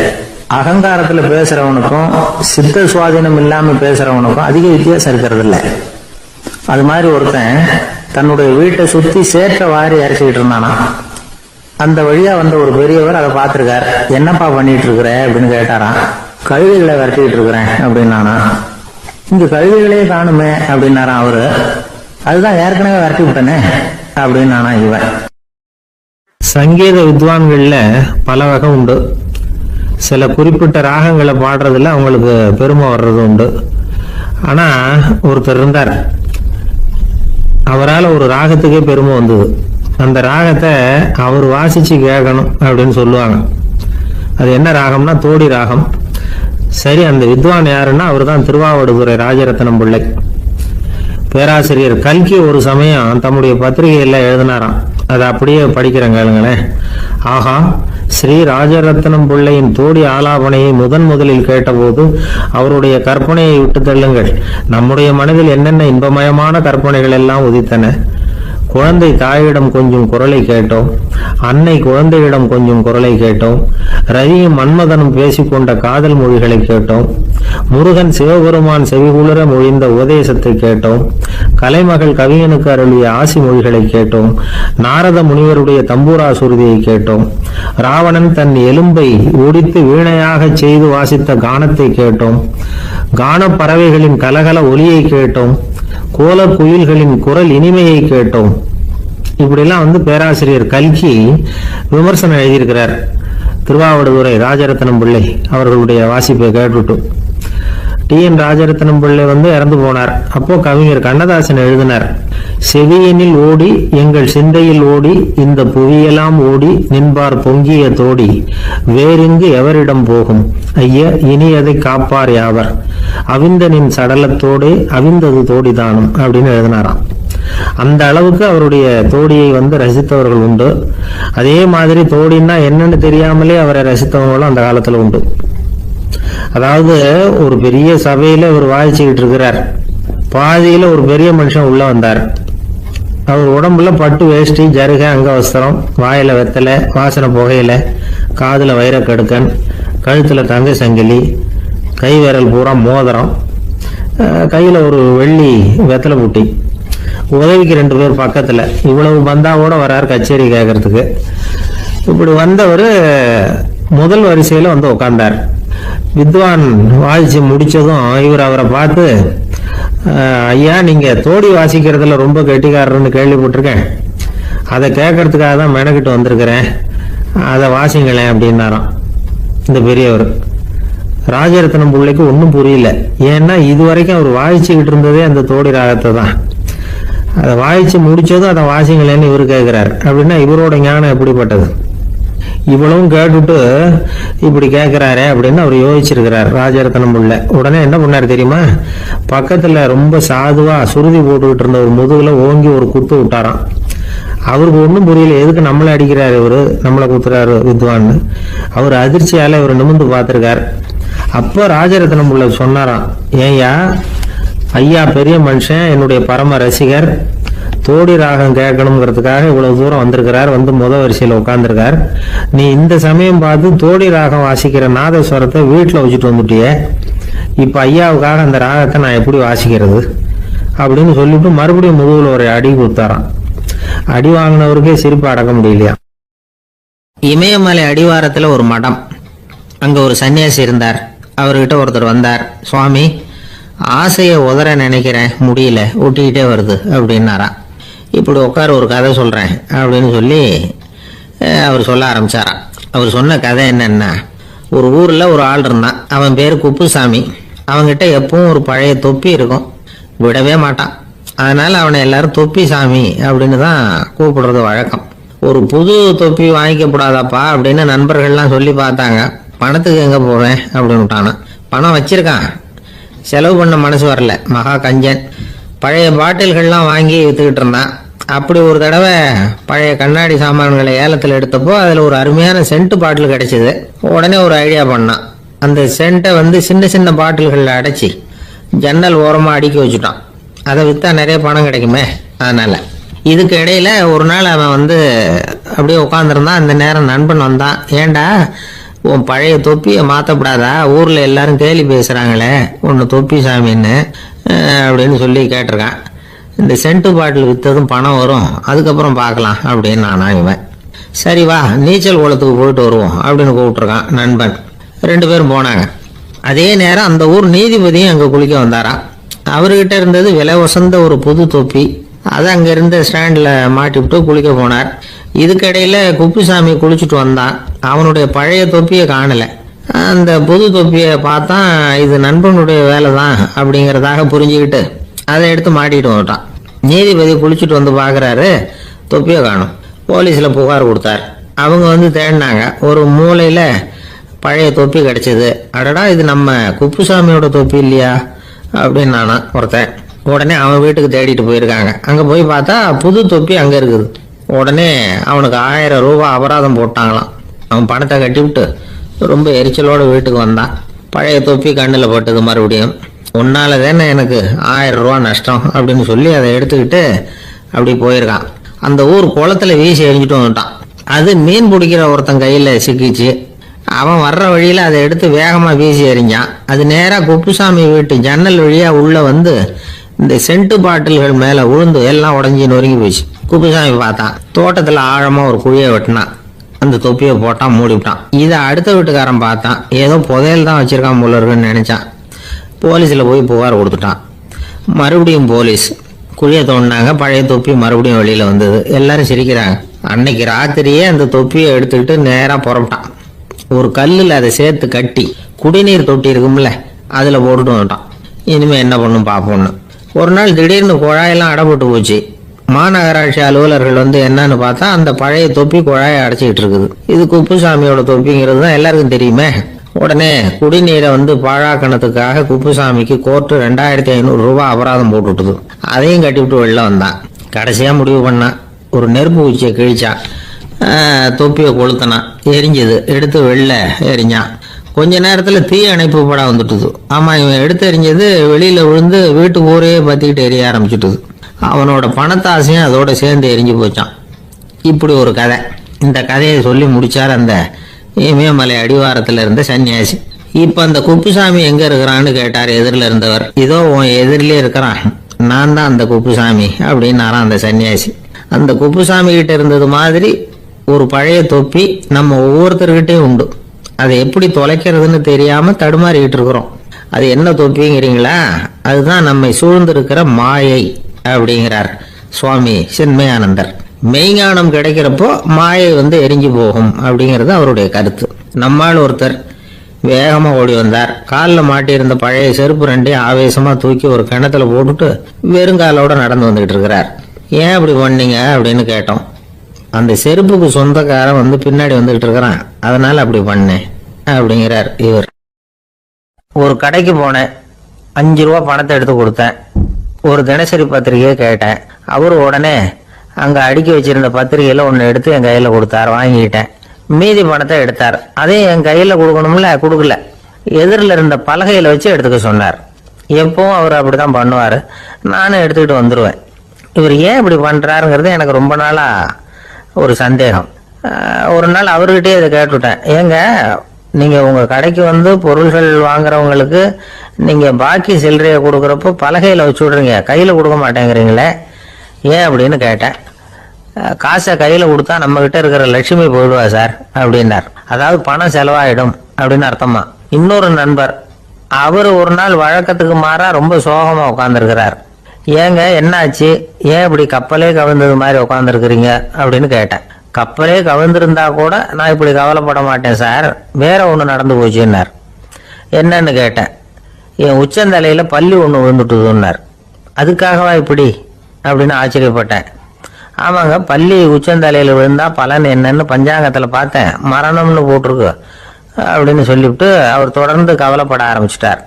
அகங்காரத்துல பேசுறவனுக்கும் சித்த சுவாதீனம் இல்லாம பேசுறவனுக்கும் அதிக வித்தியாசம் இருக்கிறது இல்லை. அது மாதிரி ஒருத்தன் தன்னுடைய வீட்டை சுத்தி சேற்ற வாரி அரைச்சிக்கிட்டு இருந்தானா. அந்த வழியா வந்த ஒரு பெரியவர் அதை பார்த்திருக்கார். என்னப்பா பண்ணிட்டு இருக்கிற அப்படின்னு கேட்டாராம். கழுதைகளை விரட்டிக்கிட்டு இருக்கிறேன் அப்படின்னானா. இங்க கழுதைகளே காணுமே அப்படின்னாராம் அவரு. அதுதான் ஏற்கனவே விரட்டி விட்டனே அப்படின்னானா இவன். சங்கீத வித்வான்கள்ல பல வகை உண்டு. சில குறிப்பிட்ட ராகங்களை பாடுறதுல அவங்களுக்கு பெருமை வர்றது உண்டு. ஆனா ஒருத்தர் இருந்தார், அவரால் ஒரு ராகத்துக்கே பெருமை வந்தது. அந்த ராகத்தை அவர் வாசிச்சு கேட்கணும் அப்படின்னு சொல்லுவாங்க. அது என்ன ராகம்னா தோடி ராகம். சரி, அந்த வித்வான் யாருன்னா அவர் தான் திருவாவடுதுறை ராஜரத்னம் பிள்ளை. பேராசிரியர் கல்கி ஒரு சமயம் தம்முடைய பத்திரிகையில எழுதினாராம். அதை அப்படியே படிக்கிறேன் கேளுங்களேன். ஆஹா, ஸ்ரீ ராஜரத்னம் பிள்ளையின் தோடி ஆலாபனையை முதலில் கேட்டபோது அவருடைய கற்பனையை விட்டு தள்ளுங்கள். நம்முடைய மனதில் என்னென்ன இன்பமயமான கற்பனைகள் எல்லாம் உதித்தன. குழந்தை தாயிடம் கொஞ்சம் குரலை கேட்டோம், அன்னை குழந்தையிடம் கொஞ்சம் குரலை கேட்டோம், ரவியும் மன்மதனும் பேசிக்கொண்ட காதல் மொழிகளை கேட்டோம், முருகன் சிவபெருமான் செவிகுளர மொழிந்த உபதேசத்தை கேட்டோம், கலைமகள் கவியனுக்கு அருளிய ஆசி மொழிகளை கேட்டோம், நாரத முனிவருடைய தம்பூரா சுருதியை கேட்டோம், ராவணன் தன் எலும்பை ஒடித்து வீணையாக செய்து வாசித்த கானத்தை கேட்டோம், கானப் பறவைகளின் கலகல ஒலியை கேட்டோம், கோல குயில்களின் குரல் இனிமையை கேட்டோம். இப்படிலாம் பேராசிரியர் கல்கி விமர்சனம் எழுதியிருக்கிறார். திருவாவடுதுறை ராஜரத்னம் பிள்ளை அவர்களுடைய வாசிப்பை கேட்டுட்டு டி.என். ராஜரத்னம் பிள்ளை இறந்து போனார். அப்போ கவிஞர் கண்ணதாசன் எழுதினார், செவியனில் ஓடி எங்கள் சிந்தையில் ஓடி இந்த புவியெல்லாம் ஓடி நின்பார் பொங்கிய தோடி வேறிங்கு எவரிடம் போகும் ஐய இனி அதை காப்பார் யாவர் அவிந்தனின் சடலத்தோடே அவிந்தது தோடிதானும் அப்படின்னு எழுதினாராம். அந்த அளவுக்கு அவருடைய தோடியை ரசித்தவர்கள் உண்டு. அதே மாதிரி தோடின்னா என்னன்னு தெரியாமலே அவரை ரசித்தவங்களும் அந்த காலத்துல உண்டு. அதாவது ஒரு பெரிய சபையில அவர் வாசிச்சுக்கிட்டு இருக்கிறார். பாதியில ஒரு பெரிய மனுஷன் உள்ள வந்தார். அவர் உடம்புல பட்டு வேஷ்டி, ஜருக, அங்கவஸ்திரம், வாயில வெத்தலை, வாசனை புகையில, காதுல வைரக்கடுக்கன், கழுத்துல தங்க சங்கிலி, கை விரல் பூரா மோதிரம், கையில ஒரு வெள்ளி வெத்தலை புட்டி, உதவிக்கு 2 பேர் பக்கத்துல. இவ்வளவு பந்தாவோட வரார் கச்சேரி கேட்கறதுக்கு. இப்படி வந்தவர் முதல் வரிசையில உட்கார்ந்தார். வித்வான் வாசிச்சு முடிச்சதும் இவர் அவரை பார்த்து, ஐயா நீங்க தோடி வாசிக்கிறதுல ரொம்ப கெட்டிக்காரர்னு கேள்விப்பட்டிருக்கேன், அதை கேட்கறதுக்காக தான் மெனக்கிட்டு வந்திருக்கிறேன், அதை வாசிங்களேன் அப்படின்னாராம் இந்த பெரியவர். ராஜரத்னம் பிள்ளைக்கு ஒன்றும் புரியல. ஏன்னா இதுவரைக்கும் அவர் வாசிச்சுக்கிட்டு இருந்ததே அந்த தோடி ராகத்தை தான். அதை வாசிச்சு முடிச்சதும் அதை வாசிங்களேன்னு இவர் கேட்கிறார். அப்படின்னா இவரோட ஞானம் எப்படிப்பட்டது? இவ்வளவும் கேட்டுட்டு இப்படி கேட்கிறாரே அப்படின்னு அவர் யோசிச்சிருக்கிறார் ராஜரத்னம் பிள்ளை. உடனே என்ன பண்ணாரு தெரியுமா? பக்கத்துல ரொம்ப சாதுவா சுருதி போட்டுக்கிட்டு இருந்த ஒரு முதுகுல ஓங்கி ஒரு குத்து விட்டாராம். அவருக்கு ஒன்றும் புரியல, எதுக்கு நம்மளை அடிக்கிறாரு இவரு, நம்மளை குத்துறாரு வித்வான்னு. அவர் அதிர்ச்சியால இவர் நிமிர்ந்து பார்த்திருக்கார். அப்ப ராஜரத்னம் பிள்ளை சொன்னாராம், ஏய்யா ஐயா பெரிய மனுஷன், என்னுடைய பரம ரசிகர், தோடி ராகம் கேட்கணுங்கிறதுக்காக இவ்வளவு தூரம் வந்திருக்கிறார், முதல் வரிசையில் உட்கார்ந்துருக்கார். நீ இந்த சமயம் பார்த்து தோடி ராகம் வாசிக்கிற நாதஸ்வரத்தை வீட்டில் வச்சுட்டு வந்துட்டிய, இப்ப ஐயாவுக்காக அந்த ராகத்தை நான் எப்படி வாசிக்கிறது அப்படின்னு சொல்லிட்டு மறுபடியும் முதுகுல ஒரு அடி கொடுத்தாராம். அடி வாங்கினவருக்கே சிரிப்பு அடக்க முடியலையா. இமயமலை அடிவாரத்துல ஒரு மடம், அங்க ஒரு சன்னியாசி இருந்தார். அவர்கிட்ட ஒருத்தர் வந்தார். சுவாமி, ஆசையை உதற நினைக்கிறேன், முடியல, ஊட்டிக்கிட்டே வருது அப்படின்னாராம். இப்படி உட்கார ஒரு கதை சொல்றேன் அப்படின்னு சொல்லி அவர் சொல்ல ஆரம்பிச்சாராம். அவர் சொன்ன கதை என்னன்னா, ஒரு ஊர்ல ஒரு ஆள் இருந்தான். அவன் பேரு குப்புசாமி. அவன்கிட்ட எப்பவும் ஒரு பழைய தொப்பி இருக்கும், விடவே மாட்டான். அதனால அவனை எல்லாரும் தொப்பி சாமி அப்படின்னு தான் கூப்பிடுறது வழக்கம். ஒரு புது தொப்பி வாங்கிக்கப்படாதாப்பா அப்படின்னு நண்பர்கள்லாம் சொல்லி பார்த்தாங்க. பணத்துக்கு எங்க போவேன் அப்படின்னு விட்டானா. பணம் வச்சிருக்கான், செலவு பண்ண மனசு வரல, மகா கஞ்சன். பழைய பாட்டில்கள்லாம் வாங்கி வித்துக்கிட்டு இருந்தான். அப்படி ஒரு தடவை பழைய கண்ணாடி சாமான்களை ஏலத்தில் எடுத்தப்போ அதில் ஒரு அருமையான சென்ட் பாட்டில் கிடைச்சிது. உடனே ஒரு ஐடியா பண்ணான். அந்த சென்ட்டை வந்து சின்ன சின்ன பாட்டில்களில் அடைச்சி ஜன்னல் ஓரமாக அடுக்கி வச்சுட்டான். அதை விற்றா நிறைய பணம் கிடைக்குமே, அதனால். இதுக்கு இடையில ஒரு நாள் அவன் வந்து அப்படியே உட்காந்துருந்தான். அந்த நேரம் நண்பன் வந்தான். ஏண்டா உன் பழைய தொப்பியை மாற்றப்படாதா, ஊரில் எல்லாரும் கேலி பேசுகிறாங்களே ஒன்று தொப்பி சாமின்னு அப்படின்னு சொல்லி கேட்டிருக்கான். இந்த சென்ட்டு பாட்டில் விற்றதும் பணம் வரும், அதுக்கப்புறம் பார்க்கலாம் அப்படின்னு நானா இவன். சரி வா நீச்சல் குளத்துக்கு போயிட்டு வருவோம் அப்படின்னு கூப்பிட்டுருக்கான் நண்பன். 2 பேரும் போனாங்க. அதே நேரம் அந்த ஊர் நீதிபதியும் அங்கே குளிக்க வந்தாராம். அவர்கிட்ட இருந்தது விலை உசந்த ஒரு புது தொப்பி. அதை அங்கே இருந்த ஸ்டாண்டில் மாட்டிவிட்டு குளிக்க போனார். இதுக்கிடையில் குப்புசாமி குளிச்சுட்டு வந்தான். அவனுடைய பழைய தொப்பியை காணலை. அந்த புது தொப்பியை பார்த்தா இது நண்பனுடைய வேலை தான் அப்படிங்கிறதாக புரிஞ்சுக்கிட்டு அதை எடுத்து மாட்டிட்டு வந்துட்டான். நீதிபதி குளிச்சுட்டு வந்து பார்க்குறாரு, தொப்பியை காணும். போலீஸில் புகார் கொடுத்தார். அவங்க வந்து தேடினாங்க. ஒரு மூலையில் பழைய தொப்பி கிடைச்சது. அடடா இது நம்ம குப்புசாமியோட தொப்பி இல்லையா அப்படின்னு நானா ஒருத்தன். உடனே அவன் வீட்டுக்கு தேடிட்டு போயிருக்காங்க. அங்கே போய் பார்த்தா புது தொப்பி அங்கே இருக்குது. உடனே அவனுக்கு 1000 ரூபாய் அபராதம் போட்டாங்களாம். அவன் பணத்தை கட்டிவிட்டு ரொம்ப எரிச்சலோட வீட்டுக்கு வந்தான். பழைய தொப்பி கண்ணில் பட்டது. மறுபடியும் உன்னால தானே எனக்கு 1000 ரூபா நஷ்டம் அப்படின்னு சொல்லி அதை எடுத்துக்கிட்டு அப்படி போயிருக்கான். அந்த ஊர் குளத்துல வீசி எறிஞ்சிட்டு வந்துட்டான். அது மீன் பிடிக்கிற ஒருத்தன் கையில் சிக்கிச்சு. அவன் வர்ற வழியில் அதை எடுத்து வேகமாக வீசி எறிஞ்சான். அது நேராக குப்புசாமி வீட்டு ஜன்னல் வழியாக உள்ளே வந்து இந்த சென்ட்டு பாட்டில்கள் மேலே விழுந்து எல்லாம் உடஞ்சி நொறுங்கி போச்சு. குப்புசாமி பார்த்தான். தோட்டத்தில் ஆழமாக ஒரு குழியை வெட்டினான். அந்த தொப்பியை போட்டான், மூடிவிட்டான். இதை அடுத்த வீட்டுக்காரன் பார்த்தான். ஏதோ புதையல் தான் வச்சிருக்கான் போல இருக்குன்னு நினச்சான். போலீஸில் போய் புகார் கொடுத்துட்டான். மறுபடியும் போலீஸ் குழியை தோண்டினாங்க. பழைய தொப்பி மறுபடியும் வெளியில் வந்தது. எல்லாரும் சிரிக்கிறாங்க. அன்னைக்கு ராத்திரியே அந்த தொப்பியை எடுத்துக்கிட்டு நேராக புறப்பட்டான். ஒரு கல்லில் அதை சேர்த்து கட்டி குடிநீர் தொட்டி இருக்கும்ல அதில் போட்டுட்டு வந்துட்டான். இனிமேல் என்ன பண்ணும் பார்ப்போம்னு. ஒரு நாள் திடீர்னு குழாயெல்லாம் அடைப்பட்டு போச்சு. மாநகராட்சி அலுவலர்கள் வந்து என்னன்னு பார்த்தா அந்த பழைய தொப்பி குழாயை அடைச்சிக்கிட்டு இருக்குது. இது குப்புசாமியோட தொப்பிங்கிறது தான் எல்லாருக்கும் தெரியுமே. உடனே குடிநீரை வந்து பாழாக்கணத்துக்காக குப்புசாமிக்கு கோர்ட்டு 2500 ரூபாய் அபராதம் போட்டுவிட்டுது. அதையும் கட்டிவிட்டு வெளில வந்தான். கடைசியாக முடிவு பண்ணான். ஒரு நெருப்பு குச்சியை கிழிச்சான். தொப்பியை கொளுத்தினான். எரிஞ்சது. எடுத்து வெளில எரிஞ்சான். கொஞ்ச நேரத்தில் தீ அணைப்பு படம் வந்துட்டுது. ஆமாம், இவன் எடுத்து எரிஞ்சது வெளியில் விழுந்து வீட்டு ஊரே பற்றிக்கிட்டு எரிய ஆரம்பிச்சுட்டுது. அவனோட பணத்தாசையும் அதோட சேர்ந்து எரிஞ்சு போச்சான். இப்படி ஒரு கதை. இந்த கதையை சொல்லி முடிச்சார் அந்த இமயமலை அடிவாரத்தில் இருந்த சன்னியாசி. இப்போ அந்த குப்புசாமி எங்கே இருக்கிறான்னு கேட்டார் எதிரில் இருந்தவர். இதோ உன் எதிரிலே இருக்கிறான், நான் தான் அந்த குப்புசாமி அப்படின்னாரான் அந்த சன்னியாசி. அந்த குப்புசாமி கிட்ட இருந்தது மாதிரி ஒரு பழைய தொப்பி நம்ம ஒவ்வொருத்தர்கிட்டையும் உண்டு. அதை எப்படி தொலைக்கிறதுன்னு தெரியாம தடுமாறிக்கிட்டு இருக்கிறோம். அது என்ன தொப்பிங்கிறீங்களா? அதுதான் நம்மை சூழ்ந்திருக்கிற மாயை அப்படிங்கிறார் சுவாமி சின்மயானந்தர். மெய்ஞானம் கிடைக்கிறப்போ மாயை வந்து எரிஞ்சு போகும் அப்படிங்கிறது அவருடைய கருத்து. நம்மால் ஒருத்தர் வேகமா ஓடி வந்தார். காலில் மாட்டியிருந்த பழைய செருப்பு 2 ஆவேசமா தூக்கி ஒரு கிணத்துல போட்டுட்டு வெறுங்காலோட நடந்து வந்துகிட்டு இருக்கிறார். ஏன் அப்படி பண்ணீங்க அப்படின்னு கேட்டோம். அந்த செருப்புக்கு சொந்தக்காரன் வந்து பின்னாடி வந்துகிட்டு இருக்கிறான், அதனால அப்படி பண்ணேன் அப்படிங்கிறார் இவர். ஒரு கடைக்கு போனேன். 5 ரூபா பணத்தை எடுத்து கொடுத்தேன். ஒரு தினசரி பத்திரிகையை கேட்டேன். அவரு உடனே அங்கே அடுக்கி வச்சிருந்த பத்திரிகையில் ஒன்று எடுத்து என் கையில் கொடுத்தார். வாங்கிக்கிட்டேன். மீதி பணத்தை எடுத்தார். அதையும் என் கையில் கொடுக்கணும்ல, கொடுக்கல. எதிரில் இருந்த பலகையில் வச்சு எடுத்துக்க சொன்னார். எப்பவும் அவர் அப்படிதான் பண்ணுவார். நானும் எடுத்துக்கிட்டு வந்துடுவேன். இவர் ஏன் இப்படி பண்ணுறாருங்கிறது எனக்கு ரொம்ப நாளாக ஒரு சந்தேகம். ஒரு நாள் அவர்கிட்டயே இதை கேட்டுவிட்டேன். ஏங்க, நீங்கள் உங்கள் கடைக்கு வந்து பொருள்கள் வாங்குறவங்களுக்கு நீங்கள் பாக்கி சில்லறையை கொடுக்குறப்போ பலகையில் வச்சு விட்றீங்க, கையில் கொடுக்க மாட்டேங்கிறீங்களே, ஏன் அப்படின்னு கேட்டேன். காசை கையில் கொடுத்தா நம்மக்கிட்ட இருக்கிற லட்சுமி போயிடுவா சார் அப்படின்னார். அதாவது பணம் செலவாயிடும் அப்படின்னு அர்த்தமா. இன்னொரு நண்பர், அவர் ஒரு நாள் வழக்கத்துக்கு மாறா ரொம்ப சோகமாக உட்காந்துருக்கிறார். ஏங்க என்னாச்சு, ஏன் இப்படி கப்பலே கவிழ்ந்தது மாதிரி உட்காந்துருக்குறீங்க அப்படின்னு கேட்டேன். கப்பலே கவிழ்ந்திருந்தா கூட நான் இப்படி கவலைப்பட மாட்டேன் சார், வேற ஒன்று நடந்து போச்சுன்னார். என்னன்னு கேட்டேன். என் உச்சந்தலையில் பல்லி ஒன்று விழுந்துட்டுதுன்னார். அதுக்காகவா இப்படி அப்படின்னு ஆச்சரியப்பட்டேன். ஆமாங்க, பல்லி உச்சந்தலையில் விழுந்தா பலன் என்னன்னு பஞ்சாங்கத்தில் பார்த்தேன், மரணம்னு போட்டிருக்கு அப்படின்னு சொல்லிவிட்டு அவர் தொடர்ந்து கவலைப்பட ஆரம்பிச்சிட்டார்.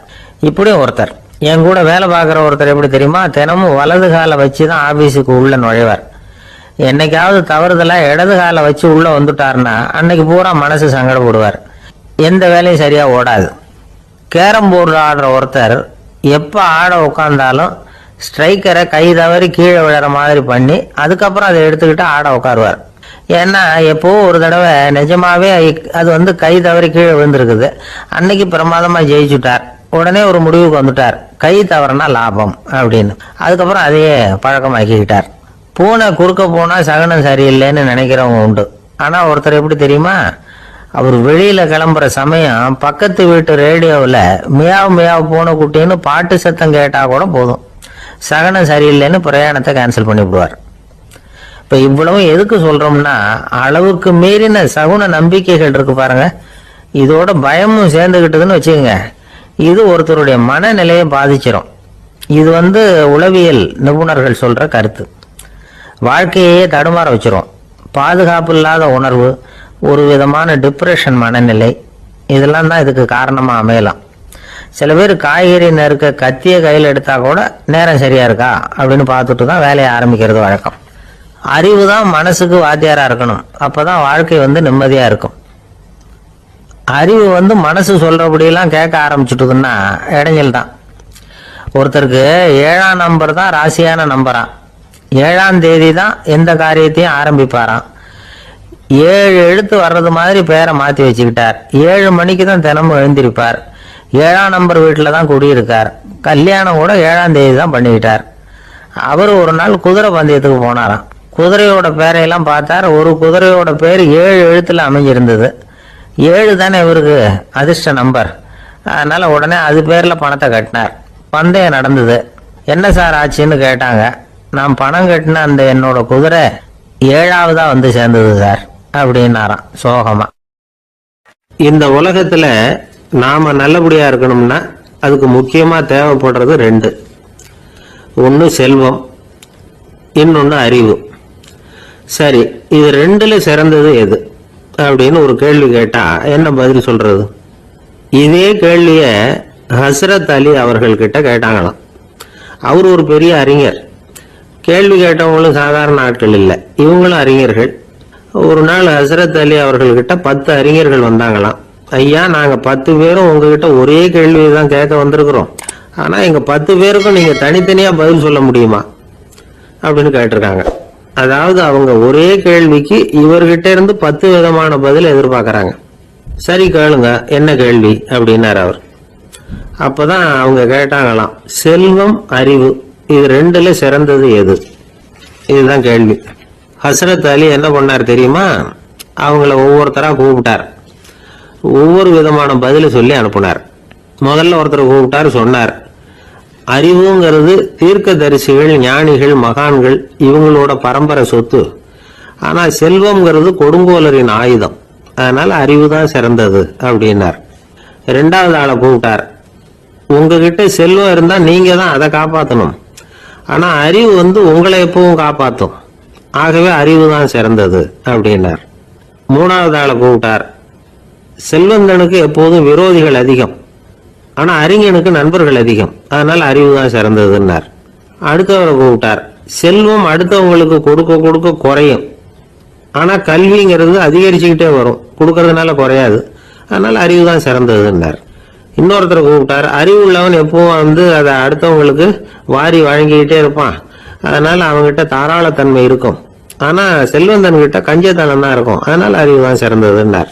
இப்படியும் ஒருத்தர், என் கூட வேலை பார்க்குற ஒருத்தர் எப்படி தெரியுமா, தினமும் வலது காலை வச்சு தான் ஆஃபீஸுக்கு உள்ள நுழைவார். என்னைக்காவது தவறுதலாக இடது காலை வச்சு உள்ளே வந்துட்டாருன்னா அன்னைக்கு பூரா மனசு சங்கடப்படுவார். எந்த வேலையும் சரியாக ஓடாது. கேரம் போர்டு ஆடுற ஒருத்தர் எப்போ ஆட உட்காந்தாலும் ஸ்ட்ரைக்கரை கை தவறி கீழே விழுற மாதிரி பண்ணி அதுக்கப்புறம் அதை எடுத்துக்கிட்டு ஆட உட்காருவார். ஏன்னா எப்போ ஒரு தடவை நிஜமாவே அது கை தவறி கீழே விழுந்திருக்குது. அன்னைக்கு பிரமாதமாக ஜெயிச்சுட்டார். உடனே ஒரு முடிவுக்கு வந்துட்டார், கை தவறுனா லாபம் அப்படின்னு. அதுக்கப்புறம் அதையே பழக்கமாக்கிக்கிட்டார். பூனை குறுக்க போனா சகனம் சரியில்லைன்னு நினைக்கிறவங்க உண்டு. ஆனா ஒருத்தர் எப்படி தெரியுமா, அவர் வெளியில கிளம்புற சமயம் பக்கத்து வீட்டு ரேடியோவில் மியாவ் மியாவ் பூனை குட்டின்னு பாட்டு சத்தம் கேட்டா கூட போதும், சகனம் சரியில்லைன்னு பிரயாணத்தை கேன்சல் பண்ணி விடுவார். இப்ப இவ்வளவு எதுக்கு சொல்றோம்னா, அளவுக்கு மீறின சகுன நம்பிக்கைகள் இருக்கு பாருங்க, இதோட பயமும் சேர்ந்துகிட்டதுன்னு வச்சுக்கோங்க, இது ஒருத்தருடைய மனநிலையை பாதிச்சிடும். இது உளவியல் நிபுணர்கள் சொல்ற கருத்து. வாழ்க்கையே தடுமாற வச்சிரும். பாதுகாப்பு இல்லாத உணர்வு, ஒரு விதமான டிப்ரெஷன் மனநிலை, இதெல்லாம் தான் இதுக்கு காரணமா அமையலாம். சில பேர் காய்கறி நறுக்க கத்திய கையில் எடுத்தா கூட நேரம் சரியா இருக்கா அப்படின்னு பார்த்துட்டு தான் வேலையை ஆரம்பிக்கிறது வழக்கம். அறிவு தான் மனசுக்கு வாத்தியாரா இருக்கணும், அப்பதான் வாழ்க்கை நிம்மதியா இருக்கும். அறிவு மனசு சொல்றபடியெல்லாம் கேட்க ஆரம்பிச்சுட்டுதுன்னா இடைஞ்சல் தான். ஒருத்தருக்கு 7ஆம் நம்பர் தான் ராசியான நம்பரா, 7ஆம் தேதி தான் எந்த காரியத்தையும் ஆரம்பிப்பாராம். 7 எழுத்து வர்றது மாதிரி பேரை மாற்றி வச்சுக்கிட்டார். 7 மணிக்கு தான் தினமும் எழுந்திருப்பார். 7ஆம் நம்பர் வீட்டில் தான் குடியிருக்கார். கல்யாணம் கூட 7ஆம் தேதி தான் பண்ணிக்கிட்டார். அவர் ஒரு நாள் குதிரை பந்தயத்துக்கு போனாராம். குதிரையோட பேரையெல்லாம் பார்த்தார். ஒரு குதிரையோட பேர் 7 எழுத்துல அமைஞ்சிருந்தது. 7 தானே இவருக்கு அதிர்ஷ்ட நம்பர். அதனால உடனே அது பேர்ல பணத்தை கட்டினார். பந்தயம் நடந்தது. என்ன சார் ஆச்சுன்னு கேட்டாங்க. நான் பணம் கட்டின அந்த என்னோட குதிரை 7ஆவதா சேர்ந்தது சார் அப்படின்னாராம் சோகமா. இந்த உலகத்துல நாம நல்லபடியா இருக்கணும்னா அதுக்கு முக்கியமா தேவைப்படுறது 2. ஒன்று செல்வம், இன்னொன்று அறிவு. சரி, இது 2ல சிறந்தது எது அப்படின்னு ஒரு கேள்வி கேட்டா என்ன பதில் சொல்றது? இதே கேள்விய ஹஸ்ரத் அலி அவர்கள்கிட்ட கேட்டாங்களாம். அவர் ஒரு பெரிய அறிஞர். கேள்வி கேட்டவங்களும் சாதாரண ஆட்கள் இல்லை, இவங்களும் அறிஞர்கள். ஒரு நாள் ஹஸ்ரத் அலி அவர்கள்கிட்ட 10 அறிஞர்கள் வந்தாங்களாம். ஐயா, நாங்க 10 பேரும் உங்ககிட்ட ஒரே கேள்வி தான் கேட்க வந்திருக்கிறோம், ஆனா எங்க 10 பேருக்கும் நீங்க தனித்தனியா பதில் சொல்ல முடியுமா அப்படின்னு கேட்டிருக்காங்க. அதாவது அவங்க ஒரே கேள்விக்கு இவர்கிட்ட இருந்து 10 விதமான பதில் எதிர்பார்க்கறாங்க. சரி கேளுங்க, என்ன கேள்வி அப்படின்னாரு அவர். அப்பதான் அவங்க கேட்டாங்களாம், செல்வம் அறிவு இது 2ல சிறந்தது எது? இதுதான் கேள்வி. ஹஸ்ரத் அலி என்ன பண்ணார் தெரியுமா? அவங்கள ஒவ்வொருத்தரா கூப்பிட்டார். ஒவ்வொரு விதமான பதில சொல்லி அனுப்புனார். முதல்ல ஒருத்தரை கூப்பிட்டார், சொன்னார், அறிவுங்கிறது தீர்க்கதரிசிகள், ஞானிகள், மகான்கள் இவங்களோட பரம்பரை சொத்து. ஆனா செல்வம்ங்கிறது கொடுங்கோலரின் ஆயுதம், அதனால அறிவு தான் சிறந்தது அப்படின்னார். 2வது ஆளை கூப்பிட்டார். உங்ககிட்ட செல்வம் இருந்தா நீங்க தான் அதை காப்பாற்றணும், ஆனா அறிவு உங்களை எப்பவும் காப்பாற்றும், ஆகவே அறிவு தான் சிறந்தது அப்படின்னார். 3வது ஆளை கூப்பிட்டார். செல்வந்தனுக்கு எப்போதும் விரோதிகள் அதிகம், ஆனா அறிஞனுக்கு நண்பர்கள் அதிகம், அதனால அறிவு தான் சிறந்ததுன்னார். அடுத்தவரை கூப்பிட்டார். செல்வம் அடுத்தவங்களுக்கு கொடுக்க கொடுக்க குறையும், ஆனா கல்விங்கிறது அதிகரிச்சுக்கிட்டே வரும், கொடுக்கறதுனால குறையாது, அதனால அறிவு தான் சிறந்ததுன்னார். இன்னொருத்தரை கூப்பிட்டார். அறிவு உள்ளவன் எப்பவும் அதை அடுத்தவங்களுக்கு வாரி வழங்கிக்கிட்டே இருப்பான், அதனால அவங்ககிட்ட தாராளத்தன்மை இருக்கும், ஆனா செல்வந்தன் கிட்ட கஞ்சத்தனம் தான் இருக்கும், அதனால அறிவு தான் சிறந்ததுன்னார்.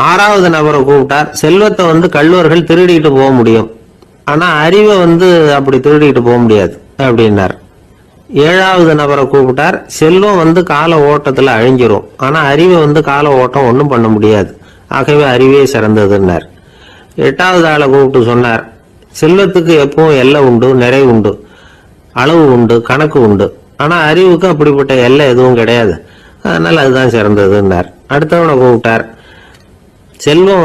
6வது நபரை கூப்பிட்டார். செல்வத்தை கள்வர்கள் திருடிட்டு போக முடியும், ஆனா அறிவை அப்படி திருடிட்டு போக முடியாது அப்படின்னார். 7வது நபரை கூப்பிட்டார். செல்வம் கால ஓட்டத்துல அழிஞ்சிரும், ஆனா அறிவை கால ஓட்டம் ஒன்றும் பண்ண முடியாது, ஆகவே அறிவே சிறந்ததுன்னார். 8வது ஆளை கூப்பிட்டு சொன்னார், செல்வத்துக்கு எப்பவும் எல்லை உண்டு, நிறை உண்டு, அளவு உண்டு, கணக்கு உண்டு, ஆனா அறிவுக்கு அப்படிப்பட்ட எல்லை எதுவும் கிடையாது, அதனால அதுதான் சிறந்ததுன்னார். அடுத்தவனை கூப்பிட்டார். செல்வம்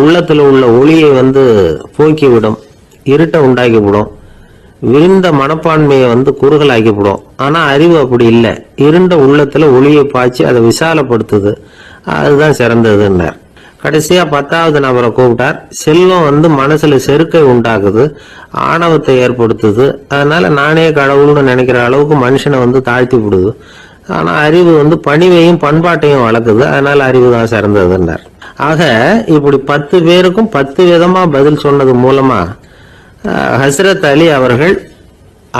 உள்ளத்துல உள்ள ஒளியை போக்கிவிடும், இருட்டை உண்டாக்கிவிடும், விரிந்த மனப்பான்மையை குறுகலாக்கிவிடும், ஆனா அறிவு அப்படி இல்லை, இருண்ட உள்ளத்துல ஒளியை பாய்ச்சி அதை விசாலப்படுத்துது, அதுதான் சிறந்ததுன்னார். கடைசியா 10வது நபரை கூப்பிட்டார். செல்வம் மனசுல செருக்கை உண்டாக்குது, ஆணவத்தை ஏற்படுத்துது, அதனால நானே கடவுள்னு நினைக்கிற அளவுக்கு மனுஷனை தாழ்த்தி விடுது, ஆனா அறிவு பணிவையும் பண்பாட்டையும் வளர்க்குது, அதனால அறிவு தான் சிறந்ததுன்னார். ஆக இப்படி 10 பேருக்கும் 10 விதமா பதில் சொன்னது மூலமா ஹஸ்ரத் அலி அவர்கள்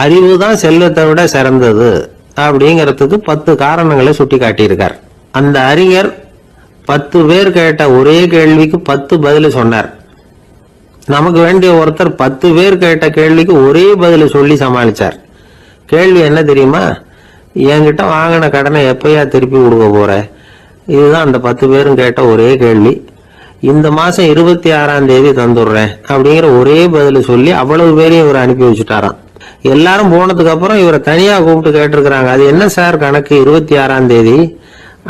அறிவுதான் செல்வத்தை விட சிறந்தது அப்படிங்கிறதுக்கு 10 காரணங்களை சுட்டி காட்டியிருக்கார். அந்த அறிஞர் 10 பேர் கேட்ட ஒரே கேள்விக்கு 10 பதில் சொன்னார். நமக்கு வேண்டிய ஒருத்தர் 10 பேர் கேட்ட கேள்விக்கு ஒரே பதில் சொல்லி சமாளிச்சார். கேள்வி என்ன தெரியுமா? என்கிட்ட வாங்கின கடனை எப்பயா திருப்பி கொடுக்க போற? இதுதான் அந்த 10 பேரும் கேட்ட ஒரே கேள்வி. இந்த மாசம் 26ஆம் தேதி தந்துடுறேன் அப்படிங்கிற ஒரே பதில் சொல்லி அவ்வளவு பேரையும் இவர் அனுப்பி வச்சுட்டாராம். எல்லாரும் போனதுக்கு அப்புறம் இவரை தனியா கூப்பிட்டு கேட்டிருக்கிறாங்க. அது என்ன சார் கணக்கு 26ஆம் தேதி,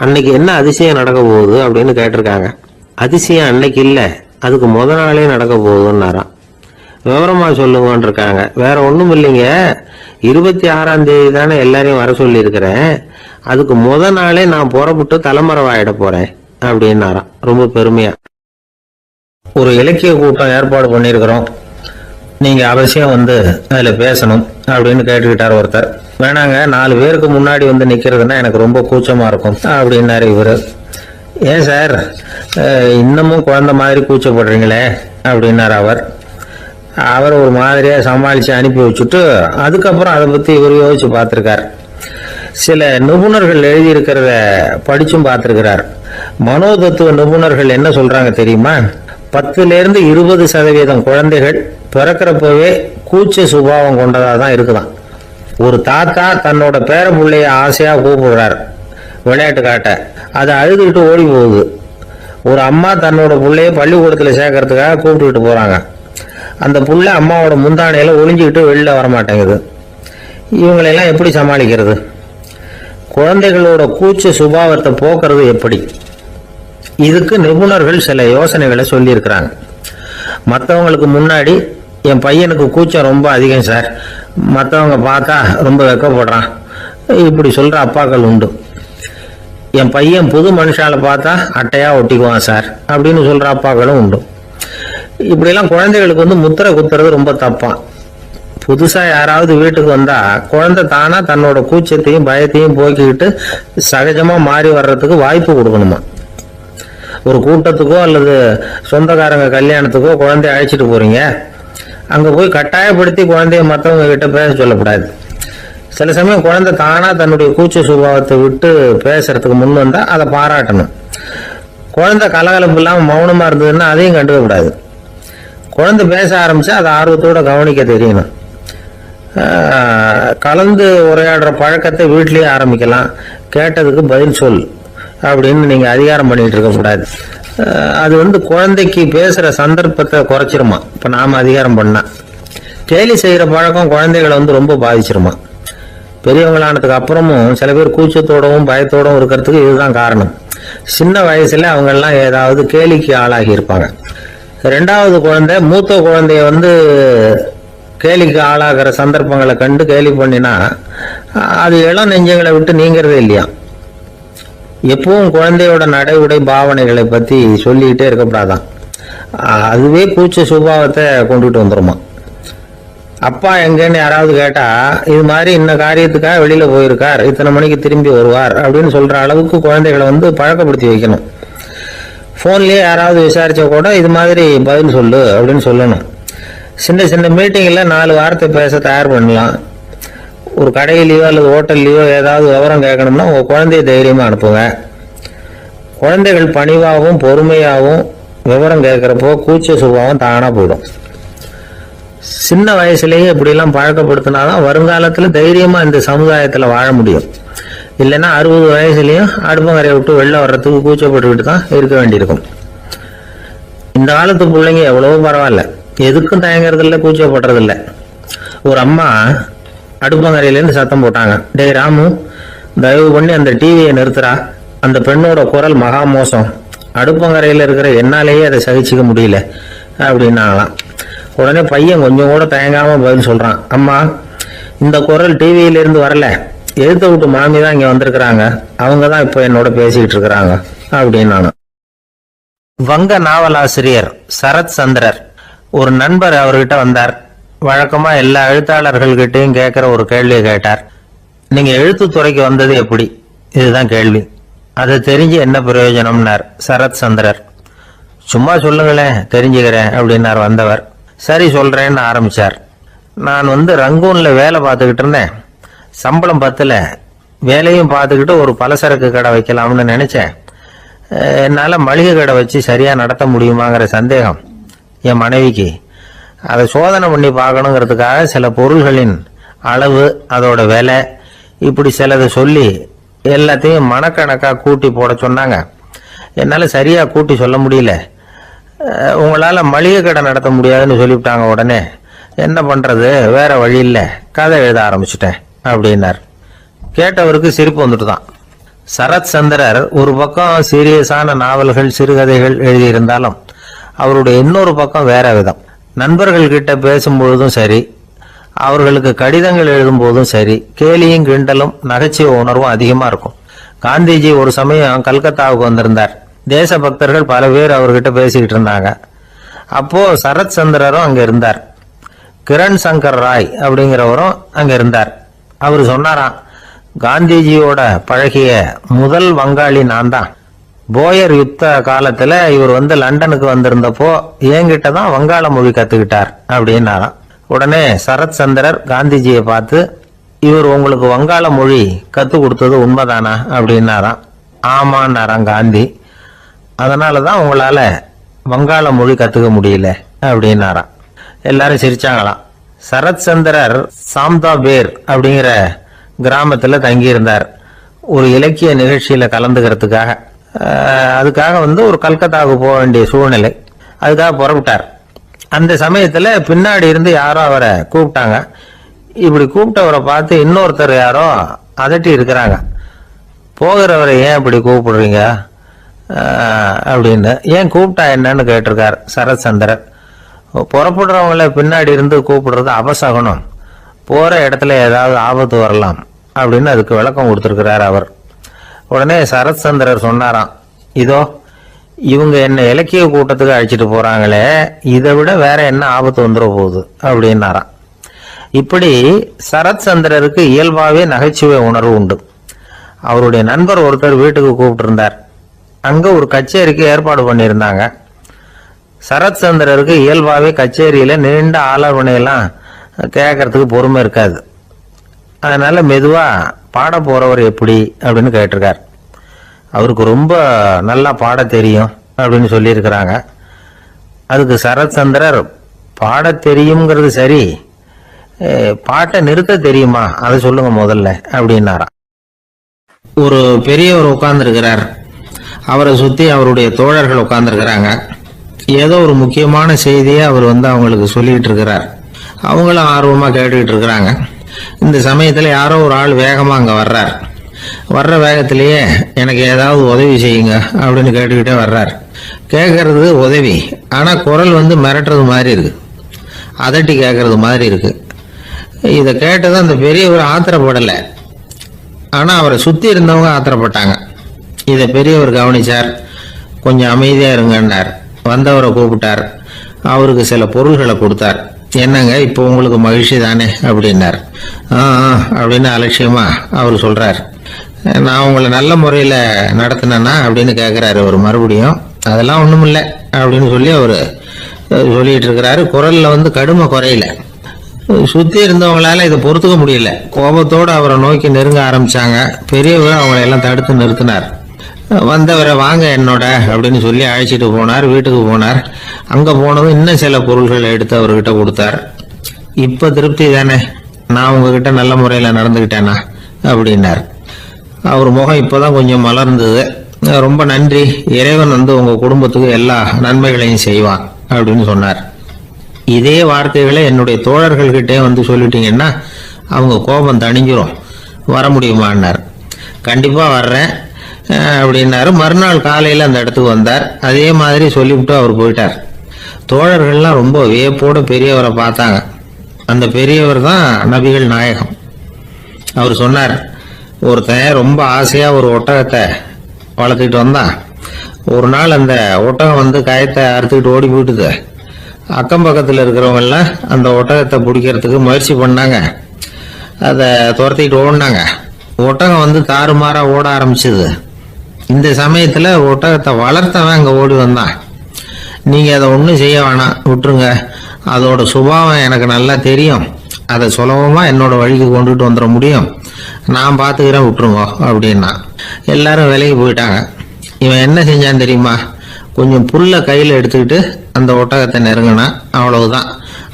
அன்னைக்கு என்ன அதிசயம் நடக்க போகுது அப்படின்னு கேட்டிருக்காங்க. அதிசயம் அன்னைக்கு இல்ல, அதுக்கு முத நாளே நடக்க போகுதுன்னாராம். விவரமா சொல்லுங்கன்னு இருக்காங்க. வேற ஒண்ணும் இல்லைங்க, 26ஆம் தேதி தானே எல்லாரையும் வர சொல்லி இருக்கிறேன், அதுக்கு முத நாளே நான் புறப்பட்டு தலைமறைவாயிட போறேன் அப்படின்னாராம். ரொம்ப பெருமையா. ஒரு இலக்கிய கூட்டம் ஏற்பாடு பண்ணிருக்கிறோம், நீங்க அவசியம் வந்து அதுல பேசணும் அப்படின்னு கேட்டுக்கிட்டார் ஒருத்தர். வேணாங்க, 4 பேருக்கு முன்னாடி வந்து நிக்கிறதுன்னா எனக்கு ரொம்ப கூச்சமா இருக்கும் அப்படின்னாரு இவரு. ஏன் சார் இன்னமும் குழந்தை மாதிரி கூச்சப்படுறீங்களே அப்படின்னாரு அவர் ஒரு மாதிரியா சமாளிச்சு அனுப்பி வச்சுட்டு அதுக்கப்புறம் அதை பத்தி இவர் யோசிச்சு பார்த்திருக்கார். சில நிபுணர்கள் எழுதியிருக்கிறத படிச்சும் பார்த்திருக்கிறார். மனோதத்துவ நிபுணர்கள் என்ன சொல்றாங்க தெரியுமா? 10லிருந்து 20% குழந்தைகள் பிறக்கிறப்பவே கூச்ச சுபாவம் கொண்டதா தான் இருக்குதான். ஒரு தாத்தா தன்னோட பேர பிள்ளைய ஆசையா கூப்பிடுறாரு விளையாட்டு காட்ட, அதை அழுதுகிட்டு ஓடி போகுது. ஒரு அம்மா தன்னோட பிள்ளைய பள்ளிக்கூடத்துல சேர்க்கறதுக்காக கூப்பிட்டுக்கிட்டு போறாங்க. அந்த புள்ள அம்மாவோட முந்தானையில ஒளிஞ்சுக்கிட்டு வெளில வரமாட்டேங்குது. இவங்களெல்லாம் எப்படி சமாளிக்கிறது? குழந்தைகளோட கூச்ச சுபாவத்தை போக்குறது எப்படி? இதுக்கு நிபுணர்கள் சில யோசனைகளை சொல்லியிருக்கிறாங்க. மற்றவங்களுக்கு முன்னாடி என் பையனுக்கு கூச்சம் ரொம்ப அதிகம் சார், மற்றவங்க பார்த்தா ரொம்ப வெக்கப்படுறான், இப்படி சொல்ற அப்பாக்கள் உண்டு. என் பையன் புது மனுஷால பார்த்தா அட்டையா ஒட்டிக்குவான் சார் அப்படின்னு சொல்ற அப்பாக்களும் உண்டு. இப்படிலாம் குழந்தைகளுக்கு வந்து முத்திரை குத்துறது ரொம்ப தப்பான். புதுசா யாராவது வீட்டுக்கு வந்தா குழந்தை தானா தன்னோட கூச்சத்தையும் பயத்தையும் போக்கிக்கிட்டு சகஜமா மாறி வர்றதுக்கு வாய்ப்பு கொடுக்கணுமா. ஒரு கூட்டத்துக்கோ அல்லது சொந்தக்காரங்க கல்யாணத்துக்கோ குழந்தைய அழைச்சிட்டு போறீங்க, அங்க போய் கட்டாயப்படுத்தி குழந்தைய மற்றவங்க கிட்ட பேச சொல்லக்கூடாது. சில சமயம் குழந்தை தானா தன்னுடைய கூச்ச சுபாவத்தை விட்டு பேசுறதுக்கு முன் வந்தா அதை பாராட்டணும். குழந்தை கலகலப்பு இல்லாம மௌனமா இருந்ததுன்னா அதையும் கண்டுக்க கூடாது. குழந்தை பேச ஆரம்பிச்சா அதை ஆர்வத்தோட கவனிக்க தெரியணும். கலந்து உரையாடுற பழக்கத்தை வீட்லயே ஆரம்பிக்கலாம். கேட்டதுக்கு பதில் சொல் அப்படின்னு நீங்க அதிகாரம் பண்ணிட்டு இருக்க கூடாது. அது வந்து குழந்தைக்கு பேசுற சந்தர்ப்பத்தை குறைச்சிருமா. இப்ப நாம அதிகாரம் பண்ணா கேலி செய்யற பழக்கம் குழந்தைகளை வந்து ரொம்ப பாதிச்சிருமா. பெரியவங்களானதுக்கு அப்புறமும் சில பேர் கூச்சத்தோடவும் பயத்தோடவும் இருக்கிறதுக்கு இதுதான் காரணம். சின்ன வயசுல அவங்க எல்லாம் ஏதாவது கேலிக்கு ஆளாகி இருப்பாங்க. 2வது குழந்தை மூத்த குழந்தைய வந்து கேலிக்கு ஆளாகிற சந்தர்ப்பங்களை கண்டு கேலி பண்ணினா அது இளம் நெஞ்சங்களை விட்டு நீங்கிறதே இல்லையா. எப்பவும் குழந்தையோட நடை உடை பாவனைகளை பத்தி சொல்லிக்கிட்டே இருக்கக்கூடாதான். அதுவே கூச்ச சுபாவத்தை கொண்டுட்டு வந்துருமா. அப்பா எங்கன்னு யாராவது கேட்டா இது மாதிரி இன்ன காரியத்துக்காக வெளியில போயிருக்கார், இத்தனை மணிக்கு திரும்பி வருவார் அப்படின்னு சொல்ற அளவுக்கு குழந்தைகளை வந்து பழக்கப்படுத்தி வைக்கணும். போன்லயே யாராவது விசாரிச்சா கூட இது மாதிரி பதில் சொல்லு அப்படின்னு சொல்லணும். சின்ன சின்ன மீட்டிங்ல 4 வார்த்தை பேச தயார் பண்ணலாம். ஒரு கடையிலயோ அல்லது ஹோட்டல்லையோ ஏதாவது விவரம் கேட்கணும்னா உங்க குழந்தைய தைரியமா அனுப்புங்க. குழந்தைகள் பணிவாகவும் பொறுமையாகவும் விவரம் கேட்கிறப்போ கூச்ச சுபாவம் தானா போயிடும். சின்ன வயசுலயே இப்படி எல்லாம் பழக்கப்படுத்தினாதான் வருங்காலத்துல தைரியமா இந்த சமுதாயத்துல வாழ முடியும். இல்லைன்னா 60 வயசுலயும் அடுப்பங்கரையை விட்டு வெளில வர்றதுக்கு கூச்சப்பட்டுக்கிட்டு தான் இருக்க வேண்டியிருக்கும். இந்த காலத்து பிள்ளைங்க எவ்வளவோ பரவாயில்ல, எதுக்கும் தயங்குறது இல்லை, கூச்சப்படுறது இல்லை. ஒரு அம்மா அடுப்பங்கரையிலேருந்து சத்தம் போட்டாங்க, டேய் ராமு, தயவு பண்ணி அந்த டிவியை நிறுத்துறா, அந்த பெண்ணோட குரல் மகா மோசம், அடுப்பங்கரையில் இருக்கிற என்னாலேயே அதை சகிச்சுக்க முடியல அப்படின்னாங்களாம். உடனே பையன் கொஞ்சம் கூட தயங்காம பதில் சொல்றான், அம்மா இந்த குரல் டிவியில இருந்து வரல, எழுத்த விட்டு மாமி தான் இங்க வந்திருக்கிறாங்க, அவங்க தான் இப்ப என்னோட பேசிட்டு இருக்கிறாங்க அப்படின்னு. வங்க நாவலாசிரியர் சரத் சந்திரர் ஒரு நண்பர் அவர்கிட்ட வந்தார். வழக்கமா எல்லா எழுத்தாளர்கள்கிட்டையும் கேட்கிற ஒரு கேள்வியை கேட்டார். நீங்க எழுத்துத்துறைக்கு வந்தது எப்படி? இதுதான் கேள்வி. அதை தெரிஞ்சு என்ன பிரயோஜனம்னார் சரத் சந்திரர். சும்மா சொல்லுங்களேன், தெரிஞ்சுக்கிறேன் அப்படின்னார் வந்தவர். சரி சொல்றேன்னு ஆரம்பிச்சார். நான் ரங்கூன்ல வேலை பார்த்துக்கிட்டு இருந்தேன். சம்பளம் பத்தல. வேலையும் பார்த்துக்கிட்டு ஒரு பலசரக்கு கடை வைக்கலாம்னு நினைச்சேன். என்னால் மளிகை கடை வச்சு சரியாக நடத்த முடியுமாங்கிற சந்தேகம் என் மனைவிக்கு. அதை சோதனை பண்ணி பார்க்கணுங்கிறதுக்காக சில பொருள்களின் அளவு, அதோட விலை, இப்படி சிலதை சொல்லி எல்லாத்தையும் மனக்கணக்காக கூட்டி போட சொன்னாங்க. என்னால் சரியாக கூட்டி சொல்ல முடியல. உங்களால் மளிகை கடை நடத்த முடியாதுன்னு சொல்லிவிட்டாங்க. உடனே என்ன பண்ணுறது, வேற வழி இல்லை, கதை எழுத ஆரம்பிச்சிட்டேன் அப்படின்னார். கேட்டவருக்கு சிரிப்பு வந்துட்டு தான். சரத் சந்திரர் ஒரு பக்கம் சீரியஸான நாவல்கள், சிறுகதைகள் எழுதியிருந்தாலும் அவருடைய இன்னொரு பக்கம் வேற விதம். நண்பர்கள் கிட்ட பேசும்பொழுதும் சரி, அவர்களுக்கு கடிதங்கள் எழுதும் போதும் சரி, கேலியும் கிண்டலும் நகைச்சுவை உணர்வும் அதிகமா இருக்கும். காந்திஜி ஒரு சமயம் கல்கத்தாவுக்கு வந்திருந்தார். தேசபக்தர்கள் பல பேர் அவர்கிட்ட பேசிக்கிட்டு இருந்தாங்க. அப்போ சரத் சந்திரரும் அங்க இருந்தார். கிரண் சங்கர் ராய் அப்படிங்கிறவரும் அங்க இருந்தார். அவர் சொன்னாராம், காந்திஜியோட பழகிய முதல் வங்காளி நான் தான். போயர் யுத்த காலத்துல இவர் லண்டனுக்கு வந்திருந்தப்போ என்கிட்ட தான் வங்காள மொழி கத்துக்கிட்டார் அப்படின்னாராம். உடனே சரத் சந்திரர் காந்திஜியை பார்த்து, இவர் உங்களுக்கு வங்காள மொழி கத்து கொடுத்தது உண்மைதானா அப்படின்னாராம். ஆமான்னாராம் காந்தி. அதனாலதான் உங்களால வங்காள மொழி கத்துக்க முடியல அப்படின்னாராம். எல்லாரும் சிரிச்சாங்களாம். சரத் சந்திரர் சாம்தாபேர் அப்படிங்கிற கிராமத்துல தங்கி இருந்தார் ஒரு இலக்கிய நிகழ்ச்சியில கலந்துக்கிறதுக்காக. அதுக்காக ஒரு கல்கத்தாவுக்கு போக வேண்டிய சூழ்நிலை. அதுக்காக புறப்பட்டார். அந்த சமயத்துல பின்னாடி இருந்து யாரோ அவரை கூப்பிட்டாங்க. இப்படி கூப்பிட்டவரை பார்த்து இன்னொருத்தர் யாரோ அதட்டி இருக்கிறாங்க. போகிறவரை ஏன் இப்படி கூப்பிடுறீங்க அப்படின்னு. ஏன் கூப்பிட்டா என்னன்னு கேட்டிருக்கார் சரத் சந்திரர். புறப்படுறவங்கள பின்னாடி இருந்து கூப்பிடுறது அபசகுனம், போற இடத்துல ஏதாவது ஆபத்து வரலாம் அப்படின்னு அதுக்கு விளக்கம் கொடுத்திருக்கிறார் அவர். உடனே சரத் சந்திரர் சொன்னாராம், இதோ இவங்க என்ன இலக்கிய கூட்டத்துக்கு அழைச்சிட்டு போறாங்களே, இதை விட வேற என்ன ஆபத்து வந்துட போகுது அப்படின்னாராம். இப்படி சரத் சந்திரருக்கு இயல்பாவே நகைச்சுவை உணர்வு உண்டு. அவருடைய நண்பர் ஒருத்தர் வீட்டுக்கு கூப்பிட்டு இருந்தார். அங்க ஒரு கச்சேரிக்கு ஏற்பாடு பண்ணியிருந்தாங்க. சரத் சந்திரருக்கு இயல்பாவே கச்சேரியில நீண்ட ஆலோசனையெல்லாம் கேட்கறதுக்கு பொறுமை இருக்காது. அதனால மெதுவா பாட போறவர் எப்படி அப்படின்னு கேட்டிருக்கார். அவருக்கு ரொம்ப நல்லா பாட தெரியும் அப்படின்னு சொல்லியிருக்கிறாங்க. அதுக்கு சரத் சந்திரர், பாட தெரியுங்கிறது சரி, பாட்டை நிறுத்த தெரியுமா அதை சொல்லுங்க முதல்ல அப்படின்னாராம். ஒரு பெரியவர் உட்கார்ந்துருக்கிறார். அவரை சுத்தி அவருடைய தோழர்கள் உட்கார்ந்துருக்கிறாங்க. ஏதோ ஒரு முக்கியமான செய்தியை அவர் அவங்களுக்கு சொல்லிட்டு இருக்கிறார். அவங்களும் ஆர்வமா கேட்டுக்கிட்டு இருக்கிறாங்க. இந்த சமயத்துல யாரோ ஒரு ஆள் வேகமா அங்க வர்றார். வர்ற வேகத்திலேயே எனக்கு ஏதாவது உதவி செய்யுங்க அப்படின்னு கேட்டுக்கிட்டே வர்றார். கேட்கறது உதவி, ஆனா குரல் மிரட்டுறது மாதிரி இருக்கு, அதட்டி கேட்கறது மாதிரி இருக்கு. இதை கேட்டது அந்த பெரியவர் ஆத்திரப்படலை, ஆனா அவரை சுத்தி இருந்தவங்க ஆத்திரப்பட்டாங்க. இதை பெரியவர் கவனிச்சார். கொஞ்சம் அமைதியா இருங்கன்னார். வந்தவரை கூப்பிட்டார். அவருக்கு சில பொருள்களை கொடுத்தார். என்னங்க இப்போ உங்களுக்கு மகிழ்ச்சி தானே அப்படின்னார். அப்படின்னு அலட்சியமா அவர் சொல்றார். நான் உங்களை நல்ல முறையில நடத்தினேன்னா அப்படின்னு கேட்கிறாரு அவர் மறுபடியும். அதெல்லாம் ஒண்ணும் இல்லை அப்படின்னு சொல்லி அவரு சொல்லிட்டு இருக்கிறாரு. குரல்ல கடுமை குறையில. சுத்தி இருந்தவங்களால இதை பொறுத்துக்க முடியல. கோபத்தோடு அவரை நோக்கி நெருங்க ஆரம்பிச்சாங்க. பெரியவர் அவங்களை எல்லாம் தடுத்து நிறுத்தினார். வந்தவரை வாங்க என்னோட அப்படின்னு சொல்லி அழைச்சிட்டு போனார். வீட்டுக்கு போனார். அங்க போனதும் இன்னும் சில பொருள்களை எடுத்து அவர்கிட்ட கொடுத்தார். இப்ப திருப்தி தானே, நான் உங்ககிட்ட நல்ல முறையில நடந்துகிட்டேனா அப்படின்னார். அவர் முகம் இப்பதான் கொஞ்சம் மலர்ந்தது. ரொம்ப நன்றி, இறைவன் உங்க குடும்பத்துக்கு எல்லா நன்மைகளையும் செய்வான் அப்படின்னு சொன்னார். இதே வார்த்தைகளை என்னுடைய தோழர்கள் கிட்டே சொல்லிட்டீங்கன்னா அவங்க கோபம் தணிஞ்சிரும், வர முடியுமான்னார். கண்டிப்பா வர்றேன் அப்படின்னாரு. மறுநாள் காலையில அந்த இடத்துக்கு வந்தார். அதே மாதிரி சொல்லிவிட்டு அவர் போயிட்டார். தோழர்கள்லாம் ரொம்ப வியப்போடு பெரியவரை பார்த்தாங்க. அந்த பெரியவர் தான் நபிகள் நாயகம். அவர் சொன்னார், ஒருத்தன் ரொம்ப ஆசையா ஒரு ஒட்டகத்தை வளர்த்துக்கிட்டு வந்தான். ஒரு நாள் அந்த ஒட்டகம் கயத்தை அறுத்துக்கிட்டு ஓடி போயிட்டுது. அக்கம் பக்கத்தில் இருக்கிறவங்க எல்லாம் அந்த ஒட்டகத்தை பிடிக்கிறதுக்கு முயற்சி பண்ணாங்க. அதை துரத்திக்கிட்டு ஓடினாங்க. ஒட்டகம் தாறுமாறா ஓட ஆரம்பிச்சது. இந்த சமயத்துல ஒட்டகத்தை வளர்த்தவன் அங்க ஓடி வந்தான். நீங்க அதை ஒன்றும் செய்ய வேணாம், விட்டுருங்க. அதோட சுபாவம் எனக்கு நல்லா தெரியும். அதை சுலபமா என்னோட வழிக்கு கொண்டுட்டு வந்துட முடியும். நான் பாத்துக்கிறேன், விட்டுருங்க அப்படின்னா. எல்லாரும் விலைக்கு போயிட்டாங்க. இவன் என்ன செஞ்சான் தெரியுமா? கொஞ்சம் புல்ல கையில எடுத்துக்கிட்டு அந்த ஒட்டகத்தை நெருங்கினா, அவ்வளவுதான்.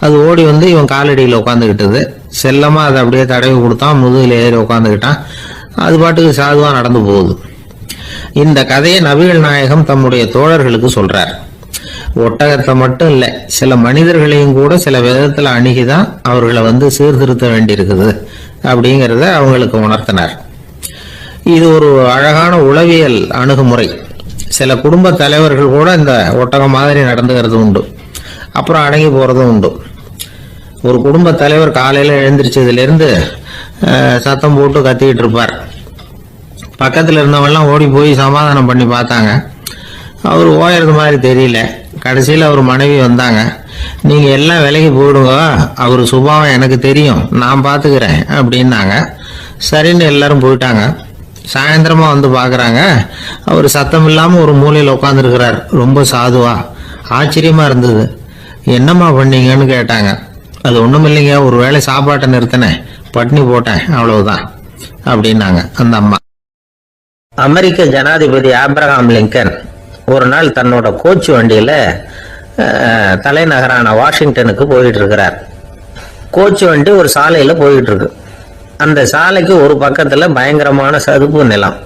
அது ஓடி வந்து இவன் காலடியில் உட்காந்துக்கிட்டது. செல்லமா அதை அப்படியே தடவி கொடுத்தான், முதுகில் ஏறி உட்காந்துக்கிட்டான். அது பாட்டுக்கு சாதுவா நடந்து போகுது. இந்த கதையை நபிகள் நாயகம் தம்முடைய தோழர்களுக்கு சொல்றார். ஒட்டகத்தை மட்டும் இல்ல, சில மனிதர்களையும் கூட சில விதத்துல அணுகிதான் அவர்களை வந்து சீர்திருத்த வேண்டியிருக்குது அப்படிங்கிறத அவங்களுக்கு உணர்த்தினார். இது ஒரு அழகான உளவியல் அணுகுமுறை. சில குடும்ப தலைவர்கள் கூட இந்த ஒட்டகம் மாதிரி நடந்துகிறது உண்டு, அப்புறம் அடங்கி போறதும் உண்டு. ஒரு குடும்ப தலைவர் காலையில எழுந்திரிச்சதுல இருந்து சத்தம் போட்டு கத்திக்கிட்டு இருப்பார். பக்கத்துல இருந்தவெல்லாம் ஓடி போய் சமாதானம் பண்ணி பார்த்தாங்க. அவர் ஓயறது மாதிரி தெரியல. கடைசியில் அவர் மனைவி வந்தாங்க. நீங்க எல்லாம் விலைக்கு போயிடுங்க, அவர் சுபாவம் எனக்கு தெரியும், நான் பாத்துக்கிறேன் அப்படின்னாங்க. சரின்னு எல்லாரும் போயிட்டாங்க. சாயந்தரமா வந்து பாக்குறாங்க, அவர் சத்தம் இல்லாம ஒரு மூலையில உட்காந்துருக்கிறார், ரொம்ப சாதுவா. ஆச்சரியமா இருந்தது. என்னம்மா பண்ணீங்கன்னு கேட்டாங்க. அது ஒண்ணும் இல்லைங்க, ஒரு வேளை சாப்பாட்டை நிறுத்தினேன், பட்னி போட்டேன், அவ்வளவுதான் அப்படின்னாங்க அந்த அம்மா. அமெரிக்க ஜனாதிபதி ஆப்ரஹாம் லிங்கன் ஒரு நாள் தன்னோட கோச்சு வண்டியில தலைநகரான வாஷிங்டனுக்கு போயிட்டு இருக்கிறார். கோச்சு வண்டி ஒரு சாலையில போயிட்டு இருக்கு. அந்த சாலைக்கு ஒரு பக்கத்துல பயங்கரமான சதுப்பு நிலம்.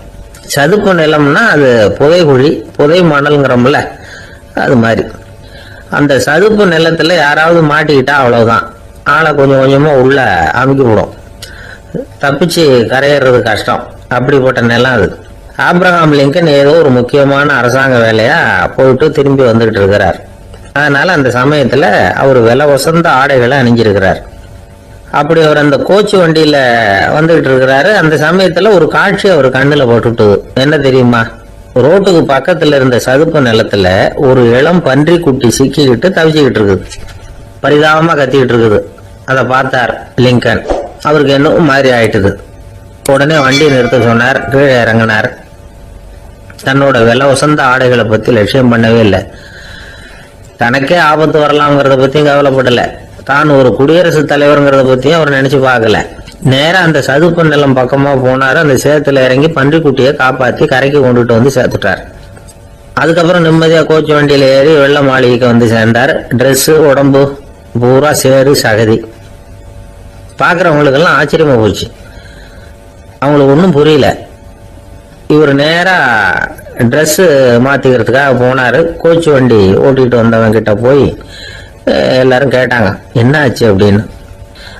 சதுப்பு நிலம்னா அது புதைகுழி, புதை மணல்ங்கிறோம்ல, அது மாதிரி. அந்த சதுப்பு நிலத்துல யாராவது மாட்டிக்கிட்டா அவ்வளவுதான், ஆளை கொஞ்சம் கொஞ்சமா உள்ள அமுக்கி விடும், தப்பிச்சு கரையேறது கஷ்டம். அப்படிப்பட்ட நிலம் அது. ஆப்ரஹாம் லிங்கன் ஏதோ ஒரு முக்கியமான அரசாங்க வேலையா போயிட்டு திரும்பி வந்துகிட்டு இருக்கிறார். அதனால அந்த சமயத்துல அவர் விலை வசந்த ஆடைகளை அணிஞ்சிருக்கிறார். அப்படி அவர் அந்த கோச்சு வண்டியில வந்துகிட்டு இருக்கிறாரு. அந்த சமயத்துல ஒரு காட்சி அவர் கண்ணுல போட்டுட்டு, என்ன தெரியுமா? ரோட்டுக்கு பக்கத்துல இருந்த சதுப்பு நிலத்துல ஒரு இளம் பன்றி குட்டி சிக்கிக்கிட்டு தவிச்சுக்கிட்டு இருக்குது, பரிதாபமா கத்திக்கிட்டு இருக்குது. அதை பார்த்தார் லிங்கன். அவருக்கு என்னவும் மாதிரி ஆயிட்டுது. உடனே வண்டியை நிறுத்த சொன்னார், கீழே இறங்கினார். தன்னோட விலை உசந்த ஆடைகளை பத்தி லட்சியம் பண்ணவே இல்லை. தனக்கே ஆபத்து வரலாம்ங்கிறத பத்தியும் கவலைப்படல. தான் ஒரு குடியரசுத் தலைவருங்கிறத பத்தியும் அவர் நினைச்சு பார்க்கல. நேரா அந்த சதுப்பு நிலம் பக்கமா போனாரு. அந்த சேத்துல இறங்கி பன்றிக்குட்டியை காப்பாத்தி கரைக்கு கொண்டுட்டு வந்து சேர்த்துட்டார். அதுக்கப்புறம் நிம்மதியா கோச்சு வண்டியில ஏறி வெள்ள மாளிகைக்கு வந்து சேர்ந்தார். ட்ரெஸ், உடம்பு பூரா சேரு சகதி. பாக்குறவங்களுக்கெல்லாம் ஆச்சரியமா போச்சு. அவங்களுக்கு ஒன்றும் புரியல. இவர் நேரா ட்ரெஸ் மாத்திக்கிறதுக்காக போனாரு. கோச்சு வண்டி ஓட்டிட்டு வந்தவன் கிட்ட போய் எல்லாரும் கேட்டாங்க என்ன ஆச்சு அப்படின்னு.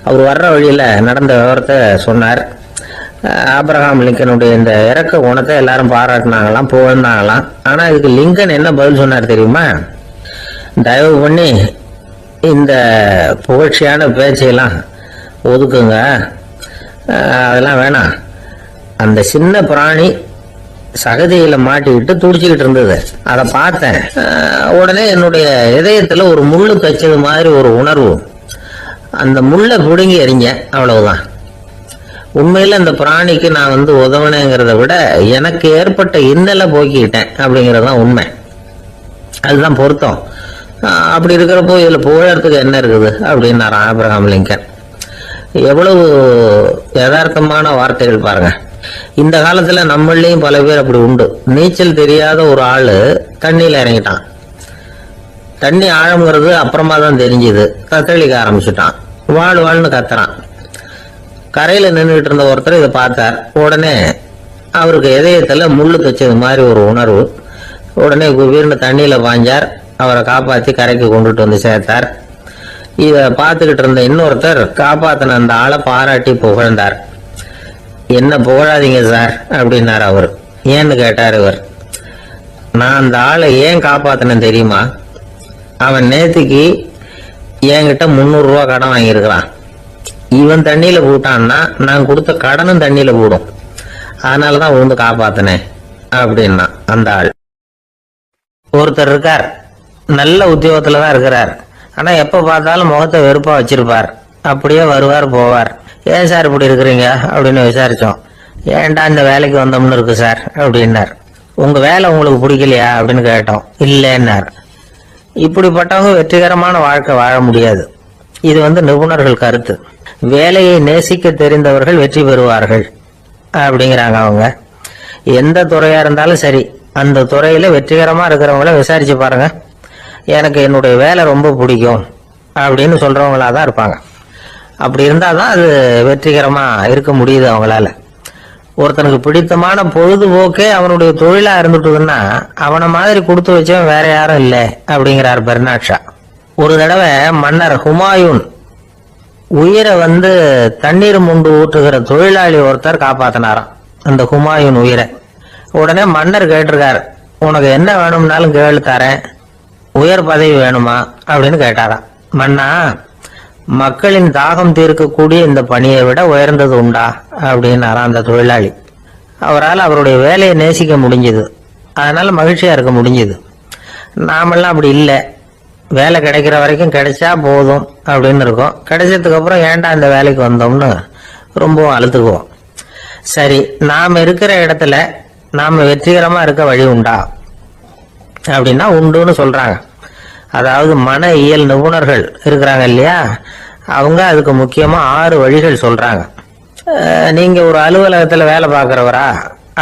அவர் வர்ற வழியில நடந்த விவரத்தை சொன்னார். ஆப்ரஹாம் லிங்கனுடைய இந்த இறக்க குணத்தை எல்லாரும் பாராட்டினாங்களாம், புகழ்ந்தாங்களாம். ஆனா இதுக்கு லிங்கன் என்ன பதில் சொன்னார் தெரியுமா? தயவு பண்ணி இந்த புகழ்ச்சியான பேச்சையெல்லாம் ஒதுக்குங்க, அதெல்லாம் வேணாம். அந்த சின்ன பிராணி சகதியில மாட்டிக்கிட்டு துடிச்சுக்கிட்டு இருந்தது, அதை பார்த்தேன். உடனே என்னுடைய இதயத்துல ஒரு முள்ளு தைச்சது மாதிரி ஒரு உணர்வு. அந்த முள்ளை பிடுங்கி எறிஞ்சேன், அவ்வளவுதான். உண்மையில அந்த பிராணிக்கு நான் வந்து உதவினேங்கிறத விட எனக்கு ஏற்பட்ட இன்னலை போக்கிக்கிட்டேன் அப்படிங்கறதுதான் உண்மை. அதுதான் பொருத்தம். அப்படி இருக்கிறப்போ இதுல புகழறதுக்கு என்ன இருக்குது அப்படின்னாரு ஆப்ரஹாம் லிங்கன். எவ்வளவு யதார்த்தமான வார்த்தைகள் பாருங்க. இந்த காலத்துல நம்மளையும் பல பேர் அப்படி உண்டு. நீச்சல் தெரியாத ஒரு ஆளு தண்ணியில இறங்கிட்டான். தண்ணி ஆழம்ங்கிறது அப்புறமா தான் தெரிஞ்சுது. தத்தளிக்க ஆரம்பிச்சுட்டான், வாழ் வாழ்னு கத்துறான். கரையில நின்றுட்டு இருந்த ஒருத்தர் இதை பார்த்தார். உடனே அவருக்கு இதயத்துல முள்ளு தைச்சது மாதிரி ஒரு உணர்வு. உடனே குபீர்னு தண்ணியில பாஞ்சார். அவரை காப்பாத்தி கரைக்கு கொண்டுட்டு வந்து சேர்த்தார். இத பார்த்துக்கிட்டு இருந்த இன்னொருத்தர் காப்பாத்தின அந்த ஆளை பாராட்டி புகழ்ந்தார். என்ன புகழாதீங்க சார் அப்படின்னாரு அவர். ஏன்னு கேட்டார் இவர். நான் அந்த ஆளை ஏன் காப்பாத்தினேன் தெரியுமா? அவன் நேத்துக்கு என்கிட்ட 300 ரூபா கடன் வாங்கியிருக்கிறான். இவன் தண்ணியில போட்டான்னா நான் கொடுத்த கடனும் தண்ணியில போடும். அதனாலதான் வந்து காப்பாத்தினேன் அப்படின்னா அந்த ஆள். ஒருத்தர் இருக்கார், நல்ல உத்தியோகத்துலதான் இருக்கிறார். ஆனா எப்ப பார்த்தாலும் முகத்தை வெறுப்பா வச்சிருப்பார். அப்படியே வருவார் போவார். ஏன் சார் இப்படி இருக்கிறீங்க அப்படின்னு விசாரிச்சோம். ஏன்டா இந்த வேலைக்கு வந்தோம்னு இருக்கு சார் அப்படின்னார். உங்க வேலை உங்களுக்கு பிடிக்கலையா அப்படின்னு கேட்டோம். இல்லைன்னார். இப்படிப்பட்டவங்க வெற்றிகரமான வாழ்க்கை வாழ முடியாது. இது நிபுணர்கள் கருத்து. வேலையை நேசிக்க தெரிந்தவர்கள் வெற்றி பெறுவார்கள் அப்படிங்கிறாங்க அவங்க. எந்த துறையா இருந்தாலும் சரி, அந்த துறையில வெற்றிகரமா இருக்கிறவங்கள விசாரிச்சு பாருங்க. எனக்கு என்னுடைய வேலை ரொம்ப பிடிக்கும் அப்படின்னு சொல்றவங்களா தான் இருப்பாங்க. அப்படி இருந்தாதான் அது வெற்றிகரமா இருக்க முடியுது அவங்களால. ஒருத்தனுக்கு பிடித்தமான பொழுதுபோக்கே அவனுடைய தொழிலா இருந்துட்டுதுன்னா அவனை மாதிரி கொடுத்து வச்சவன் வேற யாரும் இல்லை அப்படிங்கிறார் பெர்னாட் ஷா. ஒரு தடவை மன்னர் ஹுமாயூன் உயிரை தண்ணீர் முண்டு ஊற்றுகிற தொழிலாளி ஒருத்தர் காப்பாத்தினாராம் அந்த ஹுமாயூன் உயிரை. உடனே மன்னர் கேட்டிருக்காரு, உனக்கு என்ன வேணும்னாலும் கேளு தரேன், உயர் பதவி வேணுமா அப்படின்னு கேட்டாராம். மன்னா, மக்களின் தாகம் தீர்க்கக்கூடிய இந்த பணியை விட உயர்ந்தது உண்டா அப்படின்னாராம் அந்த தொழிலாளி. அவரால் அவருடைய வேலையை நேசிக்க முடிஞ்சது, அதனால மகிழ்ச்சியா இருக்க முடிஞ்சது. நாமெல்லாம் அப்படி இல்லை. வேலை கிடைக்கிற வரைக்கும் கிடைச்சா போதும் அப்படின்னு இருக்கும். கிடைச்சதுக்கு அப்புறம் ஏன்டா இந்த வேலைக்கு வந்தோம்னு ரொம்பவும் அழுத்துக்குவோம். சரி, நாம இருக்கிற இடத்துல நாம வெற்றிகரமா இருக்க வழி உண்டா அப்படின்னா உண்டுன்னு சொல்றாங்க. அதாவது மன இயல் நிபுணர்கள் இருக்கிறாங்க இல்லையா, அவங்க அதுக்கு முக்கியமா 6 வழிகள் சொல்றாங்க. நீங்க ஒரு அலுவலகத்துல வேலை பார்க்கிறவரா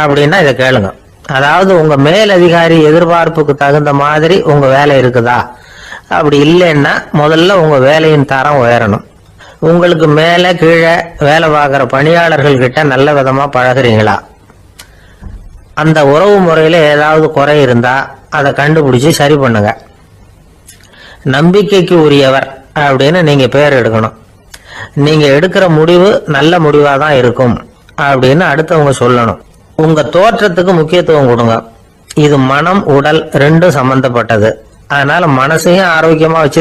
அப்படின்னா இதை கேளுங்க. அதாவது உங்க மேல் அதிகாரி எதிர்பார்ப்புக்கு தகுந்த மாதிரி உங்க வேலை இருக்குதா? அப்படி இல்லைன்னா முதல்ல உங்க வேலையின் தரம் உயரணும். உங்களுக்கு மேல கீழே வேலை பார்க்கிற பணியாளர்கள் கிட்ட நல்ல விதமா பழகுறீங்களா? அந்த உறவு முறையில ஏதாவது குறை இருந்தா அதை கண்டுபிடிச்சு சரி பண்ணுங்க. நம்பிக்கைக்கு உரியவர் அப்படின்னு நீங்க பேர் எடுக்கணும். நீங்க எடுக்கிற முடிவு நல்ல முடிவா தான் இருக்கும் அப்படின்னு அடுத்தவங்க சொல்லணும். உங்க தோற்றத்துக்கு முக்கியத்துவம் கொடுங்க. இது மனம் உடல் ரெண்டும் சம்பந்தப்பட்டது. அதனால மனசையும் ஆரோக்கியமா வச்சிருக்க